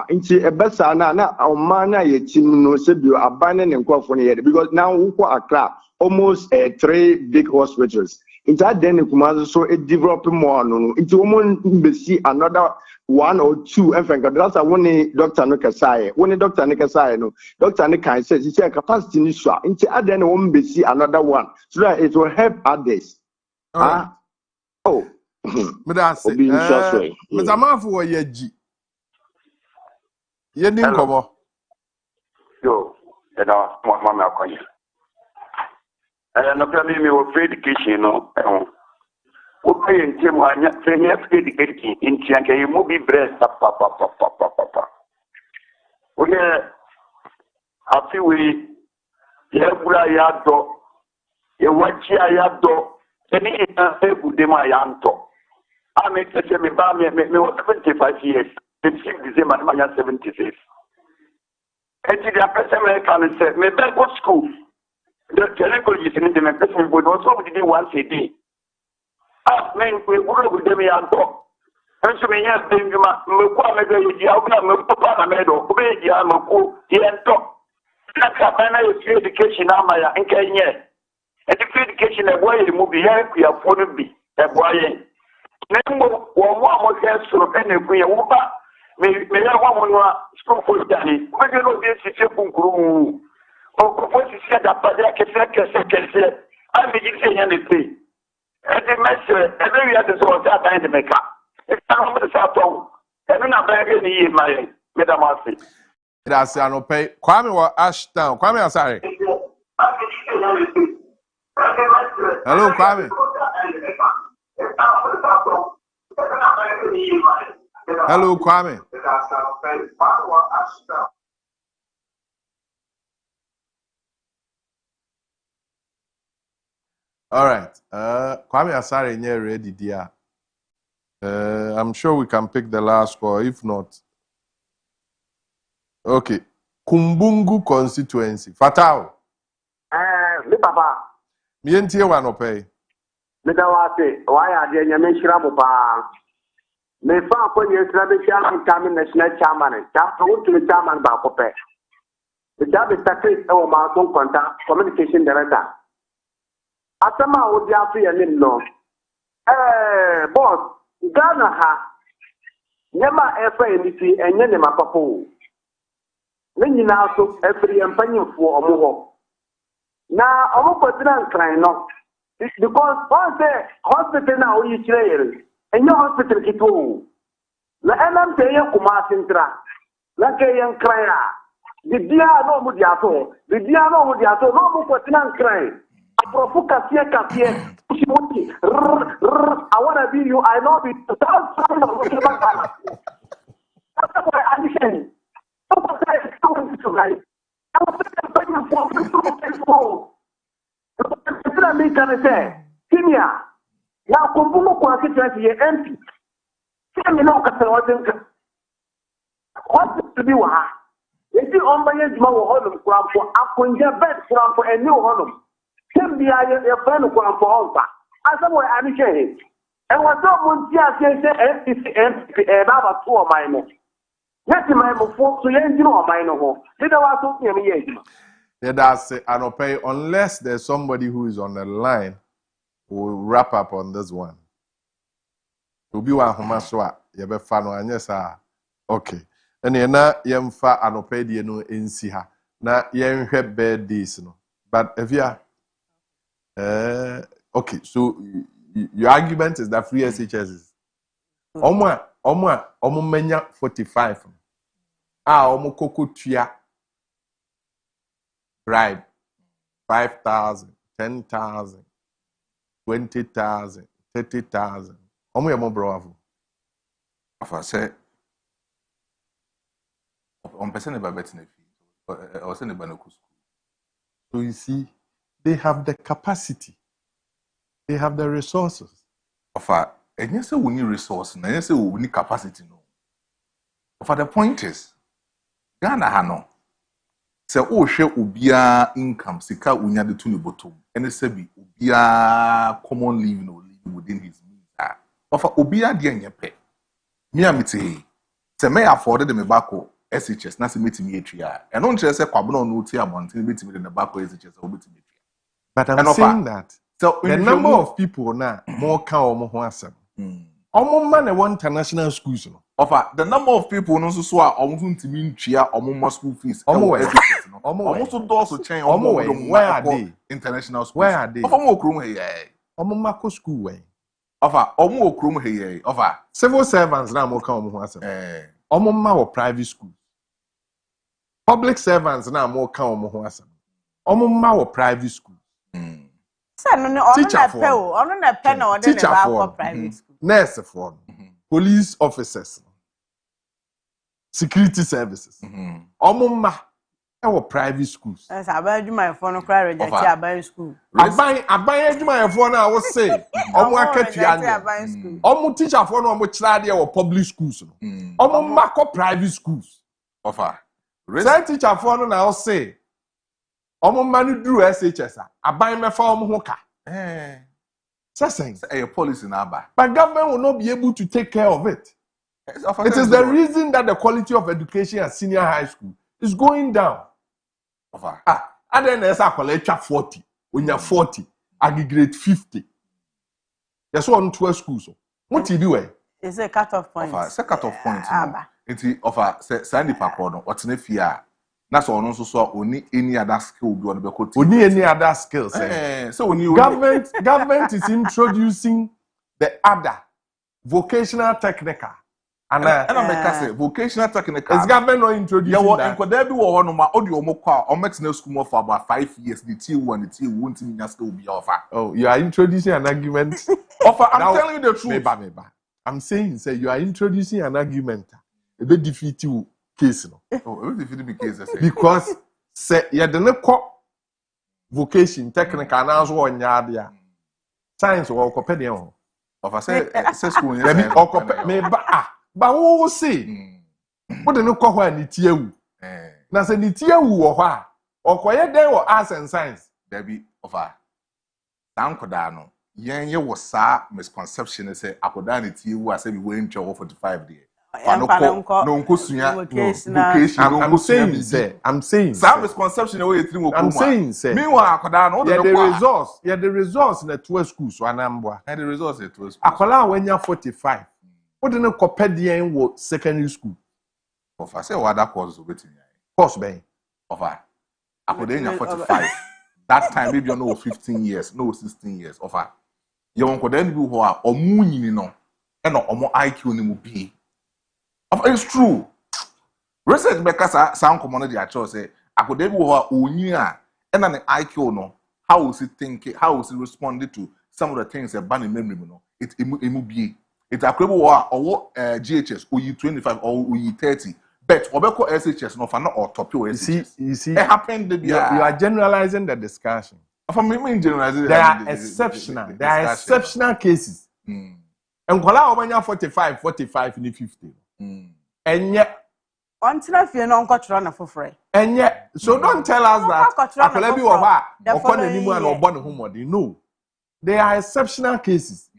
nti ebesa na ọma na yetim no sebio abane ne nkofo ne yede because now ukọ Accra almost 3 big hospitals nti aden ne kuma so develop more no nti omo mbesi another 1 or 2 enfenka that's one doctor no kasaye no doctor ne kan say she capacity ni so nti aden ne omo mbesi another one so that it will help others. Me da say me zamafo wo yaji Yeni nkomo. Yo, mama akonya. No problem me with free education no. O pay ntem anya free education in tianke you move breast papa. I feel we Yabura Yawachi Ayado, any good dema yanto. I make such a me 75 years, 26 December, 76. And the person American said, me back what school. The language is in the person would also do once a day. Ah, men, we work with them yanto. And so many years, Mukwa, maybe Papa Medo, Obey Yamuku, Yanto. That's education, Amaya, and Kenya. Education, a boy, move here, we are for to be a boy. Nemo, one more chance to any queen, may I want school for Danny. When you know this is a room. Or what is said up by the second, I begin saying anything. And the master, and then we have the sort of time to make up. It's not the Sato, and then I'm very near my Madam. That's an pay. Kwame wa Ashtown. Kwame, I'm sorry. Hello, Kwame. Hello, Kwame. All right. Kwame Asare nye ready, dear. I'm sure we can pick the last score. If not, okay. Kumbungu constituency. Fatao. Me papa. Me entie wa no pay. Me da wate. Why are they nyame shira mo pa? Me fa ko ye sira be chairman chairman national chairman. Chairman to the chairman ba ko pe. The job is secretary o ma so contact communication director. Atama o dia fi ye no. Boss, Ghana ha. Nyama efa emisi enye ne mapapo. Ne nyina so efiri empanyefo omo na omo kwatira nkran no because once hospital na oyi kire enye hospital kito na enam te ye kuma sintra na ke ye nkran a bidia no mu dia so no mu kwatira nkran aprofu kasie usimuti I want to be you I know be that's why I understand. Me can say, Senior, now Kumbumo constituency MP. Tell me no what to be one. If you on my edge, my honor, for Apunja bed for a new honor. Can be a friend of Alpha. As I was understanding. And what someone says, MP, and about 2 of my men. Yes, my folks, so you know, my no. Did I want to me? Yeah, that's it. I don't pay unless there's somebody who is on the line who will wrap up on this one. To be one who must what you be fan and yes, okay. And you're not yemfa I don't pay the no in see her. Now you have bad days, no. But if you are okay, so your argument is that free SHS is Omo menya 45. Omo koko tua bribe 5,000, 10,000, 20,000, 30,000. Omo yemo bravo. Afa say on person never bet in a fee. Or send a banoku. So you see, they have the capacity. They have the resources. Afa, and yes, we need resource, and yes, we need capacity. No. For the point is, Ghana hano. Se o hwe obia income sika unya de to ne bottom ene se bi obia common living or living within his means ofa obia de enyepe me amite se me afford de me bako SHS na se metimi etria eno nche se kwabno no ti abonten betimi de ne bako SHS obetimi etria. But I'm saying that so the number of people now more can omo ho asem omo man e international schools no offer the number of people no so a omo ntimi ntwia omo school fees omo so do chain where are they international schools where are they omo okrum he omo mako school we offer omo okrum he offer civil servants na mo kan omo ho asem omo ma wo private school public servants na mo kan omo ho asem omo ma wo private school teacher for private school nurse for police officers security services. Omumma ewo private schools. Yes, aban my phone cry reject aban school. Aban adwumayɛfoɔ no a wo say ɔmo akatua anya. Ɔmo teacherfoɔ no ɔmo kyerɛ adeɛ wɔ public schools no. Ɔmo mma kɔ private schools. Offer. Say teacherfoɔ no na wo say ɔmo mma no duru SHS a aban mɛfa ɔmo ho ka. Say a policy number. But government will not be able to take care of it. It is the reason that the quality of education at senior high school is going down. And then there's a college 40. When you're 40, aggregate 50. There's one 12 schools. What you do? It's a cut-off point. It's a cut-off point. It's offer Sandy Pacono, what's in a fear. That's all also saw only any other skill be on the code. Only any other skills. So when you government is introducing the other vocational technical. And I say vocational technical. Is government not introducing that? There be one on my audio mokwa or maximum school for about 5 years. The T1, the T won't mean still be offer. Oh, you are introducing an argument. Offer, I'm telling you the truth. I'm saying, say you are introducing an argument. A bit defeating case. Oh, defeating the case. Because say you don't vocation technical now so on yadia. Science or companion. Offer say school. Me but who will say? What the no call when it's you? Now, say it's you or quiet day or arts and science. There be offer. Dankodano. Yen was sa misconception. Say, Akodani T was say we went to 45 days. I'm saying, some misconception away through. I'm saying, say, meanwhile, the results in the 12 schools, one number, and the results at 12 schools. Akola when you're 45. What do you compare with secondary school? Of I say what that course waiting. Course bay. Of I could 45. That time maybe you know 15 years, no 16 years. Of I you won't then be who are or moon no and no more IQ ni be. It's true. Research because sound community actually say I could then be who are unia and an IQ no. How is it thinking? How is it responding to some of the things that ban in memory no? It be. It's a credible or GHS or you 25 or you 30. But Obeko SHS no for not or top you see it happened you are generalizing the discussion. For me generalizing there are exceptional there are exceptional cases. And kola when you're 45 in the 50. And yet until if you know na for free. And yet so don't tell us that akola bi wo ba okon animu and obon humodi. No. There are exceptional cases.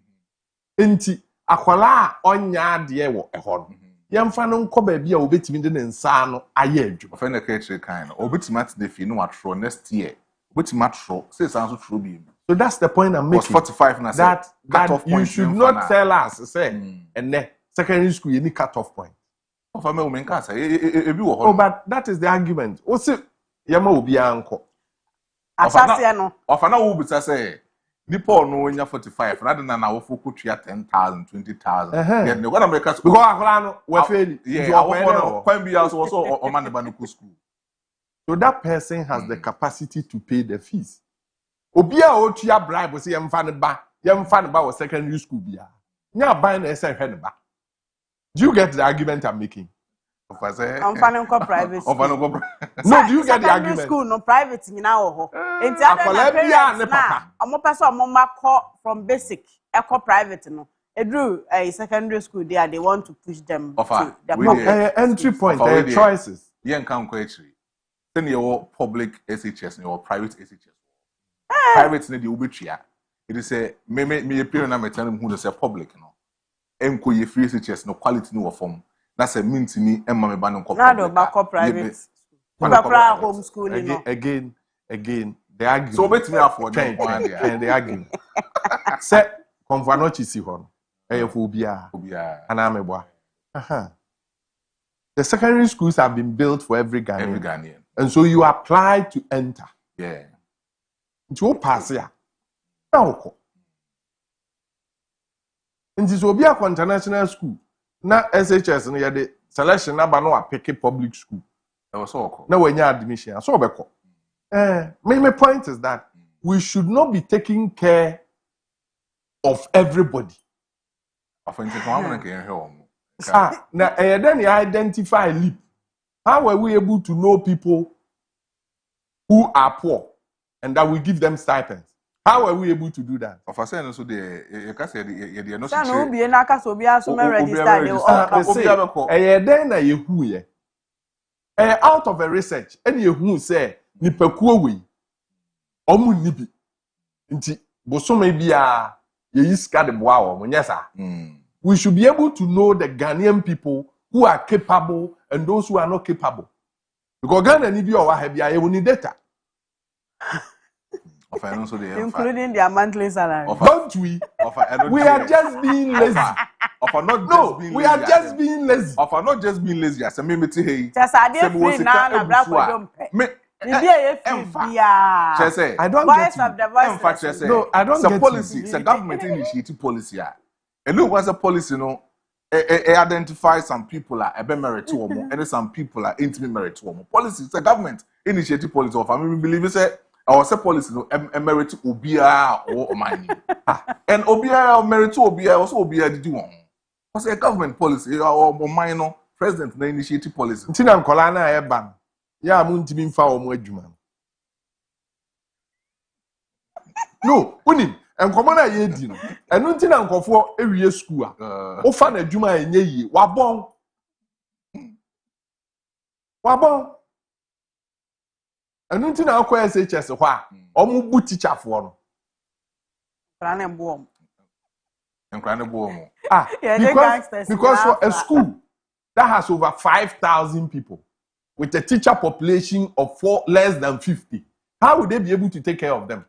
Enti akwala onya de wo ehon yemfa no nkọ ba bia obetimi de nsa no aye adwu ofa na kachire kan no obetimi at the fi no atro next year obetimi atro say sanso tro bi. So that's the point I'm making. 45 na that you should not tell us say and secondary school you need cut off point. Ofa me o men ka say e bi wo ho. Oh, but that is the argument. O say yema obi anko asase no ofa na wo bisa say Nipo no when you're 45, rather than our folk 10,000, 20,000. Yeah, no, what America school. So that person has the capacity to pay the fees. Obia otua bribe say yemfa ne ba was secondary school bia. Nya ban na ese hwe ne ba. Do you get the argument I'm making? I'm finding private. No, do you get the argument? School no private nyina wo ho. Enti ada na omo person omo makọ from basic eco private no. Edru secondary school there they want to push them to the entry point choices. Yen kan ko actually. Then your public SHS your private SHS. Private na dey obetua. It is say me appear na me tell them who say public no. Enko ye free SHS no quality no form. That's a mean to me and my banner. Now the backup private. Homeschooling. Again, the argument. So bet me afford and the argument. Set convanochi si hon. Phobia. And ameboa. The secondary schools have been built for every Ghanaian. And so you apply to enter. Yeah. To pass here. Now, in this will be a international school. Na SHS no ye de selection na ba no pick public school. That was all. Na when you admission, so obeko. My point is that we should not be taking care of everybody. Now, then you identify leap. How are we able to know people who are poor and that we give them stipends? How are we able to do that? Of course, so the can say the no Sano be na ka so bi aso me register dey then na yehu ye. Out of a research, and yehu say nipakuo we omu nibi. Nti bosome bia ye iska de boa wo nyesa. We should be able to know the Ghanaian people who are capable and those who are not capable. Because Ghana ni bi o wa ha bia ye need data. Including their monthly salary. Don't we? We are just being lazy. We are just being lazy. Not just being lazy. I say me hey. Just I dey free na bra ko jom pe. I don't get you. No, I don't get it. Policy. It's a government initiative policy. And look, what's a policy, identify some people are a merit to them, and some people are intimate merit to them. Policy, it's a government initiative policy. Of I mean, believe it, our policy, a merit to Obia or money. And Obia merit to Obia also Obia did you want? What's a government policy or minor president initiative policy? Tina Colana Eban. Yeah, I'm going to be found more human. No, unim. And common I did. And nothing uncle for every school. O fan a juma in ye, wabong. Wabong. And nothing uncle SHS, wha, or mubu teacher for. Because for a school that has over 5,000 people with a teacher population of less than 50, how would they be able to take care of them?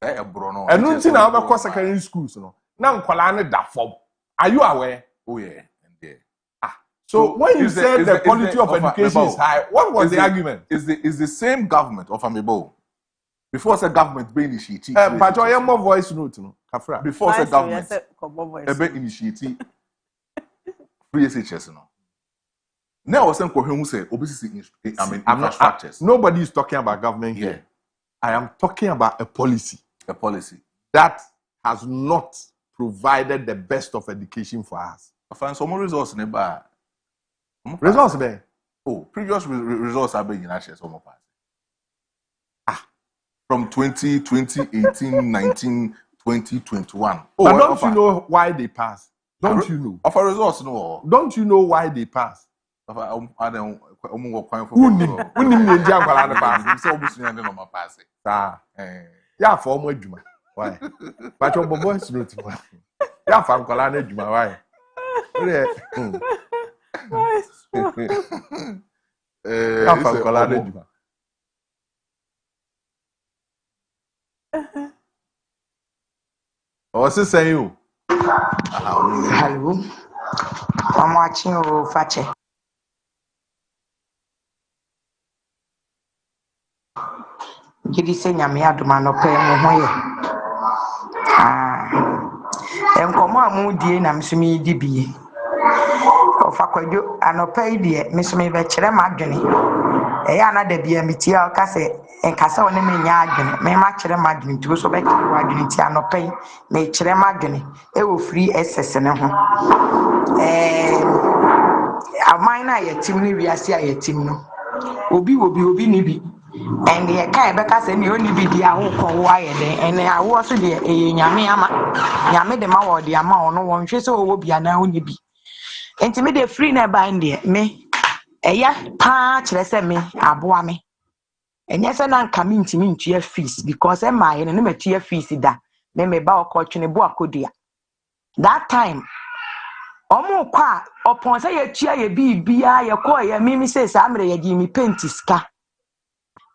And nothing about secondary schools, now Kolane da form. Are you aware? Oh yeah, So when you said the quality of education is high, what was the argument? Is the same government of Amibo before the government be initiated? But I am more voice note, Kafra. Before the government be initiated free SHS, Now, some who say obesity. Infrastructures. Nobody is talking about government here. I am talking about a policy. A policy that has not provided the best of education for us. I find some results in the results there. Oh, previous results have been in actually some of us. From 2018, 19, 20, 21. Oh, but don't you know why they passed? Don't you know? Of our results, no. Don't you know why they passed? I don't. Yeah, for more Juma. Why? But your voice note. Yeah, for Colana Juma. Why? Yeah, for Colana Juma. What's it saying you? Hello. I'm watching you, Fache. Gidi se nyame adoma no pa mu ho ye enkomo amudie na msumi di bie ofa kwadwo anopa idie msumi be kire madwene eya na da bia mitia ka se enkasa woni me nya adwene me ma kire madwene ti so be kire wadwene ti anopa yi me kire madwene e wo free ss ne ho aman na yetim ni wiase ayetim no obi ni bi and the kind of person you only be the who wire and I was the Yami the ma or the amount no one so will be an only be. And to me the free never in there me patch let's say me abuame. And yes, I'm coming to me to your fees because am I in a tier fees that me bow coach in a boacodia. That time Omo kwa upon say a chair ye be ya call mimi says I'm ready give me pentiska.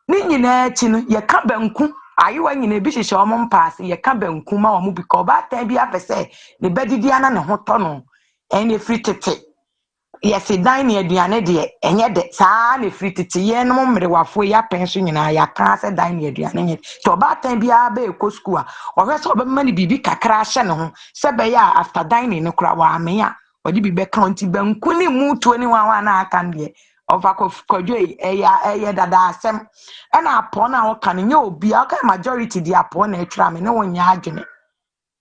Ni nyina chi no ye ka banku ayewa nyina bi hihye omo mpaase ye ka banku ma omo bi ko ba tan bi afese ne badidi ana ne hoto no ene free tete ye se dan ne aduane de enye de saa ne free tete ye no mmere wafo ya penso nyina ya ka se dan ne aduane nye to ba tan bi aba ekɔ school a ohwe so obema ne bibi kakra hye ne ho se be ya after dan ne kura wa ame a odi bi be county banku ne mu 21 na aka ne Over Kojo eye dada asem na apon na woka ne obi aka majority di apon na etwa me ne wonya adwene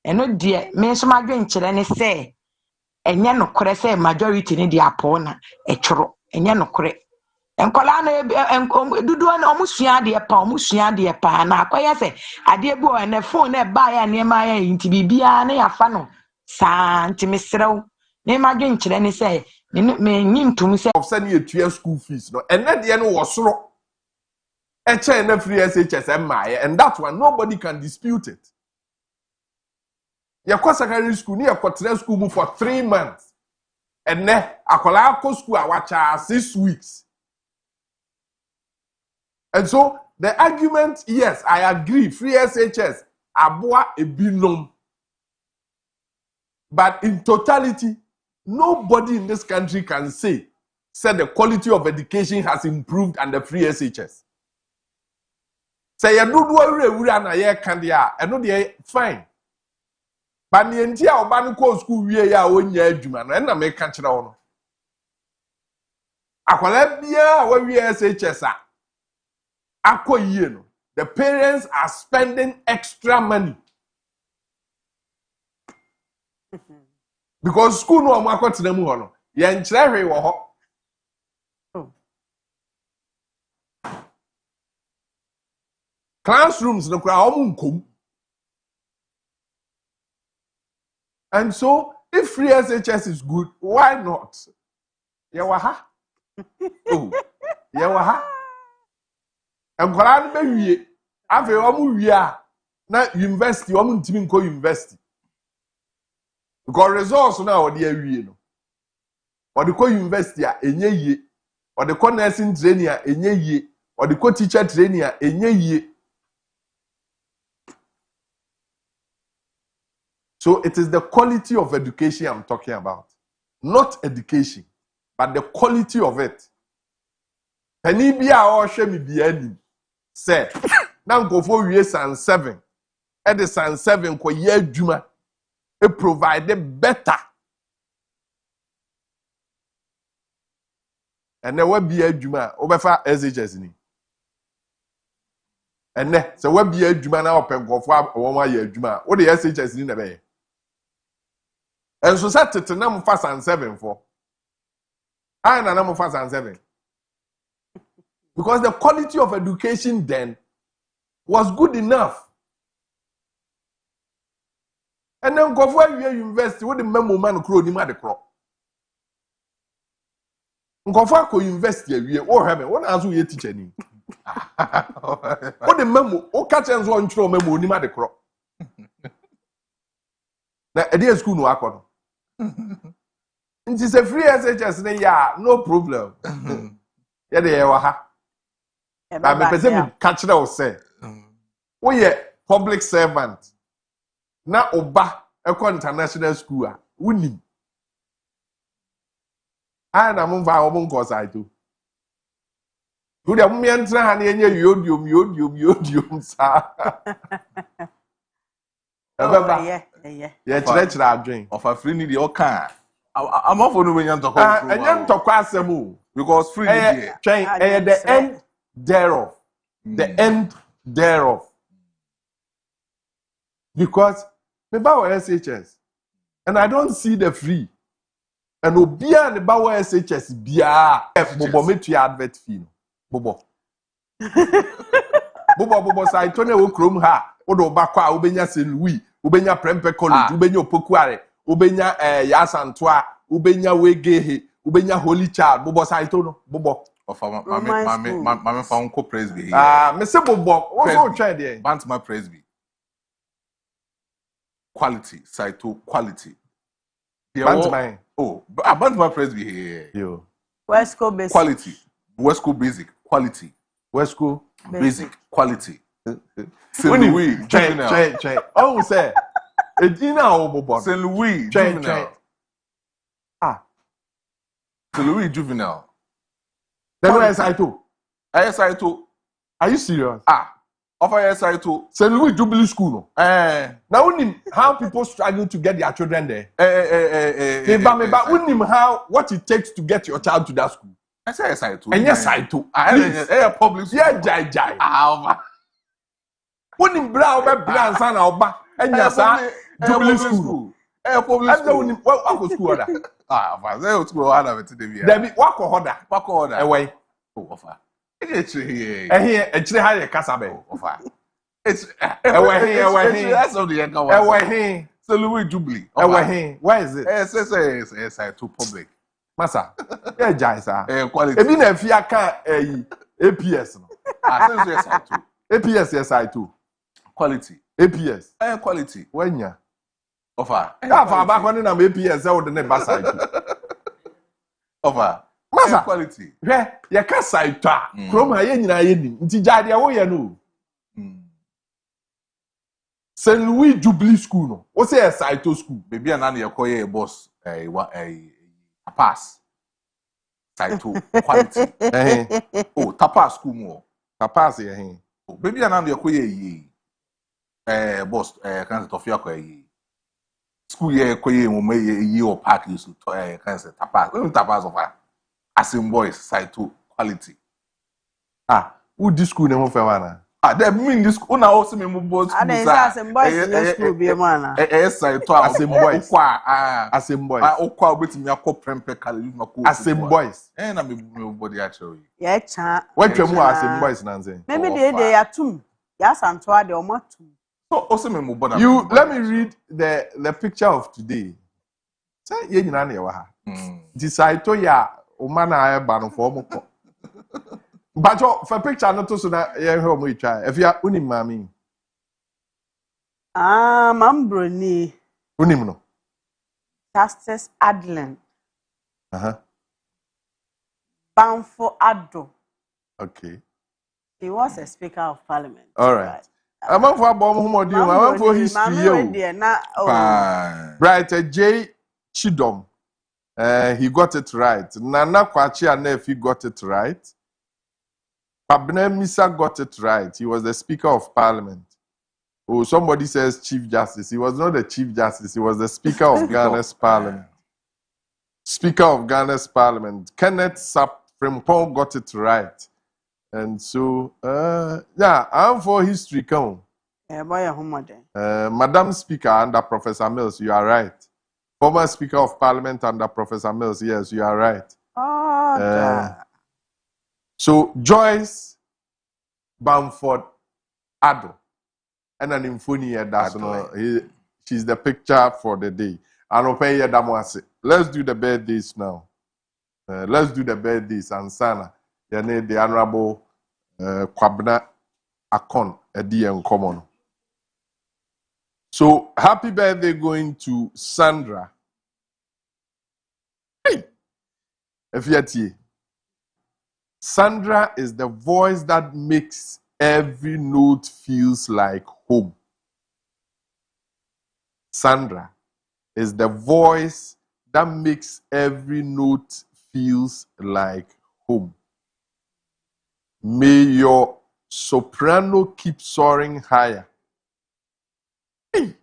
eno de me so madwen kire ne se enye no kore say majority ni di apona etworo enye no kore enkola na dudu na omusua de pa na akoya say ade bi o na phone na ba ya ne ma ya nti bibia na ya fa no sa nti mesrew na ma dwen kire ni say me nyintum say of send you to school fees no and then the no was soro eche na free SHS and that one nobody can dispute it. Your secondary school near Kotre school for 3 months. And then akola ko school awacha 6 weeks. And so the argument, yes, I agree, free SHS, aboa ebinom. But in totality, nobody in this country can say the quality of education has improved under free SHS. Say you do ura na ye kandia, eno de fine. But the entire urban school we ya onya adwuma no na me ka kire wo no. Akwala bia we SHS a akoyie no. The parents are spending extra money. Because school no am akotena mu ho no. Ye nkire hwe wo ho. Classrooms no kra omunkom. And so, if free SHS is good, why not? Yawaha. Oh, yawaha. And Koran be ave omu wia na university omu ntimi nko university. Because results na odi awie no. Odi ko university a enye yie. Odi ko nursing training a enye yie. Odi ko teacher training a enye yie. So it is the quality of education I'm talking about. Not education, but the quality of it. Penny bia or shemi biani say now go for years and 7. At the San 7 ko year juma it provided better. And then what be a juma over SHS ni. And then so what be a juma now open go for 1 year juma. What the SHS ni na be. And so set to number 5 and 7 for. I na number 5 and 7. Because the quality of education then was good enough. And then go for a university with the memo man crow ni ma de crow. Go for ko university we o have me. What azu ye teacher ni. What the memo o catch and so on throw memo ni ma de crow. Na e dey school no akọ. It is a free SHS, yeah, no problem. Yeah, they are. But me person me catch that say, we are public servant. Na oba eko international school a unim. I na mo va obo nko sai to. Go dey mo entra ha na enye yodium sa. Yeah, church adwen. Of a free need your car. I'm off on when you talk. And you talk asemu because free need the end thereof. The end thereof. Because me ba SHS and I don't see the free. And obia ne ba SHS bia bobo metu advert fee no. Bobo. Bobo sai to na wo krom ha. Wo do ba kwa obenya St. Louis. Ubenya Prempe College, Ubenya Opokuare, Ubenya Yasantoa, Ubenya Wegehe, Ubenya Holy Child, Bobo Saitono, Bobo. Of Mamma found co praise be here. Mr. Bobo, what's all tried there? Bantama praise be. Quality, Saito, quality. Bantama. Oh, Bantama praise be here. Yo. West Coast Basic. Quality. West Coast Basic, quality. West Coast Basic, quality. St. Louis, Juvenile. Oh, say, Edina Obobo. St. Louis, Juvenile. St. Louis, Juvenile. Then where is I too? ISI2. Are you serious? Of ISI2. St. Louis Jubilee School. Now, how people struggle to get their children there. But how what it takes to get your child to that school. I say ISI2. And yes, I too. Public school. Yeah, jai. Unim bra oba bra nsa na oba enya sa Jubilee school public school. What go school order? Ofa, say school order with the Debi, what go order? What order? Away. Oh, Ofa. Here. Here, actually, how you casabe? Ofa. It's away. That's of the Yanka. Away. So Louis Jubilee. Away. Where is it? Yes, to public. Massa. Yeah, Jaisa. Quality. Ebi na fi aka APS no. Yes, I too. APS yes I too. Quality. APS. Quality. Wenya. Offer. Ya fa ba ko na APS e wo de ne ba side. Offer. Massa. Quality. Hwe, ye ka side ta. Krom ha ye nyina ye ni. Nti jade wo ye no. St. Louis Jubilee School no. Wo say side to school. Baby na na ye koye boss tapas. Saito quality. Oh, tapas school mo. Tapas ye hen. Oh, baby na na ye koye yi. Boss kan se tofia koye. School ye koye mo me yi o park you so kan se tapas. When tapas of Asim boys Saito quality. Who this school name for wana? That mean this school na also me mo boss school. Asim boys school be man. Saito Asim boys. Asim boys. Okwa obetimi akọ prempe kala you mako. Asim boys. Na me body actually. Yeah, cha. What twemu Asim boys na nze? Maybe they atum. Ya santo ade o matum. So also me mo bona. You let me read the picture of today. Say ye nyina na ye wa ha. Saito ya o man na eba no for mo ko. But for picture no to so na ye hwe mo itwa. Efia unim mami. Mambroni. Unim no. Justice Adlin. Banfo Addo. Okay. He was a Speaker of Parliament. All right. I'm for I'm for history. Right, J. Chidom. He got it right. Nana Kwachi Anefi got it right. Pabne Misa got it right. He was the Speaker of Parliament. Oh, somebody says Chief Justice. He was not the Chief Justice. He was the Speaker of Ghana's Parliament. Speaker of Ghana's Parliament. Kenneth Sapfrimpong got it right. And so, I'm for history. Come. Madam Speaker under Professor Mills, you are right. Former Speaker of Parliament under Professor Mills, yes, you are right. So, Joyce Bamford Addo. And an infonia that's she's the picture for the day. And let's do the birthdays now. Let's do the birthdays and Sana. The Honorable Kwabna Akon Edi and Common. So happy birthday going to Sandra. Hey, Efiati. Sandra is the voice that makes every note feels like home. Sandra is the voice that makes every note feels like home. May your soprano keep soaring higher. Hey,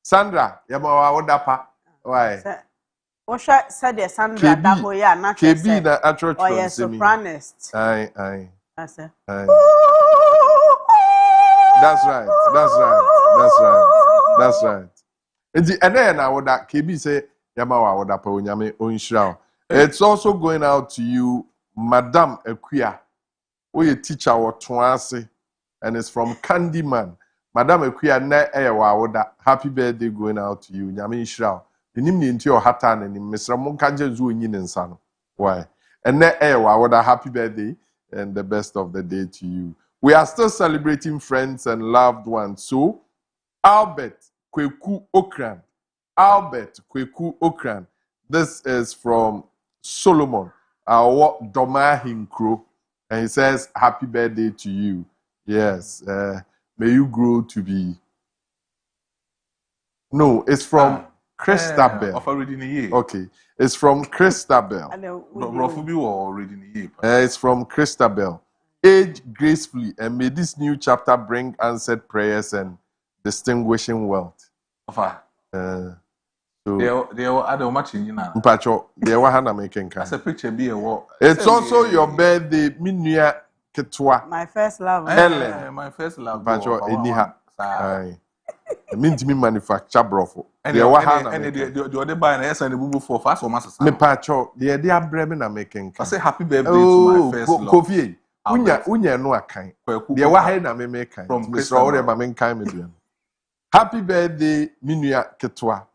Sandra, yamawa odapa. Why? Osha said Sandra Dahoya natural. KB na actual oh yes, sopranost. Aye. That's it. That's right. And then I would that KB say yamawa odapa onyame onshira. It's also going out to you, Madam Equia. We a teacher or twice, and it's from Candyman. Madam Equia ne ewa happy birthday going out to you. Nyame nshira. Nim ni into your hatan and Mr. Monkanje zu nyin nsa no. Why? And ne ewa happy birthday and the best of the day to you. We are still celebrating friends and loved ones. So Albert Kweku Okran. This is from Solomon. Our Doma Hinkro. And he says, happy birthday to you. Yes. May you grow to be. No, it's from Christabel. Okay. It's from Christabel. It's from Christabel. Age gracefully, and may this new chapter bring answered prayers and distinguishing wealth. It's also your birthday, Minya Ketwa. My first love. Ellen. My first love. Mintimi manufacture brofo. And The wahana the other buy and yes and the bubu for fast or master. me pacho the idea breme na making. I say happy birthday to my first love. Kofi. Unya no akan. The wahana na me make kan. Mr. Ore ma me kan me duan. Happy birthday minua ketwa.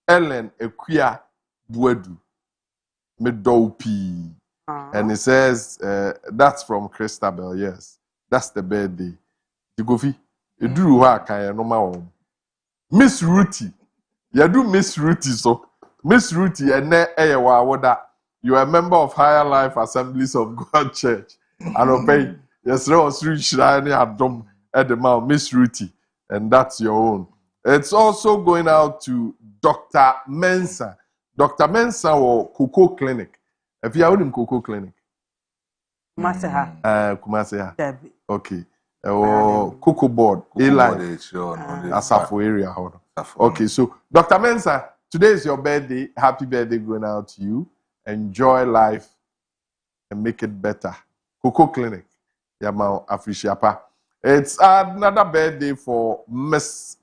Ellen Ekuya Buedu. Me dopi. And it says that's from Christabel. Yes. That's the birthday. The Kofi. Eduru ha kan no ma wo. Miss Ruti. You do Miss Ruti so. Miss Ruti and you are a member of Higher Life Assemblies of God Church. And obey. Yes, there was Shrine Adom at the mouth, Miss Ruti. And that's your own. It's also going out to Dr. Mensa. Dr. Mensa or Cocoa Clinic. If you are in Cocoa Clinic. Kumaseha. Okay. Or Cocoa Board. A-Line. Asafo area. Okay, so Dr. Mensa, today is your birthday. Happy birthday going out to you. Enjoy life and make it better. Cocoa Clinic. Yamao Afrishiapa. It's another birthday for Miss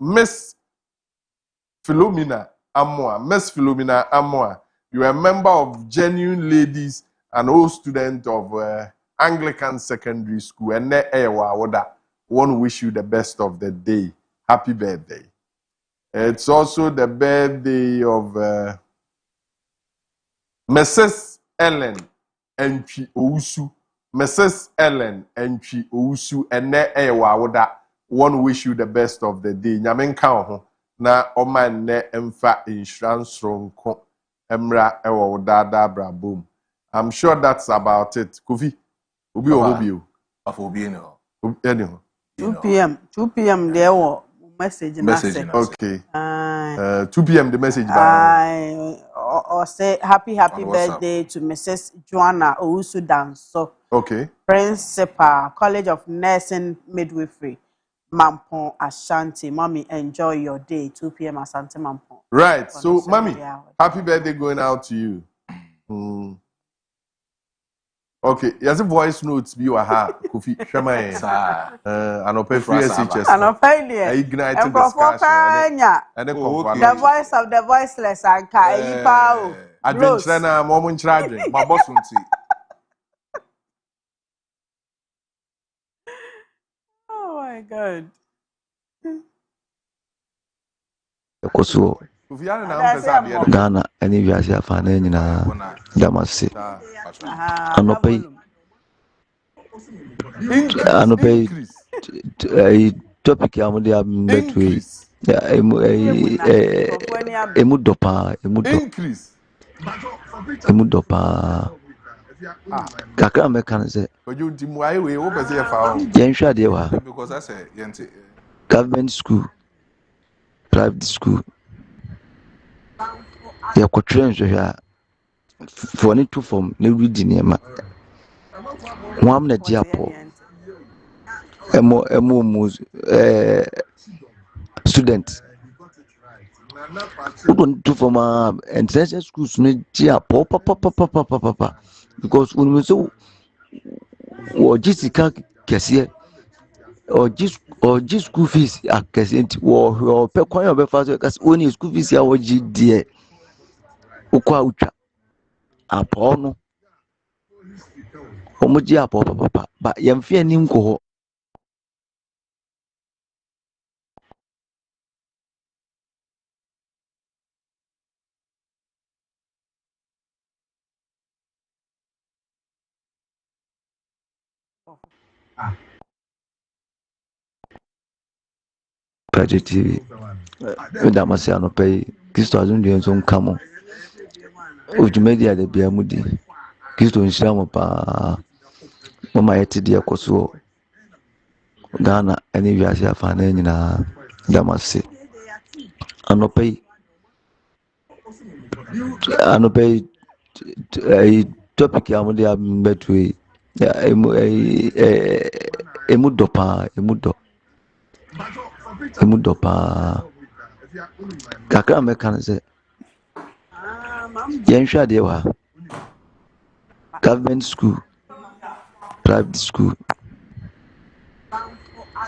Philomena Amoa. Miss Philomena Amoa. You are a member of Genuine Ladies and old student of Anglican Secondary School. And I want to wish you the best of the day. Happy birthday. It's also the birthday of Mrs. Ellen Entry Ousu. Mrs. Ellen Entry Ousu. And want to wish you the best of the day. Nyamen ka na oma ne emfa insurance ronko emra ewo dada bra boom. I'm sure that's about it. Kofi. Obi o. Obi no. Anyhow. 2 p.m. there were message. Okay. 2 p.m. the message. Or say happy birthday to Mrs. Joanna Ousu Danso. Okay. Principal, College of Nursing Midwifery, Mampon Ashanti. Mommy, enjoy your day. 2 p.m. Asante Mampon. Right. So, mommy, happy birthday going out to you. Okay, yes, a voice notes be your heart. Kofi Shamae. And open free SHS. And open there. Ignited discussion. And the voice of the voiceless and Kaipao. Adventure na moment charging. My boss won't see. Oh my God. Koso Ghana any wiase afane nyina damase anope topic amode ambetwe emu dopa emu dopa kakra meka se yenhwa de wa because I say government school private school ya kotren hwe for need to form na reading ema wam na diapo emo student who don't do form international schools no diapo papa because when we so wo jisika kese or just school fees akese wo pe kwan obe fa so kasi oni school fees ya wo ji die ukwa ucha apo no omuji apo papa ba yemfe ani nko ho Project TV. Damasi anope Kristo azundu enso nkamo. Ujumedia de biamudi. Kristo nshiramo pa mama yeti dia koso. Ghana eni wiase afane nyina damasi. Anope topic amudi ambetwe emu dopa kakra meka se yenhwa de wa government school private school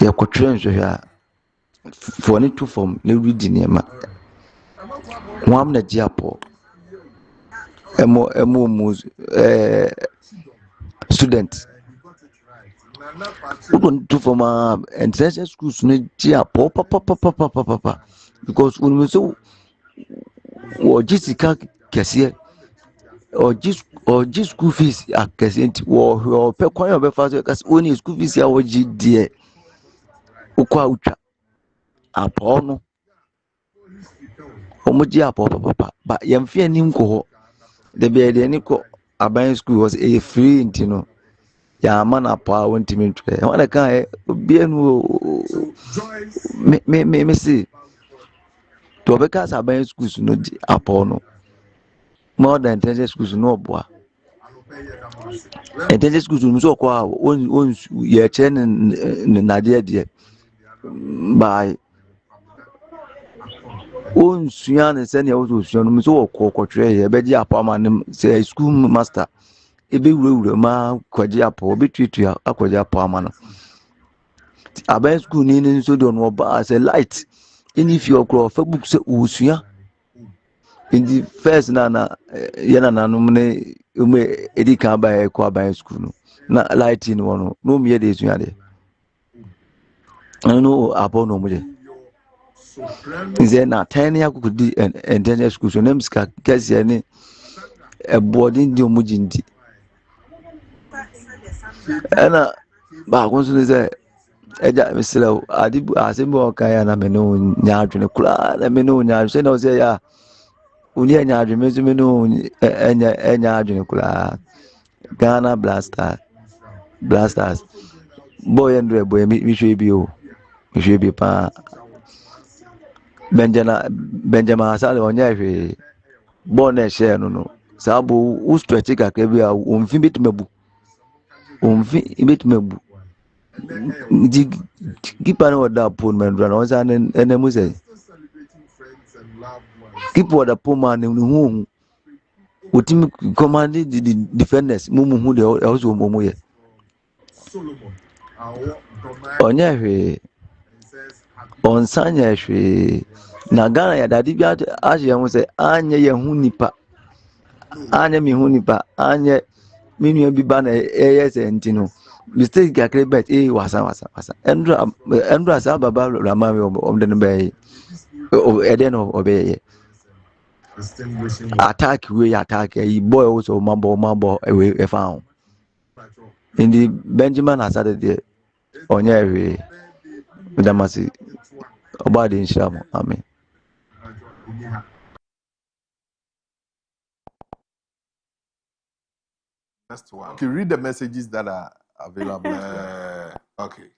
ya kotren hwe for ne to form ne reading nneɛma wɔn na gye apɔ ɛmo student wokɔ to form a international schools no gye apɔ papapapapapa because wɔn nso wɔgye sika kɛseɛ ɔgye school fees akɛseɛ nti wɔpɛ kwan a ɔbɛfa so ɛkasa wɔn school fees a wɔgye deɛ wokɔ a wotwa apɔ no wɔn gye apɔ papapa ba yɛmfe anim kɔ hɔ debi yɛde ani kɔ aban school hɔ sɛ ɛyɛ free nti no yɛama no apɔ a wɔntumi ntwerɛ wɔn na kan obiara no me se deɛ ɔbɛka sɛ aban schools no di apɔ no more than international schools no ɔboa international schools no nso ɔkɔ a yɛkyerɛ ne nadeɛ deɛ baa onsua ne sɛnea wɔsɔ osua no nso wɔkɔtwerɛ yɛ ɛbɛgye apɔ ama ne sɛ school master ebɛwurawura ma kɔgye apɔ ɔbɛtuatua akɔgye apɔ ama no aban school ni ne nso deɛ ɔno ɔbaa sɛ light ɛne fie ɔkorɔ ɔfa book sɛ ɔsua nti first na yɛ nananom ne ɔmu ɛdi kan aba yɛ kɔ aban school no na light ni wɔ no na ɔmu yɛ de esua deɛ ɛno apɔ na ɔmu de nze na tan ne akoko di international school so nem sika kɛseɛ ne ɛboɔden di ɔmu gye nti ɛna baako nso ne sɛ ɛgya mesrɛ wo ade asɛm bi ɔka yɛ na me ne wo nya adwene koraa na me ne wo nya adwene sɛnea wo sɛ yɛ a woni anya adwene me nso me ne wo ɛnya adwene koraa Ghana blasters bɔɔyɛ ndorɛ bɔɔyɛ mehwɛ bi o mehwɛ bi paa Benjamin Asale ɔnyɛ hwee bɔɔl na ɛhyɛ no no saa bo wo stretch kakra bi a ɔmfi betumi abu nti kipa no wɔda po no mandura na ɔnsa ɛnɛ mu sɛ kipa wɔda po ma ne hu otimi command the defenders mu hu deɛ ɛwɔ so ɔmo yɛ ɔnyɛ hwee ɔnsa nyɛ hwee na Ghana yɛ dade bi ahyɛ ho sɛ anyɛ yɛn ho nipa anyɛ me ho nipa anyɛ me nua bi ba na ɛyɛ sɛ nti no mistake kakra bet wasa ɛndura saa baba rama mi ɔmde no bɛyɛ ɛdɛ no ɔbɛyɛ attack ayi boy also ɔmabɔ ɛfa ho nti Benjamin Asade deɛ ɔnyɛ hwee medamase ɔbaa de nhyira mo amen. Next one. Okay, read the messages that are available. Okay.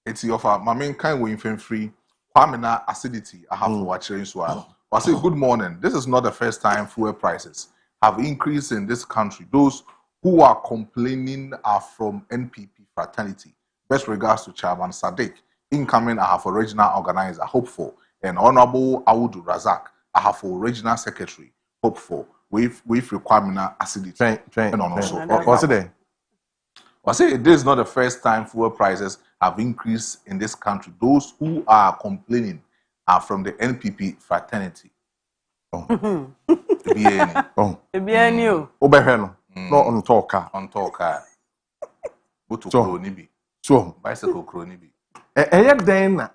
It's your father. My main kind of infant free. Kwamina acidity. I have watching so I say good morning. This is not the first time fuel prices have increased in this country. Those who are complaining are from NPP fraternity. Best regards to Chairman Sadiq. Incoming, I have a regional organizer, hopeful, and Honorable Awudu Razak. I have a regional secretary, hopeful. With requirement acidity. And also, what's it? I say this is not the first time fuel prices have increased in this country. Those who are complaining are from the NPP fraternity. No on talker. Go to Kronibi. So bicycle Kronibi. Then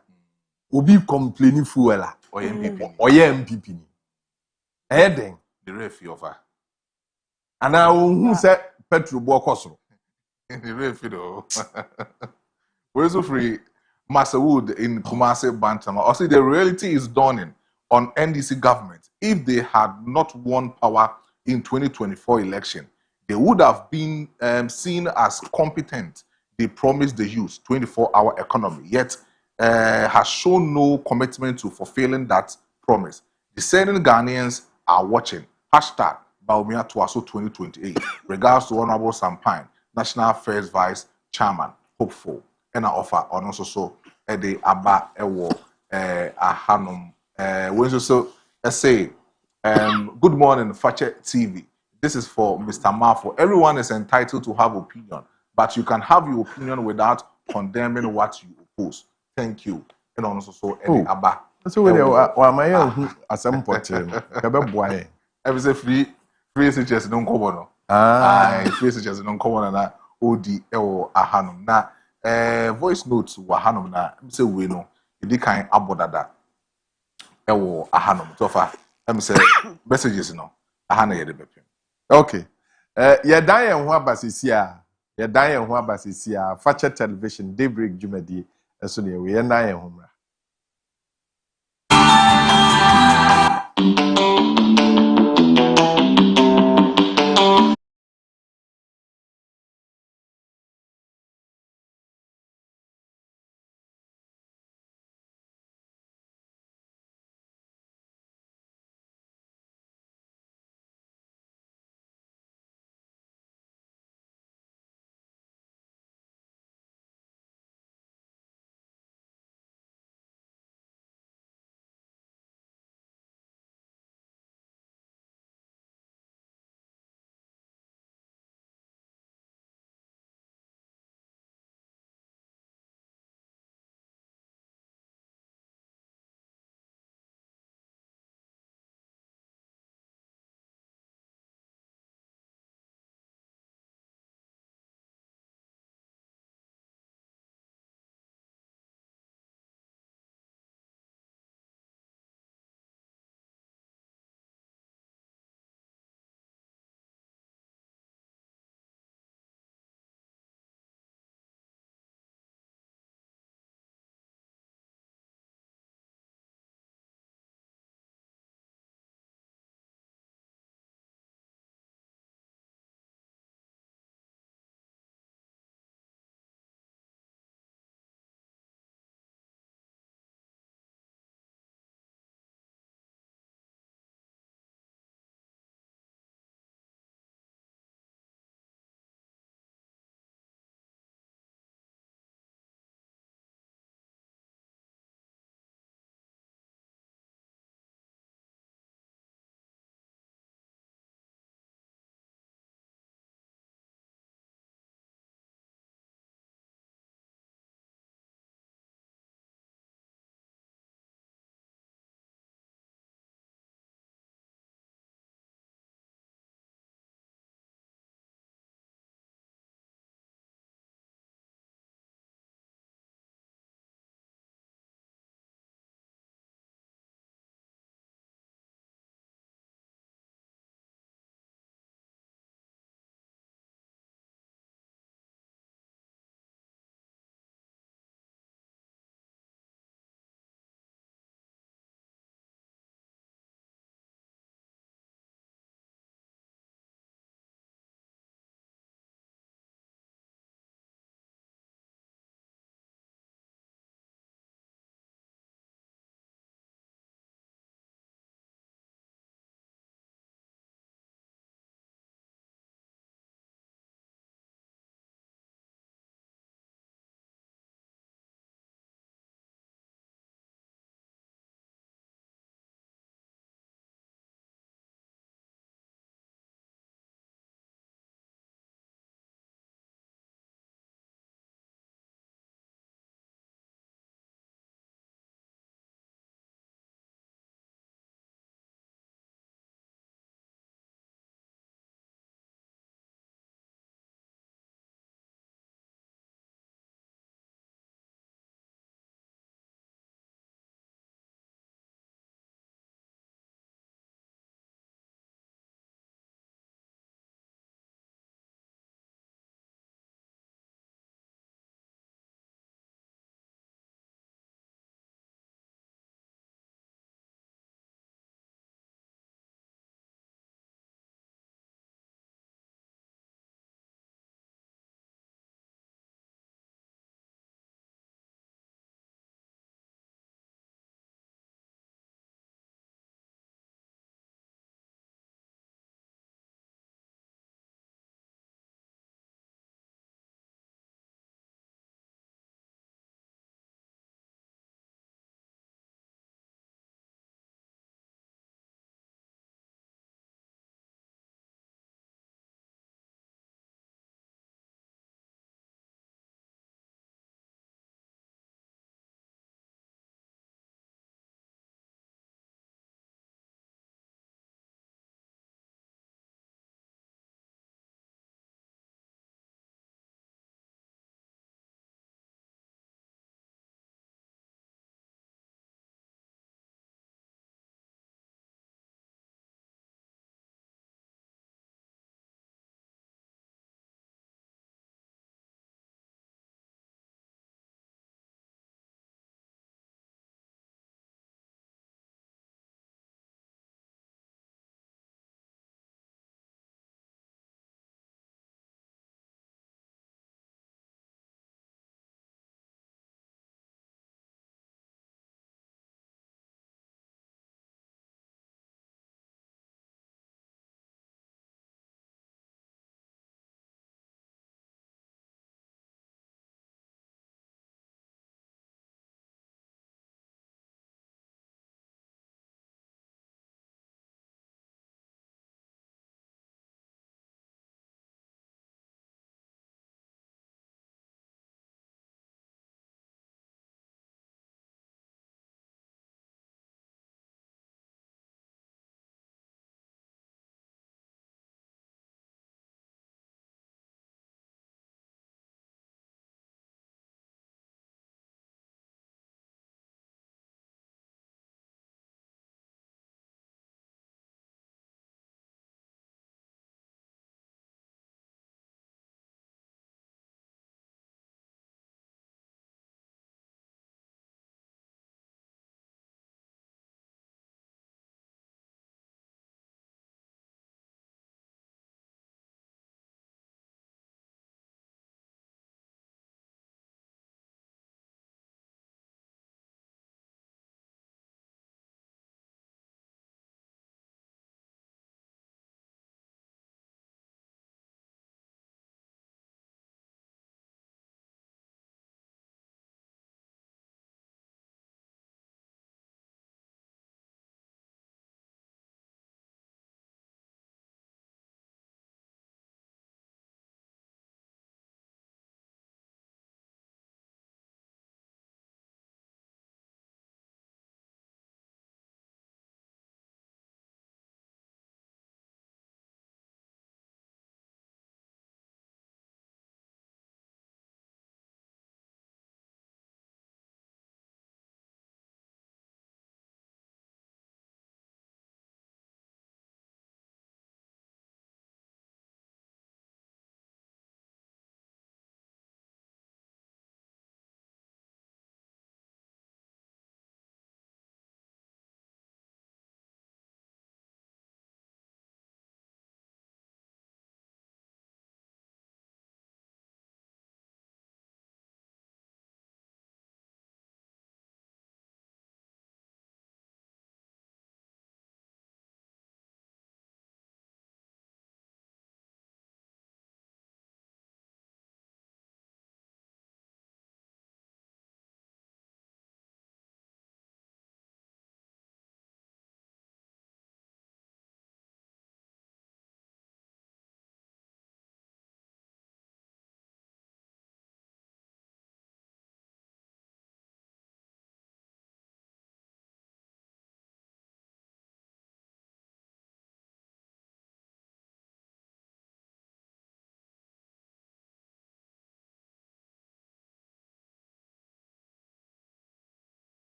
obi complaining fuel or MPP. Then the refi offer. And now who said petrol bokoso? The refi though. We're so free. Master Wood in Kumasi Bantama. Also, the reality is dawning on NDC government. If they had not won power in 2024 election, they would have been seen as competent. They promised the youth 24-hour economy, yet has shown no commitment to fulfilling that promise. Discerning Ghanaians are watching. Hashtag Baumia Tuaso 2028. Regards to Honorable Sampine, National Affairs Vice Chairman, hopeful. And I offer on also so the Abba Ewo Ahanum. When so let's say good morning, Fache TV. This is for Mr. Marfo. Everyone is entitled to have opinion, but you can have your opinion without condemning what you oppose. Thank you. ɛna ɔno nso so ɛde aba. So we wa ma ye hu asɛm pɔtee no ka bɛ boa yɛ. Ɛbi sɛ free SHS no nkɔbɔ no. Free SHS no nkɔbɔ na odi ɛwɔ ahanom na voice notes wɔ ahanom na sɛ we no edi kan abɔ dada ɛwɔ ahanom tɔfa sɛ messages no aha na yɛde bɛpem. Okay. Yɛdan yɛn ho aba sisi a yɛdan yɛn ho aba sisi a Fache television Daybreak dwumadie ɛso ne yɛwɔ yɛdan yɛn ho mmra.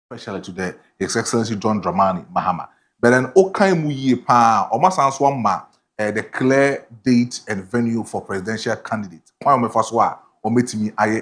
especially to His Excellency John Dramani Mahama. But then okay mu ye pa almost answer one ma the clear date and venue for presidential candidates. Why me first wa or metimi aye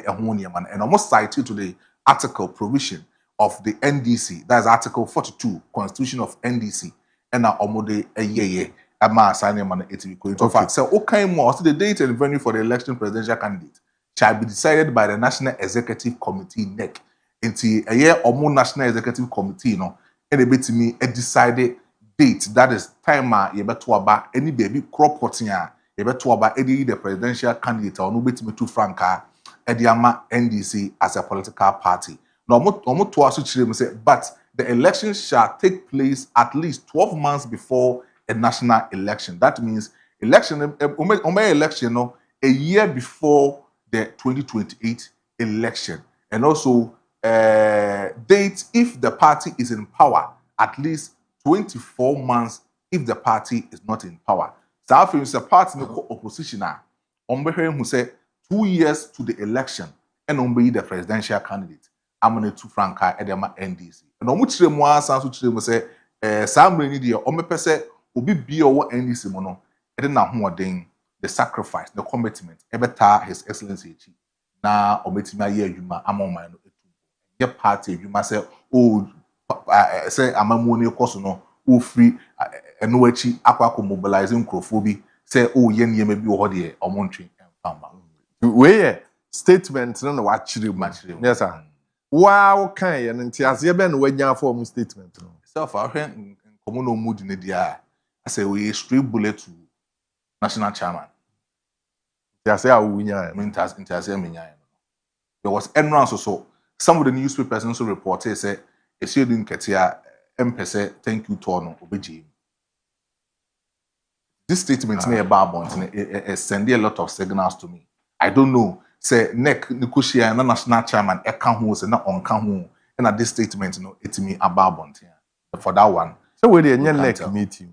man and almost cited to the article provision of the NDC. That's Article 42 Constitution of NDC. And now omode ye ama signing man etimi ko. In fact, so okay mu the date and venue for the election presidential candidate shall be decided by the National Executive Committee NEC. Into a year or more National Executive Committee, no, and a bit to me a decided date that is time you better about any baby crop potting you better about any the presidential candidate or no bit me to Franca Ediama NDC as a political party. No more to us say, but the election shall take place at least 12 months before a national election. That means election election no, a year before the 2028 election, and also date if the party is in power, at least 24 months if the party is not in power. So if it's a party no opposition, who say 2 years to the election and be the presidential candidate. I'm going to Franca Edema NDC. And omuchire mo asanso chire mo say samre ni de omepese obi bia wo NDC mo no ede na hoɔden the sacrifice the commitment ebeta His Excellency echi na ometimi aye adwuma amoma no ye party adwuma say o say amamu ne koso no o free eno achi akwa mobilizing nkrofo bi say o ye niam bi wo hɔ de omontwe emfamba we statement no na wa chire mu yes sir. Wow, kind and ntiase be no wanya for mu statement no. Self ahwe nkomo no mood ne dia. I say we straight bullet to national chairman. Ntiase a wunya. Ntiase menya. There was enrance so some of the newspapers also reported say Esiodun Ketia empese thank you to no obeji. This statement near Barbont it send a lot of signals to me. I don't know. Say neck negotiate na national chairman eka ho say na onka ho and at this statement no etimi ababont for that one so we dey neck meeting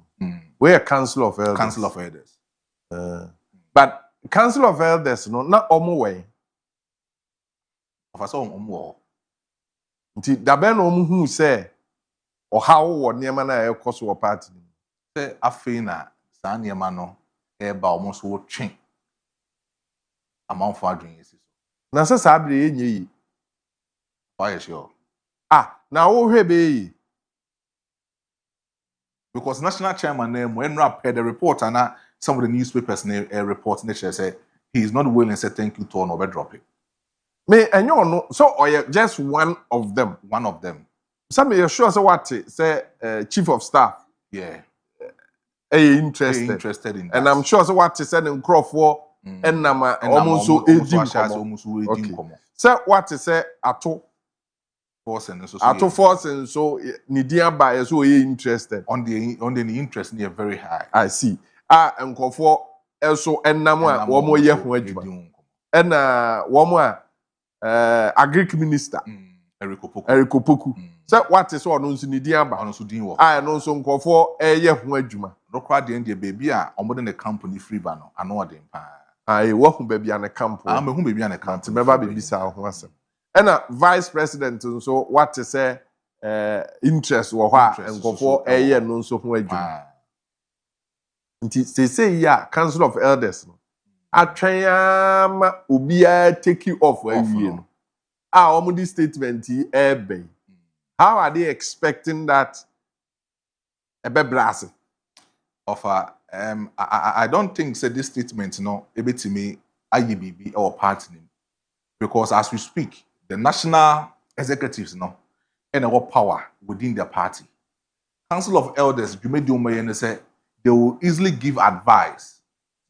we a council of elders but council of elders no na omo way of us omo nti da be no omo hu say ohawo wo niema na ekoso wo party say afei na saa niema no e ba omo so wo twen amount for adwin yesi so na se sa abre enye yi why sure na wo hwe be yi because national chairman name when rap the report and some of the newspapers report nature say he is not willing say thank you to no be drop it me enyo no so just one of them some you sure say what say chief of staff interested in that. And I'm sure say what say in Crawford and nama almost so aging say what say ato force and so nidia by so interested on the interest near very high. I see and for also and nama one more year and one more agric minister Eriko Poku say what is on nidia ba on so din wo I no so nkofo eye ho adwuma no crowd the end baby omo the company free ba no ano odin pa wo hu baby an camp me hu baby an camp member baby sa ho asem and vice president so what to say interest wo ha nkofo eye no so ho adwuma nti say ya council of elders no atwen ama obia take you off awie no omo di statement ebe how are they expecting that ebe blase offer I don't think say this statement no ebetimi IBB or party because as we speak the national executives no and our power within the party council of elders you made the say they will easily give advice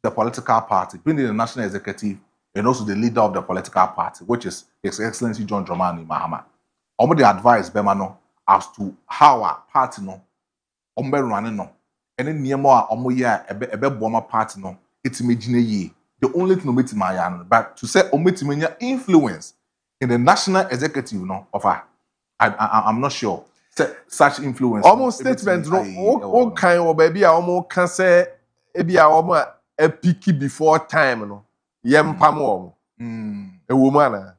to the political party being the national executive and also the leader of the political party which is His Excellency John Dramani Mahama omo the advice bema no as to how our party no ombe running no and niema a omo ya ebe boma party no etime gine yi the only thing ometima ya no but to say ometima nya influence in the national executive no of I'm not sure such influence almost statement no o kan o baby a omo kan say e bia omo a picky before time no yempam omo ewo mu ana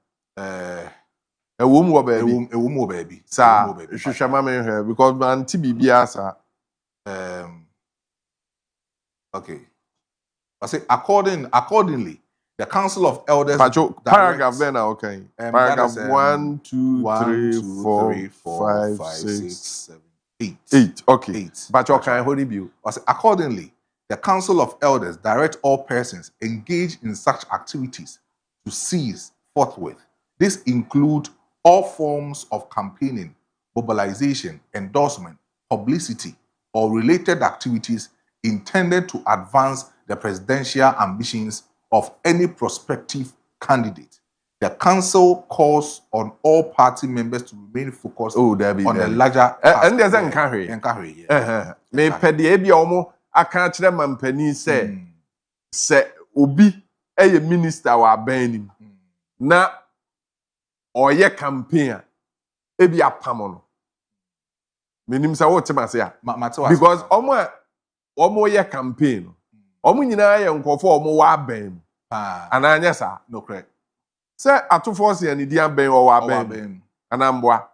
A woman or baby. A woman baby. Sir, Shishama her because man TBB sir. Okay. I say accordingly, the Council of Elders paragraph then okay. Paragraph 1, 2, 3, 4, 5, 6, 7, 8. Okay. 8. But you can hold it. I say accordingly, the Council of Elders direct all persons engaged in such activities to cease forthwith. This include all forms of campaigning, mobilization, endorsement, publicity, or related activities intended to advance the presidential ambitions of any prospective candidate. The council calls on all party members to remain focused on the larger and there's encourage. Me pedi ebi omo aka kire mampani se obi eye minister wa ban na oye campaign ebi apamo no menim say what ma say because omo ye campaign omo nyina ye nkofo omo wa ban ananya sa no correct say atofo se ani dia ban o wa ban anamboa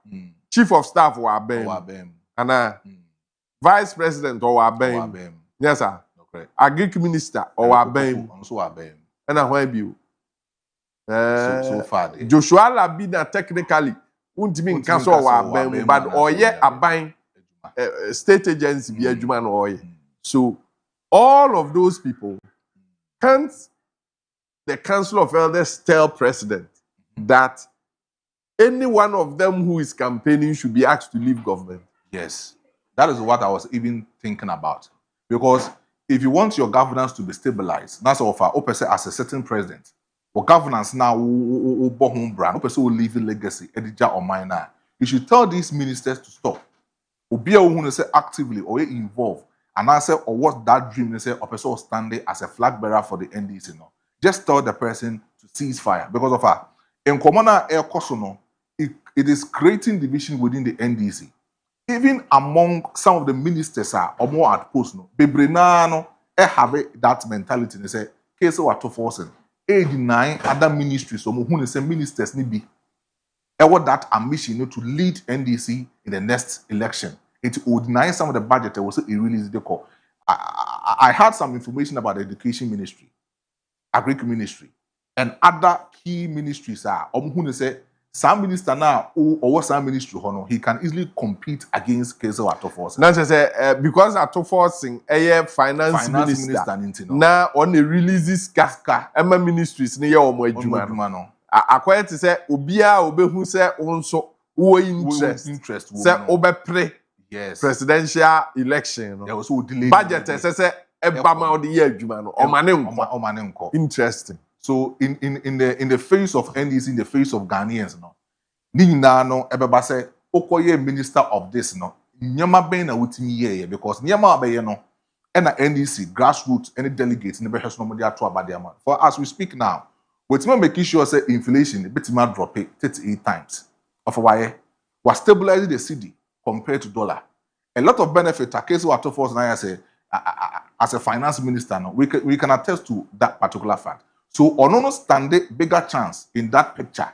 chief of staff wa ban ana vice president or wa ban yes sir no correct agric minister or wa ban so wa ban na why bi so far Joshua Labina technically untimi nka so wa ban but oye aban state agency bi adwuma no oye so all of those people can't the Council of Elders tell president that any one of them who is campaigning should be asked to leave government? Yes. That is what I was even thinking about. Because if you want your governance to be stabilized, that's all for OPC as a certain president. For governance now, brand, OPC will leave a legacy, edija or minor. You should tell these ministers to stop. Obia who say actively or involved. And I say, or what that dream they say, OPC will stand as a flag bearer for the NDC. No. Just tell the person to cease fire because of her. In Commander Air Kosono, it is creating division within the NDC. Even among some of the ministers or more at post, no, Bebrenano have that mentality. They say, case what to force and deny other ministries, so who say ministers need be. What that ambition to lead NDC in the next election. It would deny some of the budget that was released. I had some information about the education ministry, agric ministry, and other key ministries are who say some minister now or some ministry he can easily compete against Kezo Atofos. Now say because Atofos a finance minister now on the releases kaska Emma ministries near omo adwuma no. Akwai to say obia obehu say onso wo interest say obepre yes presidential election no. Also delay budget say ebama odi ye adwuma no omanenko interesting. So in the face of NDC, in the face of Ghanaians, no, Nina no ebeba say okoye minister of this no, nyama ben na wutimi ye because nyama abaye no, and NDC grassroots any delegates never has nobody ato abadiama. For as we speak now, we making sure say inflation betima drop it 38 times. Of why we stabilizing the cedi compared to dollar. A lot of benefit. A case what force now say as a finance minister, no, we can attest to that particular fact. So, on stand a bigger chance in that picture.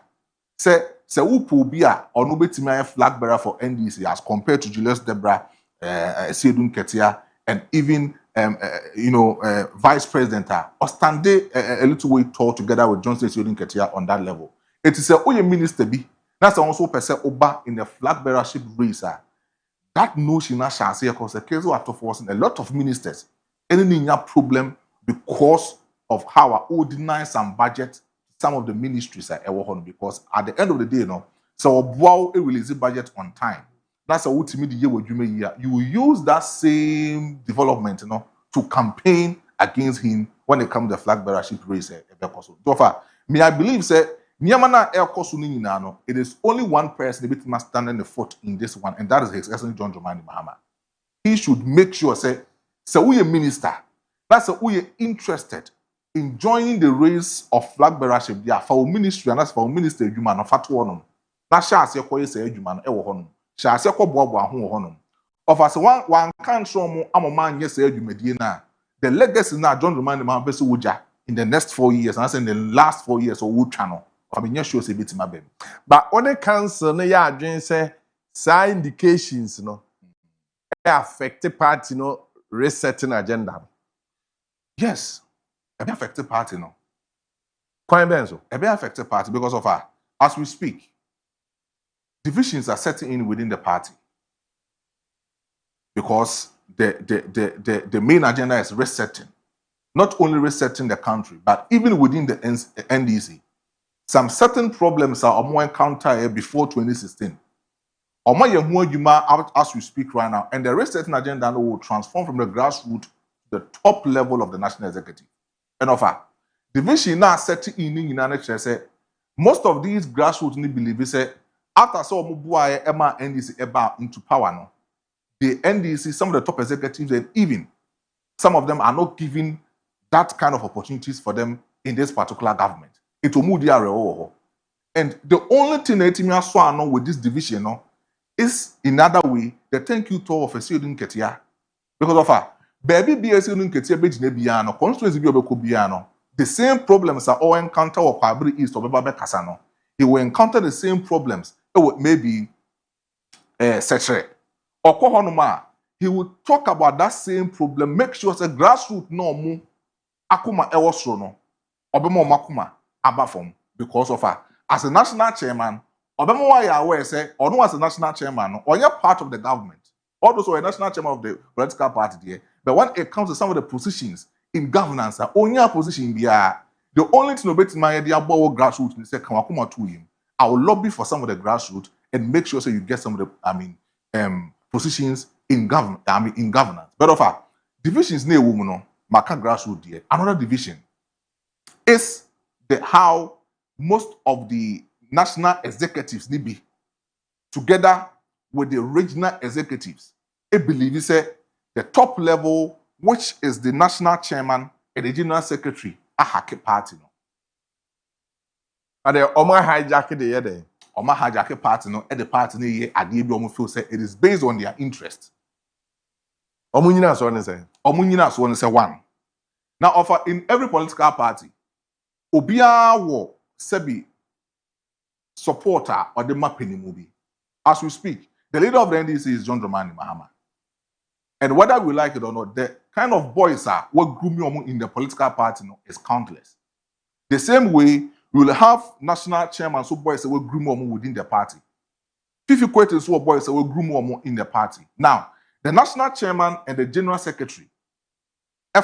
Say who be a or no flag bearer for NDC as compared to Julius Debra, Sedun Ketia, and even Vice President or stand a little way tall together with Johnson Sedun Ketia on that level. It is a minister be that's also per se oba in the flag bearership race. That notion na chance because the case of forcing a lot of ministers any problem because of how I would deny some budget some of the ministries are ever because at the end of the day, so wow, a release budget on time. That's a ultimate year you will use that same development, to campaign against him when it comes to the flag bearership race. So far, me I believe say it is only one person that must stand in the foot in this one, and that is His Excellency John Dramani Mahama. He should make sure say we a minister, that's we are interested in joining the race of flag bearership. They are for ministry and that's for minister human of fatu na sha se koye se adwuma no e wo hono sha se ko boaboa ho wo hono of as one can show mo amoma nye se adwumadie na the legacy na John Dramani Mahama be se woja in the next 4 years and in the last 4 years or wo twa no I mean, yes, sure, say bit my baby. But on the council, no, yeah, adwene say some indications, no, affect the party, no, resetting agenda. Yes, a be affected party, no. Quite benzo. A be affected party because of her. As we speak, divisions are setting in within the party because the main agenda is resetting. Not only resetting the country, but even within the NDC, some certain problems are more encountered before 2016. As we speak right now, and the resetting agenda will transform from the grassroots to the top level of the national executive. And offer division now setting in United say most of these grassroots need believe say after so Emma NDC about into power now, the NDC, some of the top executives, and even some of them are not giving that kind of opportunities for them in this particular government. It will move the area. And the only thing that I saw with this division no, is in another way the thank you to of a student Ketia. Because of her, baby be a student Ketia Bejinebiano, constituency Biobiano, the same problems are all encounter or Kwabri East or Babe Casano. He will encounter the same problems. Maybe Setre or Kohonoma. He will talk about that same problem, make sure it's a grassroots no more. Akuma Ewosro no, Obemo Makuma Abafom because of her. As a national chairman, Obemo Waya say, or no as a national chairman, or you're part of the government, or also a national chairman of the political party there. But when it comes to some of the positions in governance, only a position be the only thing about my idea about grassroots is say, Kamakuma to him. I will lobby for some of the grassroots and make sure so you get some of the positions in governance. But of her, divisions near woman no. Maka grassroots there. Another division is how most of the national executives need be together with the regional executives. I believe say the top level, which is the national chairman and the general secretary, a hacky party no. And the Oma hijack the other. Oma hijack party no. At the party no ye adi bi feel say it is based on their interest. Omunyina so one say. Omunyina so one say one. Now, offer in every political party, Obia wo sebi supporter or the mapping movie. As we speak, the leader of the NDC is John Dramani Mahama. And whether we like it or not, the kind of boys are what grooming in the political party no, is countless. The same way, we will have national chairman so boys will groom within the party. Fifi Kwete so boys will groom in the party. Now, the national chairman and the general secretary, the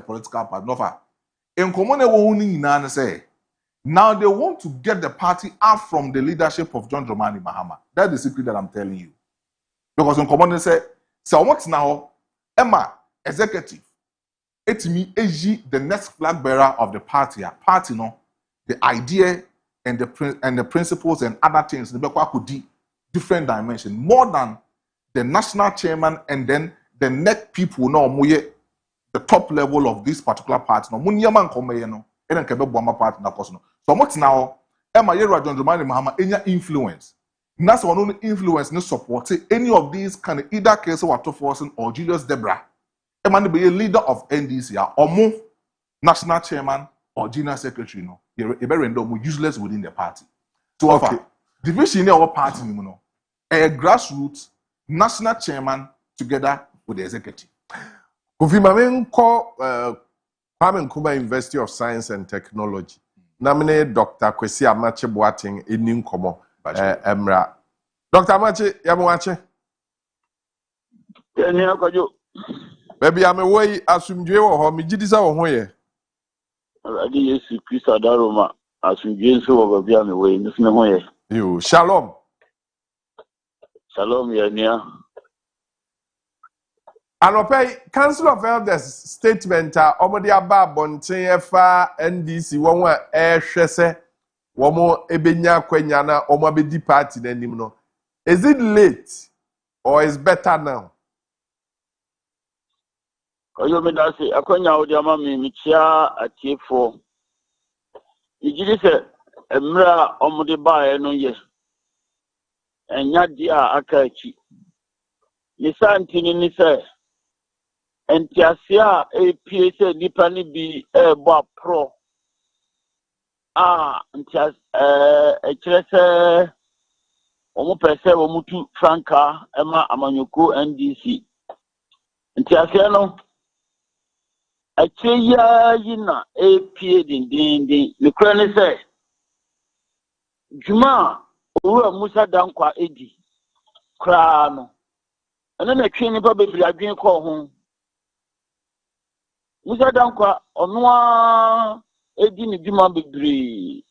political party. In common, say now they want to get the party out from the leadership of John Dramani Mahama. That's the secret that I'm telling you. Because in common, say, so what's now Emma executive? It's me, the next flag bearer of the party. Party, no, the idea and the principles and other things. Could be different dimensions more than the national chairman and then the next people no the top level of this particular party no munyaman komeye no enen kebe boama party na koso no so what now Emma Yero John Dramani Mahama enya influence that's one only influence no support any of these can either case Wato Forson or Julius Debra Emma be a leader of NDC or national chairman or general secretary no you be render useless within the party so okay. Division in our party no a grassroots national chairman together with the executive. Kofi Mame call Kwame Nkrumah University of Science and Technology. Namine Dr. Kwesi Amache Boateng eni nkomo emra. Dr. Amache yamuache. Eni akojo. Baby ame wey asumdwe wo ho mi gidisa wo ho ye. Adi Yesu Kristo adaroma asumdwe nso wo baby ame wey nso ne ho ye. Yo, shalom. Shalom ya. Anope Council of Elders statement omodi aba bonten efa NDC won wa ehwese womo ebenya kwanya na omo abedi party na nim no. Is it late or is better now? Oyo me da se akwanya odi ama mi chia atiefo. Ijiri se emra omodi ba e no ye. Enya dia aka achi. Ni santini ni se Entiasia APS nipa ni bi ebo pro ntia ekyerese omo pese omo tu franka ema amanyoko NDC ntia no akyerya yina apie dindindin mekura ne se juma owura Musa Dankwa edi kra no ene na twe nipa bebiri adwen kɔ ho Musa Dankwa ɔno edi ne juma bebiri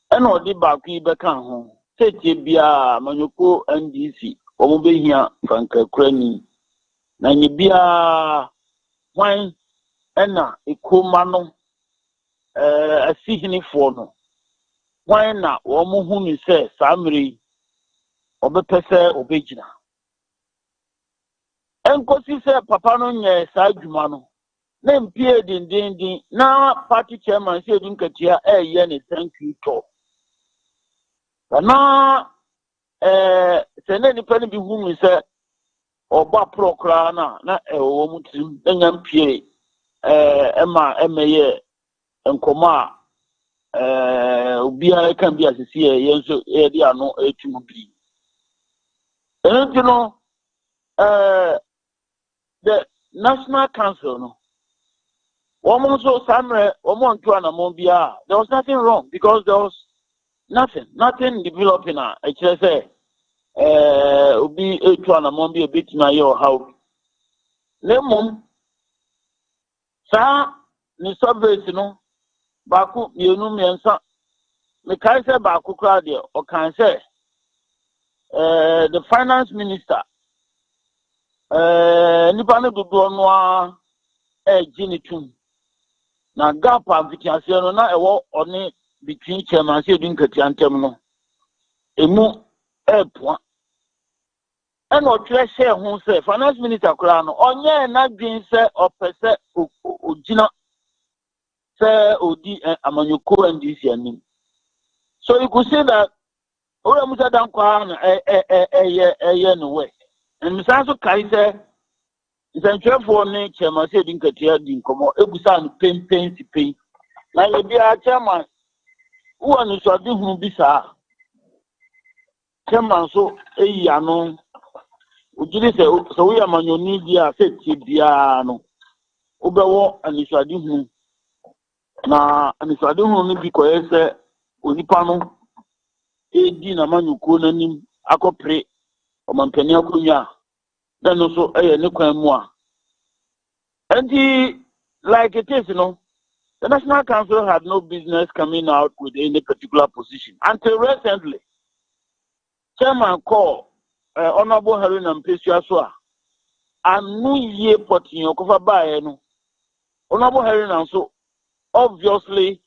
ena ɔde baako yi bɛka ho tete bia amanyoko NDC ɔmo behia franka krani na nye bia hwan ena ekoma no asihinifoɔ no hwan na ɔmo hu ni sɛ saa mmere ɔbɛpɛ sɛ ɔbɛgyina enkosi sɛ papa no nyɛ saa adwuma no na mpie dindindin na party chairman sɛ edun katia ɛyɛ ne thank you talk na sɛ ne nipa no bi hu ni sɛ ɔba prokra na ɛwɔ mu tim na nya mpie ɛma ɛmɛyɛ nkɔmɔ obiara kan bi asisi yɛ nso yɛde ano etum bi no the National Council no woman so samre woman to anamon bia there was nothing wrong because there was nothing developing actually say obi to anamon bia bit na your how lemon sa ni surveys no baako mienu miensa me kai say baako kra de o kan say the finance minister nipa no dodo no a ginitum na gap amfitiase no na ewo one between chairman say edun katiantem no emu epoa eno tire share ho say finance minister kra no onye na dwin say opese ogina say odi amanyoko NDC anim so you could say that Ora Musa Dankwa na no way and misanso kai say ntwefo ne chairman say din katia din komo ebusa no pen na ye bia chairman wo anu so de hunu bisa chairman so eyi ano ojiri se so we amanyoni dia se tie bia no obewo anu so de hunu na anu so de hunu no bi koye se onipa no edi na manyuko nanim akopre omampani akonya then also ne kwan mu a and like it is the National Council had no business coming out with any particular position until recently chairman call honorable Harry Nampesua so anu ye potin okofa bae no honorable Harry Nam so obviously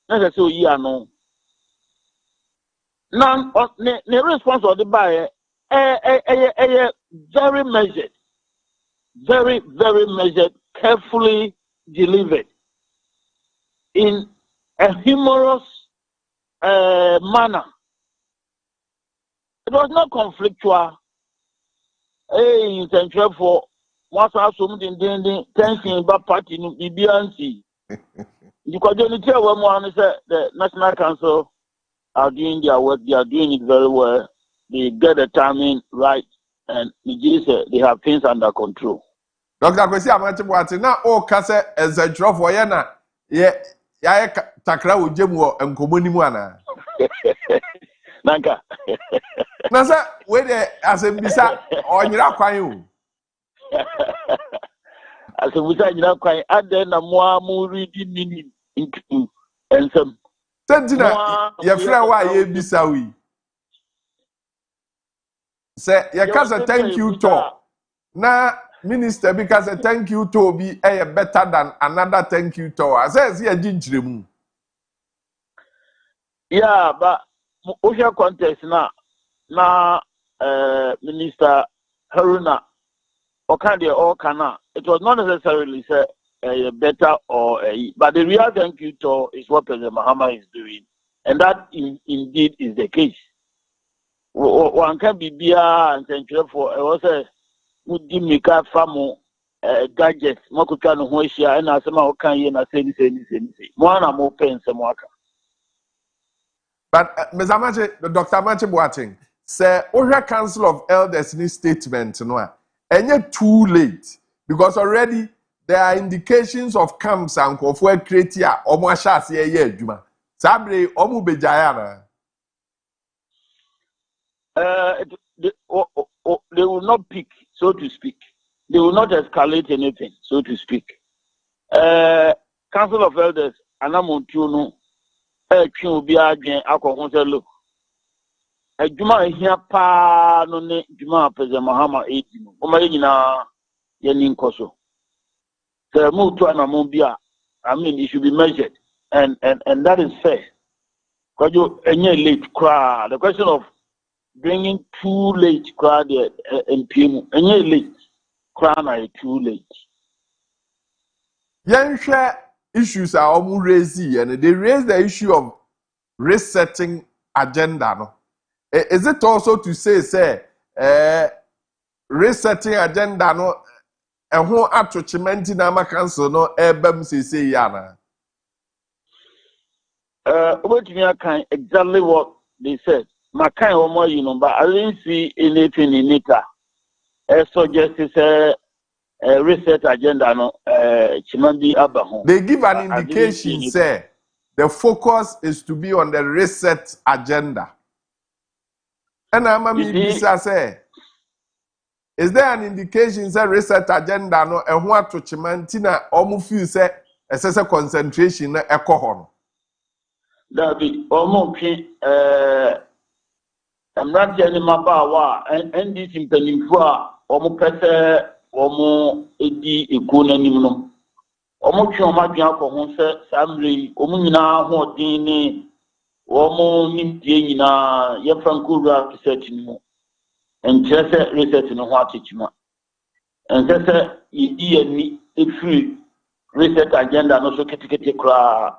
necessary oyi ano now the response of the buyer very measured, very measured, carefully delivered in a humorous manner. It was not conflictual. In central for once I assumed in tension about party no BBNC. Because the National Council are doing their work, they are doing it very well. They get the timing right, and they have things under control. Dr. Kwesi Amachibwati, na o kase ezentrofo ye na ye takra ojemu o enkomoni mu ana. Nanka. Na se we de asembisa onyira kwan o. Asembisa nyira kwan ade na mo read meaning into ensem. Sentina ye frɛ wa ye bisa wi. Say ye kase thank you to. Na minister because a thank you to be better than another thank you to. I says here jinjremu. Yeah, but Osha context na Minister Haruna Okande or Kana. It was not necessarily say better or but the real thank you to is what President Mahama is doing, and that indeed is the case. One can be beer and central for also would give me car famo gadgets, Mokutano Hoshia, and Asama Okan, and I say, one more pen some worker. But Mr. Mache, Dr. Mache Boateng, say, Oja Council of Elders in statement, no, and yet too late because already there are indications of camps and of where creatia or more shots here, Juma. Sabre, Omu Bejayana. They will not pick, so to speak. They will not escalate anything, so to speak. Council of Elders, Anamontuno, Kubia, Akonselo. A Juma here, pa no ne Juma Pezamahama 18. Omarina Yanin Koso. The move to Anamobia, I mean, it should be measured, and that is fair. Because you late cry. The question of bringing too late crowd and PM and late crowd too late. Young share issues are almost raised, and they raise the issue of resetting agenda. No, is it also to say, resetting agenda? No, and who attachment in our council? No, say yana. What me kind exactly what they said. My kind of more, but I didn't see anything in it. Suggests a reset agenda. No, they give an indication, say the focus is to be on the reset agenda. And I'm say, is there an indication say reset agenda? No, and what to Chimantina almost feel say a concentration a cohon. That be almost I'm not telling my power and this in Penifua, almost pressure, almost edi economy. Almost your magic for Samri, Omina, Hodini, Omo Nimtina, Yafankura researching and just researching what teachma. And just a free research agenda, no so get cry.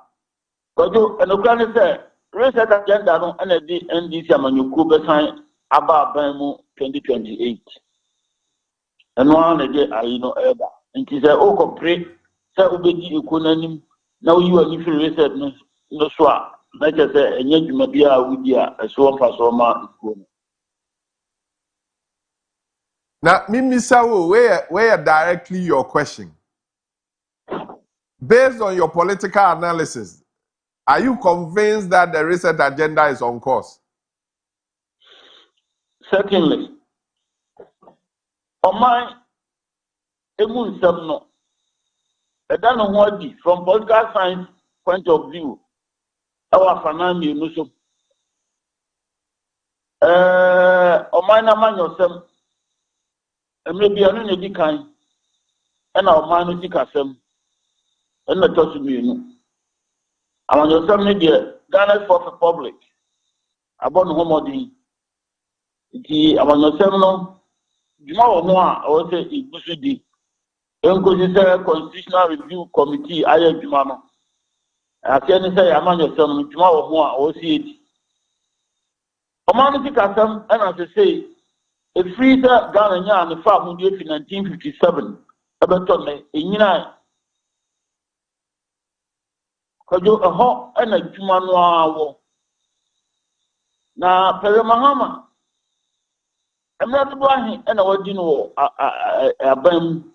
But you and the grand say. Reset agenda no and the NDC amanyuku be sign about Bemu 2028. And one again I know ever. And she said, oh, complete, say, obedi economy. Now you are if you reset no swap. Like I say, and yet you may be a woodya, a swamp for so much. Now, Mimi Sawo, where directly your question? Based on your political analysis, are you convinced that the reset agenda is on course? Certainly. On my emun semno, from political science point of view, our fanami nuso. On my naman yosem, maybe I don't know kind, and our man is kasem, and the touch me. I'm on your social media, Ghana's for the public. About homody. I'm on your seminal. Tomorrow, I will say it should be. Constitutional Review Committee, I am Jumano. I can say I'm on your seminal. Tomorrow, I will see it. Omanity Kassam, and as I say, a freezer Ghana and the farm in 1957. About me, in United. Kojo a hot and a Jumano. Now, Peramahama. I'm not blind and I was a bam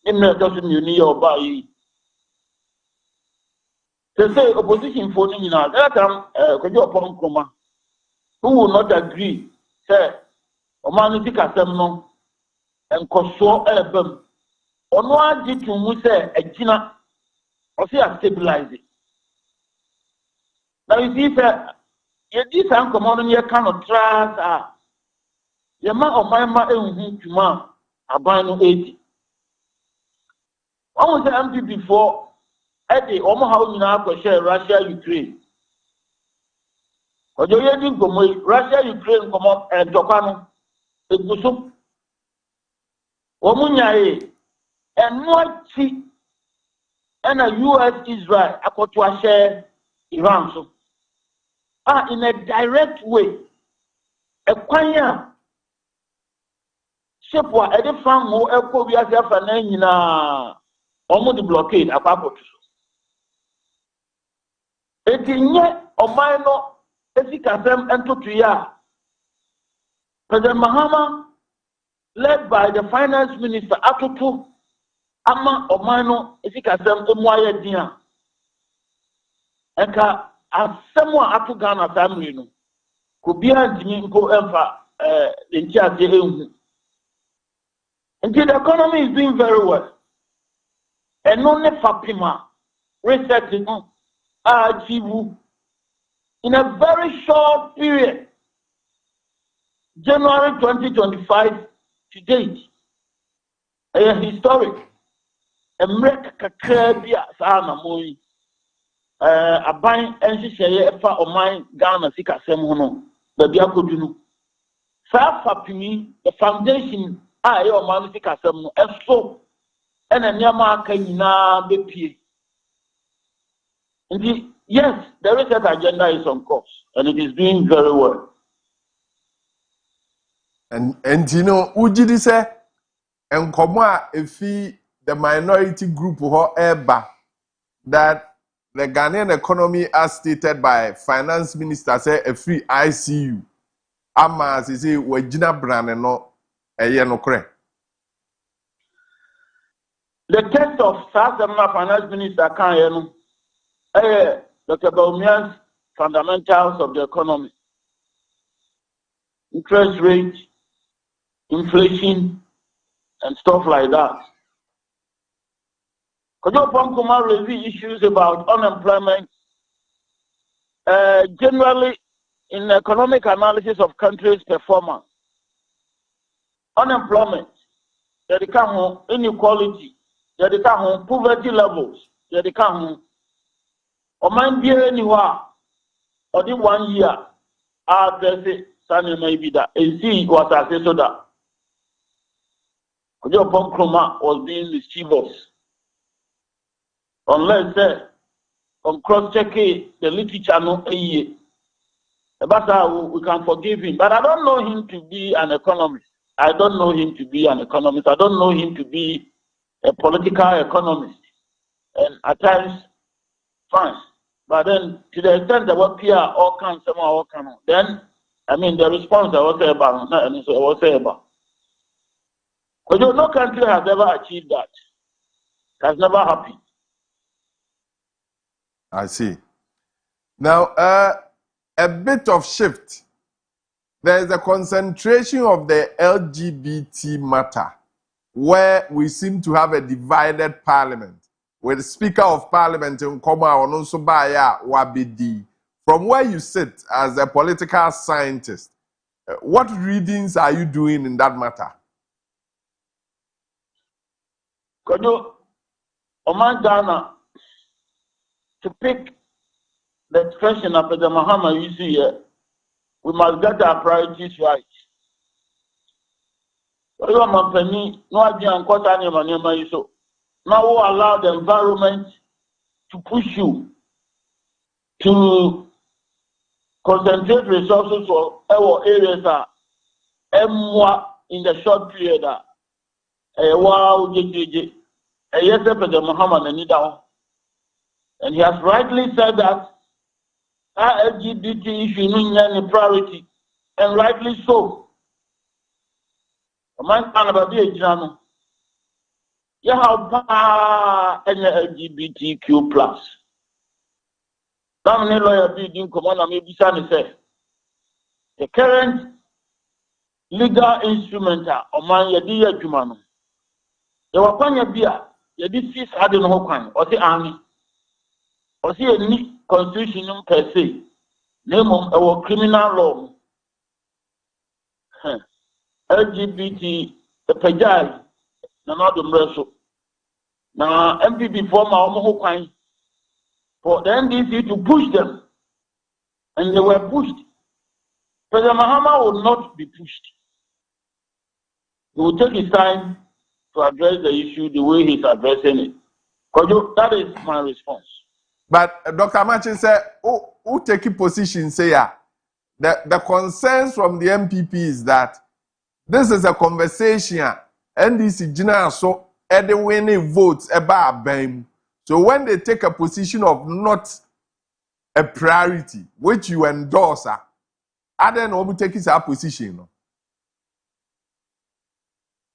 in the doesn't you need or buy. They say opposition for Nina, that time, Kojo upon Coma, who will not agree, say, Omanity Casemno and Koso Ebem. On one did to say a Gina or say a stabilize it. Now, you see, sir, this uncommon year cannot trust. The man of my man to man, a bino 80. One was the empty before Eddie, almost how you now share Russia, Ukraine. But you didn't go Russia, Ukraine, come up and Topano, a Busum. Omunya, and more cheap, and a US Israel, a Kotua share Iran. So, in a direct way, a quanya. Shepwa, a different more echo, we are there for almost the blockade about it. It is yet a minor Esikasem Entotuya. President Mahama, led by the finance minister, Atutu, Ama Omano, Esikasem Emwaya Dia. Eka, Asemwa Atu Ghana family, no. Kubia Jiminko Emfa, the Ntia. Indeed, the economy is doing very well. And only Fapima, researching, achieve in a very short period, January 2025 to date, a historic, a mrek kakrabia sana moi, a buying and she say for mine Ghana sika semono, the Biakudunu. Sa Fapimi, the foundation, I or Manisika Semo, and so, and a Yama Kayina BP. Indeed, yes, the research agenda is on course, and it is doing very well. And you know, Ujidi say, and Komwa efi the minority group who eba that the Ghanaian economy, as stated by Finance Minister, say a free ICU. Ama say wajina brand no no kre. The text of South African Finance Minister can Dr. Baumian's fundamentals of the economy, interest rate, inflation, and stuff like that. Kojo Pankuma review issues about unemployment, generally in economic analysis of countries' performance. Unemployment, inequality, poverty levels, or mind be anywhere, or the 1 year, address Sunny maybe that, and see what I say so that. Kojo Pankuma was being mischievous. Unless on cross-checking the literature, no, but we can forgive him. But I don't know him to be an economist. I don't know him to be an economist. I don't know him to be a political economist. And at times, fine. But then, to the extent that what PR all can, somehow can, then, I mean, the response I was about, and so I was about. Because no country has ever achieved that. It has never happened. I see. Now, a bit of shift. There is a concentration of the LGBT matter where we seem to have a divided parliament with the Speaker of Parliament in Koma Ononsobaya Wabidi. From where you sit as a political scientist, what readings are you doing in that matter? Kojo, Oman Ghana, to pick the expression of the Mahama you see here, we must get our priorities right. Now allow the environment to push you to concentrate resources for our areas that in the short period that and he has rightly said that our LGBT issue is a priority, and rightly so. Man can about be a journal. You have LGBTQ plus. Some lawyer being command and maybe say the current legal instrument of man Yadia Jumano. The Wapanya Bia, Yadis had in Hokan, or the army, or see any constitution per se, name of our criminal law. LGBT, the Pajai, not the Mreso. Now, MPP former Hokan for the NDC to push them, and they were pushed. President Mahama will not be pushed. He will take his time to address the issue the way he's addressing it. Kojo, that is my response. But Dr. Machin said, who take a position, say, the concerns from the MPP is that this is a conversation, NDC General so the winning votes about BAM. So when they take a position of not a priority which you endorse. Other no take his position. No.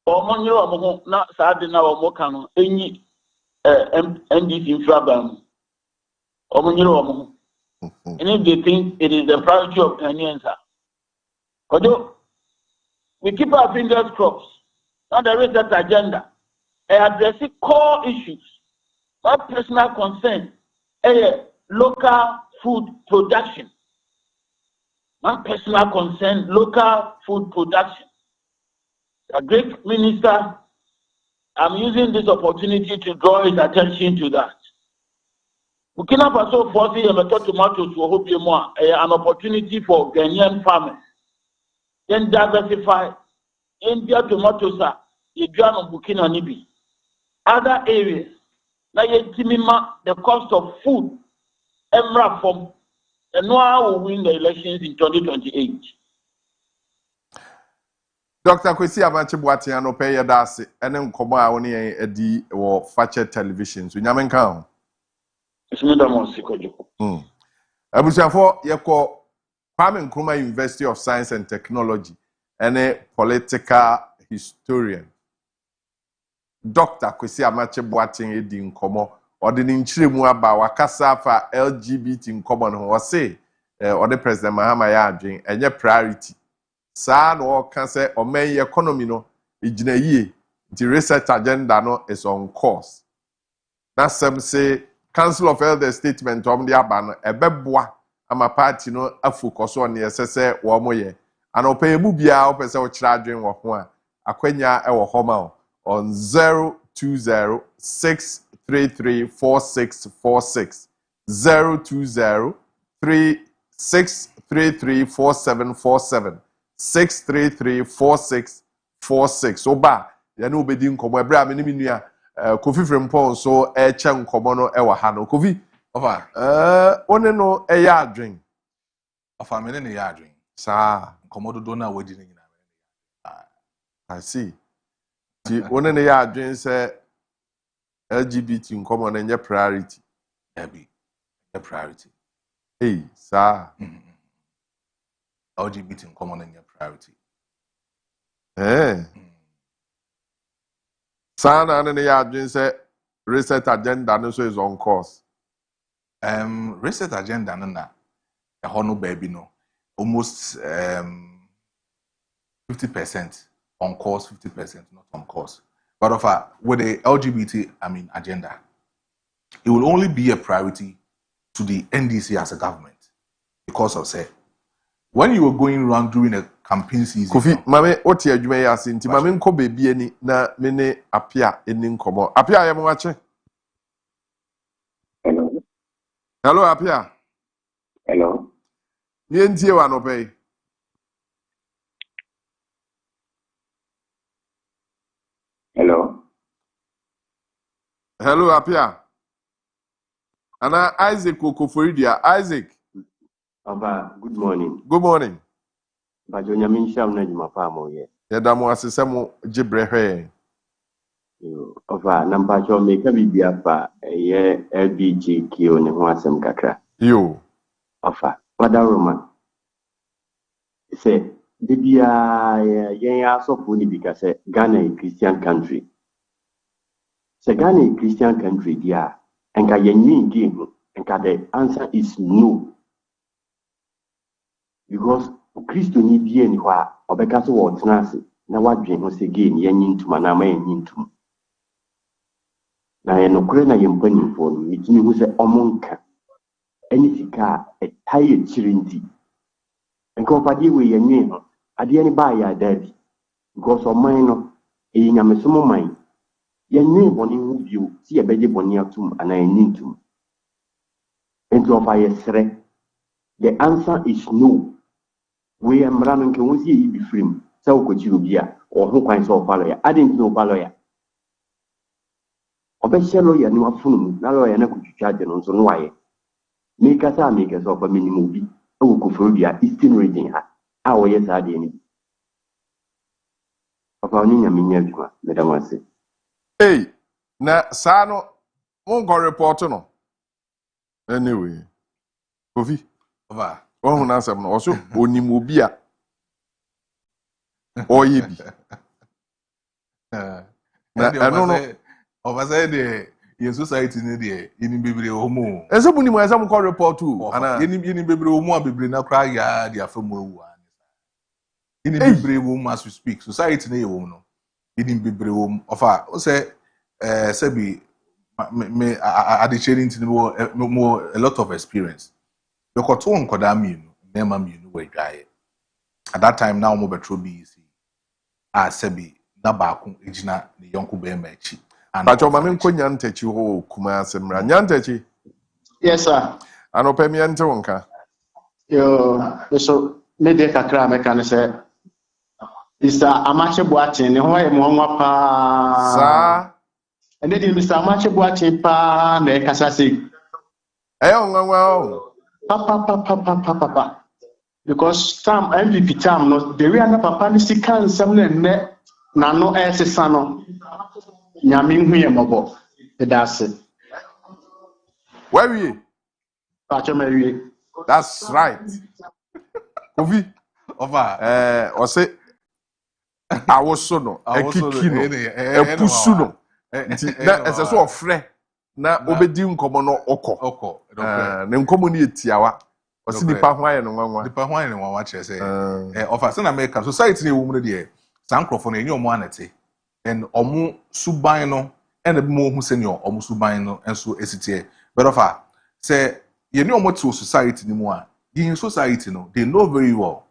Omo nyiro omo na saade na omo kanu enyi NDC infrabam. Omo nyiro omo. And if they think it is the priority of Ghanaians, Kojo, we keep our fingers crossed. Now there is that agenda. Addressing core issues, not personal concern, local food production. Not personal concern, local food production. A great minister, I'm using this opportunity to draw his attention to that. Burkina Faso forcing tomatoes to an opportunity for Ghanaian farmers. Then diversify India tomatoes are Burkina Nibi. Other areas, now the cost of food, Emra from Noah will win the elections in 2028. Dr. Kwesi Amachibuati and Opeye Dasi, and then Koma only a D or Fache television. So Yamen Town. Abusafo yeko Kwame Nkrumah University of Science and Technology and a political historian. Dr. Kwesi Amachibuati edi nkomo odi ni nchire mu aba wakasa fa LGBT nkomo no wo se odi President Mahama ya adwen enye priority. Sa no kan se omen economy no igina yie. The research agenda no is on course. Na sem say Council of Elders statement the aba ebeboa ama party no afocus on yesese wo moye and opay mu bia opese wo kira adwen wo ho a akwanya e wo homa on 020-633-4646 020-633-4747 633-4646 oba ya no obedi nkomo ebra me ni nua Kofi Frempon so eche nkomo no ewa ha no Kofi Ofa one no eya adwen ofa me ne ya adwen sa nkomo dodo na wadi ni nyina I see ti one ne ya adwen se LGBT nkomo na nye priority be a priority hey sa LGBT nkomo na nye priority Sana ne ya adwen se reset agenda no so is on course. Reset agenda no na no baby no almost 50% on course, 50% not on course. But with the LGBT agenda, it will only be a priority to the NDC as a government because of say when you were going around during a campaign season. Kofi, mame, oti adwuma ya sinti mame nko bebi eni na mene apia eni nkomo. Apia ya mwache? Hello. Hello apia. Hello. Ni ntie wa no pay. Hello. Hello apia. Ana Isaac Okoforidia. Isaac. Aba, good morning. Good morning. Bajo nyamisha una jumapa mo ye. Yeda mo asese mo jibrehwe. Aba, nampacho meka bibia pa ye LBGQ ne ho asem kakra. Yo. Aba, wada Roma. Say bibia yen asofu ni bika say Ghana a Christian country. Say Ghana a Christian country dia enka yenyi ngi enka the answer is no. Because Christo ni bie ni kwa obeka so wo tenase na wadwen ho se gain yenyi ntuma na ma yenyi ntum. Na ye no kure na yempanimfo no mitimi hu se omonka eni sika etaye chirinti. Enka opade we yenyi ho ade ni ba ya dabi. Because oman no e nyamesomo man yenyi boni hu bio si ye beje boni atum ana yenyi ntum. Ento ofa yesre. The answer is no. We am running can we see be free. So could you be a or who kinds of lawyer? I didn't know lawyer. Obesha lawyer no afunu na lawyer na could charge on so no why. Make us of a minimum be. Oh, Kufrobia is still reading her. Our yes, I didn't. Of our name, Madam say. Hey, na sano won't go report no. Anyway. Kofi. Over. Oh, na asem no. Also onim obi a oye bi. Na eno no over the in society ni there in bebre homo. Ese buni mo ese mo call report too. Ana in bebre homo a bebre na kra ya dia famu ewu ani. In bebre homo as we speak society na ye wo no. In bebre homo ofa o say sebi me addition into more a lot of experience. Because to nkoda mienu, nema mienu we dwaye. At that time now mo betro BC. A sebi na baako ejina ne yonko be ma echi. Pacho mame nko nyantachi ho kuma asemra. Nyantachi. Yes sir. Anope mi ante wonka. Yo, so me de kakra me kan say Mr. Amache Boatin ne ho e mo nwa pa. Sa. Ene di Mr. Amache Boatin pa na e kasa sei. Nwa. Pa. Because some MVP time no the way na papa ni sika nsam na ne na no e sesa no. Nyame hu ye mobo. Edase. Where we? Pacho me. That's right. Kofi. Over. Ose awoso no ekiki no epusu no nti na ese so ofre na obedi nkomo no okọ ne nkomo ni etiawa osi nipa ho aye no nwanwa nipa ho aye no nwanwa kire say ofa se na America society na ewu mu de sankrofo na enyi omo anete and omo suban no and be mo hu senior omo suban no enso esitie but ofa say ye ni omo to society ni mu a in society no they know very well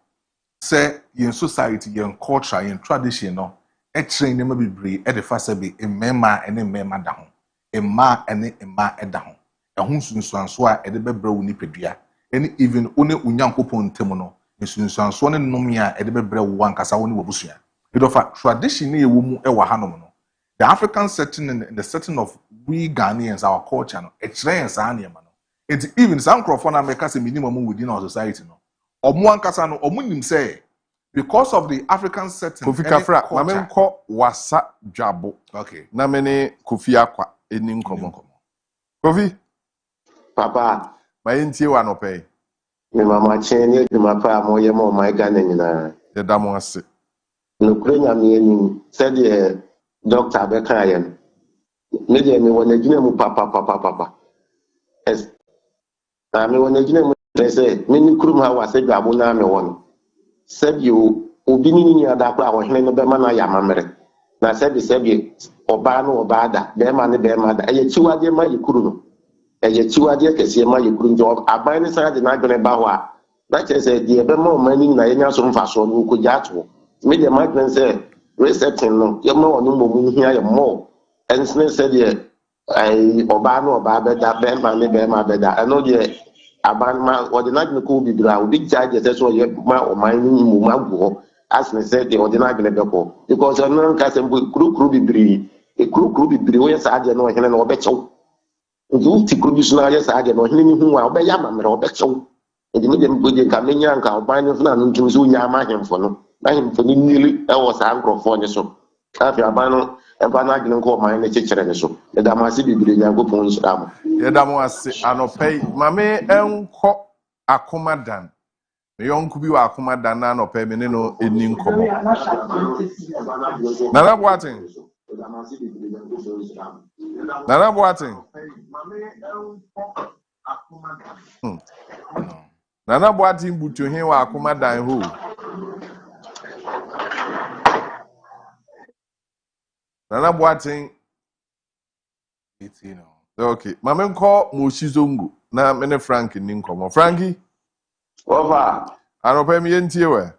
say in society in culture in tradition no e train dem bebre e de fa se be emema ene emema da ho emma ene emma e da ho e ho sunsuanso a e de bebra wo nipadua ene even one unyankopon ntem no sunsuanso ne nomia e de bebra wo ankasa wo ne wobusua e do fa tradition ne ewo mu e wa hanom no the African setting and the setting of we Ghanaians our culture no e train sa na no it even some crofon America say minimum within our society no omo ankasa no omo nim say because of the African setting Kofi Kafra mame nko wasa dwabo okay na me ne Kofi akwa eni nkomo Kofi Papa ma yentie wa no pay me mama chenye de mapa mo ye mo my Ghana nyina ye da mo ase no krenya me ni said the doctor be kan ye me de me wona gina mu papa es na me wona gina mu say me ni kurum ha wasa dwabo na me won said you obi ni ada kwa wo hene no be ma na ya mamere na said oba no oba da be ma ne be ma da eye chiwade ma yikuru no eye chiwade kese ma yikuru njo aban ni sa de na gbene ba ho a na che say de be ma o mani na ye nya so mfa so no ko ja to me de ma gbene say resetting no ye ma onu mo mu hia ye mo ensne said ai oba no oba be da be ma ne be ma be da eno de aban ma ordinary ko bi bra obi jaje say so ye ma o man ni mu ma go as me say the ordinary be ko because no ka say kuru bibiri e kuru bibiri o ye sa ade no hene no obechew ndu ti kuru bi so na ye sa ade no hene ni hu a obe ya ma mere obechew e di me dem boje ka menya nka oban ni na ntum so nya ma hemfo no na hemfo ni nili e wo sa nkrofo ni so afi aban no e ba na gine ko man ne chekere ni so e da ma si bibiri nya go pon so am ye da mo ase anopay mame enko akomadan me yonku bi wa akomadan na anopay me ne no eni nkomo Nana Boating Nana Boating butu hin wa akomadan ho Nana Boating okay mame nko mo shizongo na me ne Frank ni nkomo Frankie over anopay me yentie we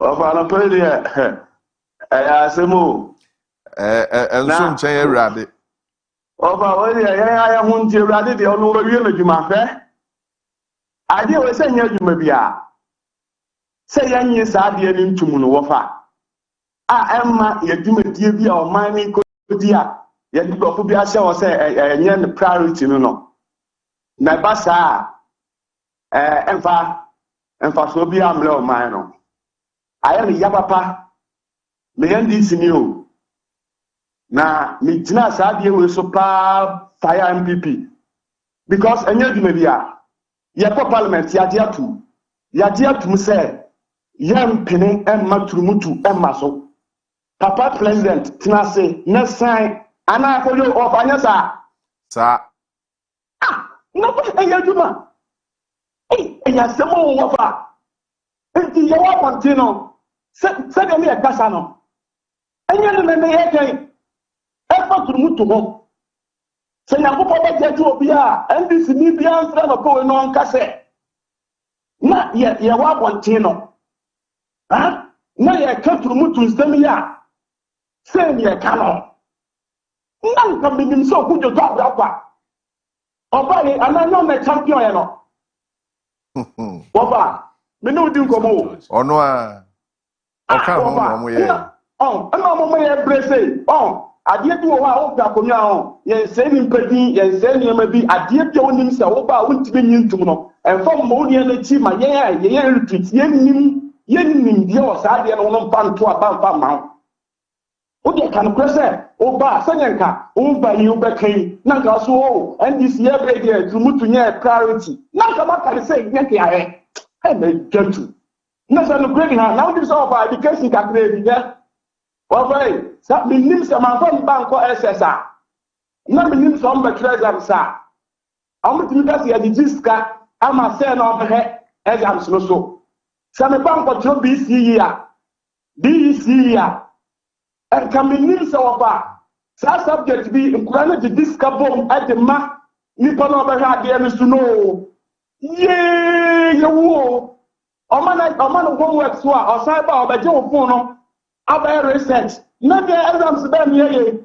over anopay de asemo enso nchen ewrade over we ya hu ntie ewrade de onu we wie medwuma hwe ade we se nya dwuma bia se ya nyi sa de ni ntum no wofa emma ye dwuma die bia o man ni ko dia ye di dofo bia hye wo se enye ne priority no na ba sa emfa so bia amle o man no aya ni ya papa me yandi sinio na me jina sa de we so pa fire MPP because enye dwuma bia yɛkɔ parliament yɛade atum sɛ yɛmpene ɛmma turumutu ɛmma so papa president tena ase ne san anaa kɔyɛ ɔfa nyɛ saa na ba ɛyɛ adwuma ɛyɛ asɛm a wɔwɔ fa nti yɛwɔ abɔnten no sɛdeɛ ne yɛkasa no ɛnyɛ no mɛmɛ yɛkɛn ɛfa turumutu ho sɛ nyankopɔn bɛgyagye obi a ndc ni biara mfrɛ no pɛwei no ɔnka sɛ na yɛwɔ abɔnten no na yɛka turumutu nsɛm yi a sɛ ne yɛka no na nka menim sɛ ɔkodwo tɔ abrabɔ a ɔba yi anaa nyɛ ɔna champion yɛ no wɔba me ne wodi nkɔmmɔ o ɔno a ɔka ho na ɔmo yɛ ɛna ɔmo yɛ brɛ sɛ adeɛ bi wɔ hɔ a wopɛ akonnwa ho yɛnsɛe nipa din yɛnsɛe nneɛma bi adeɛ bi a wonim sɛ woba a wontumi nyi ntom no ɛmfa mma wo nneɛ no akyi ma yɛn a yɛyɛ retreat yɛnnim deɛ wɔ saa adeɛ no ho no mpa nto aba mfa mma wo wode ka nokorɛ sɛ woba a sɛnyɛ nka woba yi wobɛka yi na nka so o ndc yɛbrɛ deɛ turumutu nyɛ priority na nka makare sɛ nyɛ keayɛ ɛmɛdwatu na sɛ nokorɛ ni ha na wode sɛ wɔba education kakra bi nyɛ wɔbɛi sa menim sɛ mamfa mba nkɔ ss a na menim sɛ ɔmbɛtwerɛ exams a ɔmotumi ka sɛ yɛde gye sika ama sɛ na ɔbɛhɛ exams no so sɛ meba nkɔtwerɛ BECE a ɛnka menim sɛ wɔba saa subject bi nkura no gye sika bom ɛde ma nipa na ɔbɛhwɛ adeɛ no so no yɛwo ɔma no homework so a ɔsan ba ɔbɛgye wo phone no abɛyɛ research na deɛ exams bɛɛ ne yɛyɛ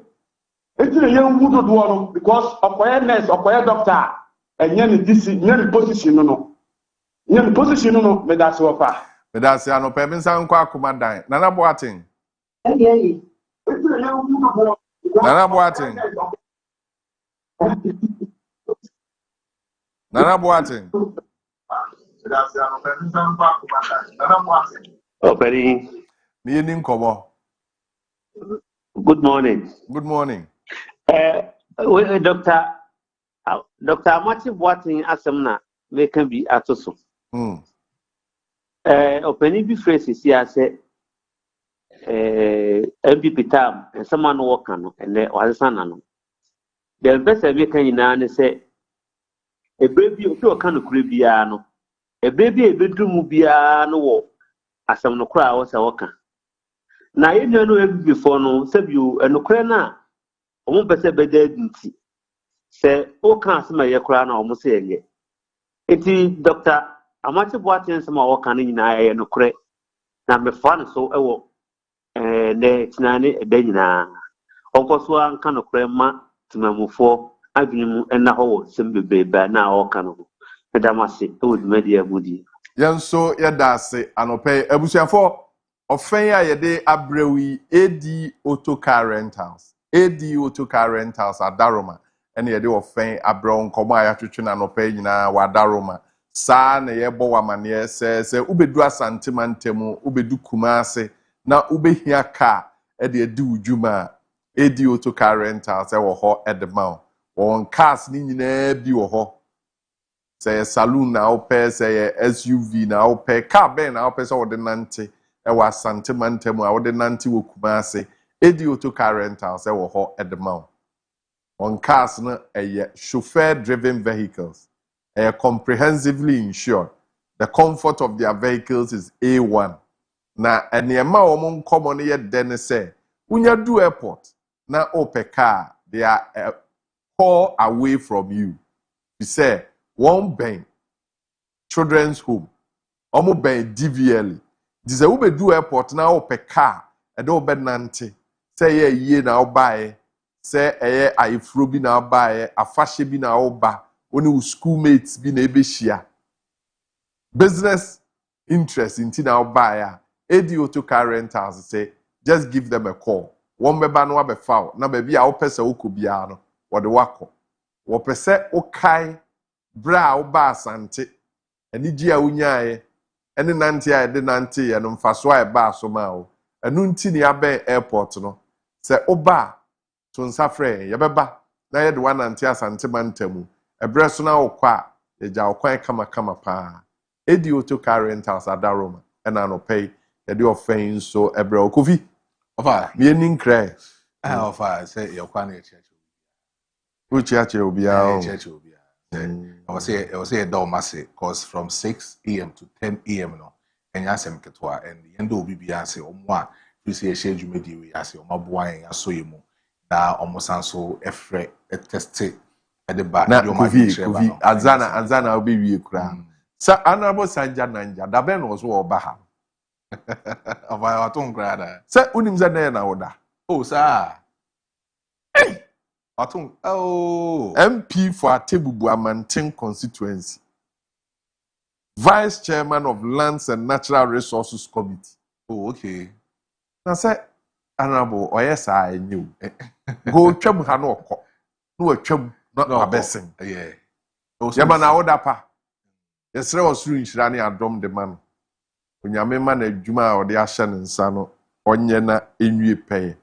ɛti na yɛnwu dodoɔ no because ɔkɔyɛ nurse ɔkɔyɛ doctor a ɛnyɛ ne position no nyɛ ne position no meda se wɔ pa meda se anɔpɛ bi nsa nkɔ akoma dan Nana Boateng Nana Boateng Nana Boateng Operi. Good morning. Good morning. Doctor Amati Boateng asemna we can be atoso. Openi bi phrases here say MPP tam and someone work no and was no. The best we can ina say a baby o kan kure bia no. A baby a bedroom bia no wo asem no kura wo se woka na ye no before no se bi no kura na omo pese beda dinti se o kan asem ye kura na omo se ye eti Dr. Amati Boateng sama woka no nyina ye no kura na me fa no so ewo ne tinane eda nyina onkoso an kan no kura ma timamufo adwumu na ho sembebeba na woka no Damasi, who media budi. Yanso yadase anope ebusuafo ofen ya yede abrewi AD Auto Car Rentals. AD Auto Car Rentals adaroma ene yede ofen abro nkomo ayatwetwe na anope nyina wadaroma saa na yebo wamane se ubedu asantema ntemu ubedu kumase na ubehia car ede edi udwuma AD Auto Car Rentals e wo ho edema won cars ni nyina bi wo ho say saloon na ope say SUV na ope car ben na ope so de nante e wa santemantemu a de nante wo kumase AD Auto Car Rentals e wo ho edema on cars no chauffeur driven vehicles comprehensively insured. The comfort of their vehicles is A1 na enema wo nkomo no ye de ne say unya do airport na ope car they are a call away from you. You say one bank, children's home, omo bank DVL. This is ube do airport now pe car, and do bed nante. Say ye now buy, say a ifro bi now buy, a fashion bi now ba, only schoolmates bi na share. Business interest in now buy. AD Auto Car Rentals say just give them a call. One beba no be foul, na baby a opese okubiano, or the wako. Wopese okai. Bra oba asante eni gi a unyae eni nante a de nante ye no mfaso a ba so ma o enu nti ni aben airport no se oba to nsafre ye beba na ye de wanante asante mantamu ebre so na okwa yɛgya ɔkwan kama paa edi auto car rentals adaroma ɛna no pay yɛde ɔfɛn nso ɛbrɛ okofi ɔfa mieni nkra ɔfa sɛ yɛkwa na yɛkyerɛkyerɛ uchiache obiara I was say Domase because from 6 a.m. to 10 a.m. no, and yasem ketwa and the end of BBS or moi, you see a shade you made you as your mabuai and so you mo. Now almost so efre tested at the back. Na Kofi Azana will be we cry. Sir Honorable Sanja Nanja, the Ben was war baha. Of our tongue grada. Sir Unim Zana order. Oh, sir. MP for Atebubu Amantin constituency. Vice Chairman of Lands and Natural Resources Committee. Oh, okay. Now, say, Honorable, or yes, I knew. Go chum hanoko. No, a chum, not a blessing. Yeah. Yabana order pa. Yes, I was doing Shirani and drum the man. When your man a Juma or the Ashan and Sano, Onyena, Inu pay.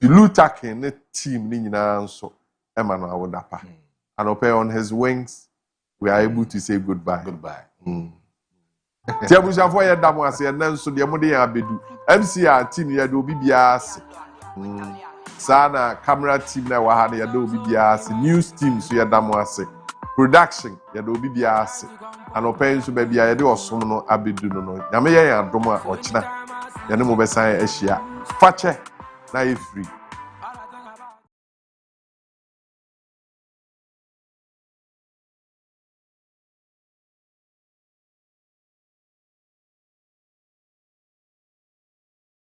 The Lutakin, the team, Nina, so Emmanuel Awodapa. And on his wings, we are able to say goodbye. Goodbye. Tiabusa for your damwase, and then so the Amodi Abedu. MCR team, ya do BBS. Sana camera team, na wahana, ya do BBS. News team, so ya damwase. Production, ya do BBS. And open so baby, ya do Osono Abedu no. Yame ya doma or China. Yanemo Besai Asia. Fache. Na free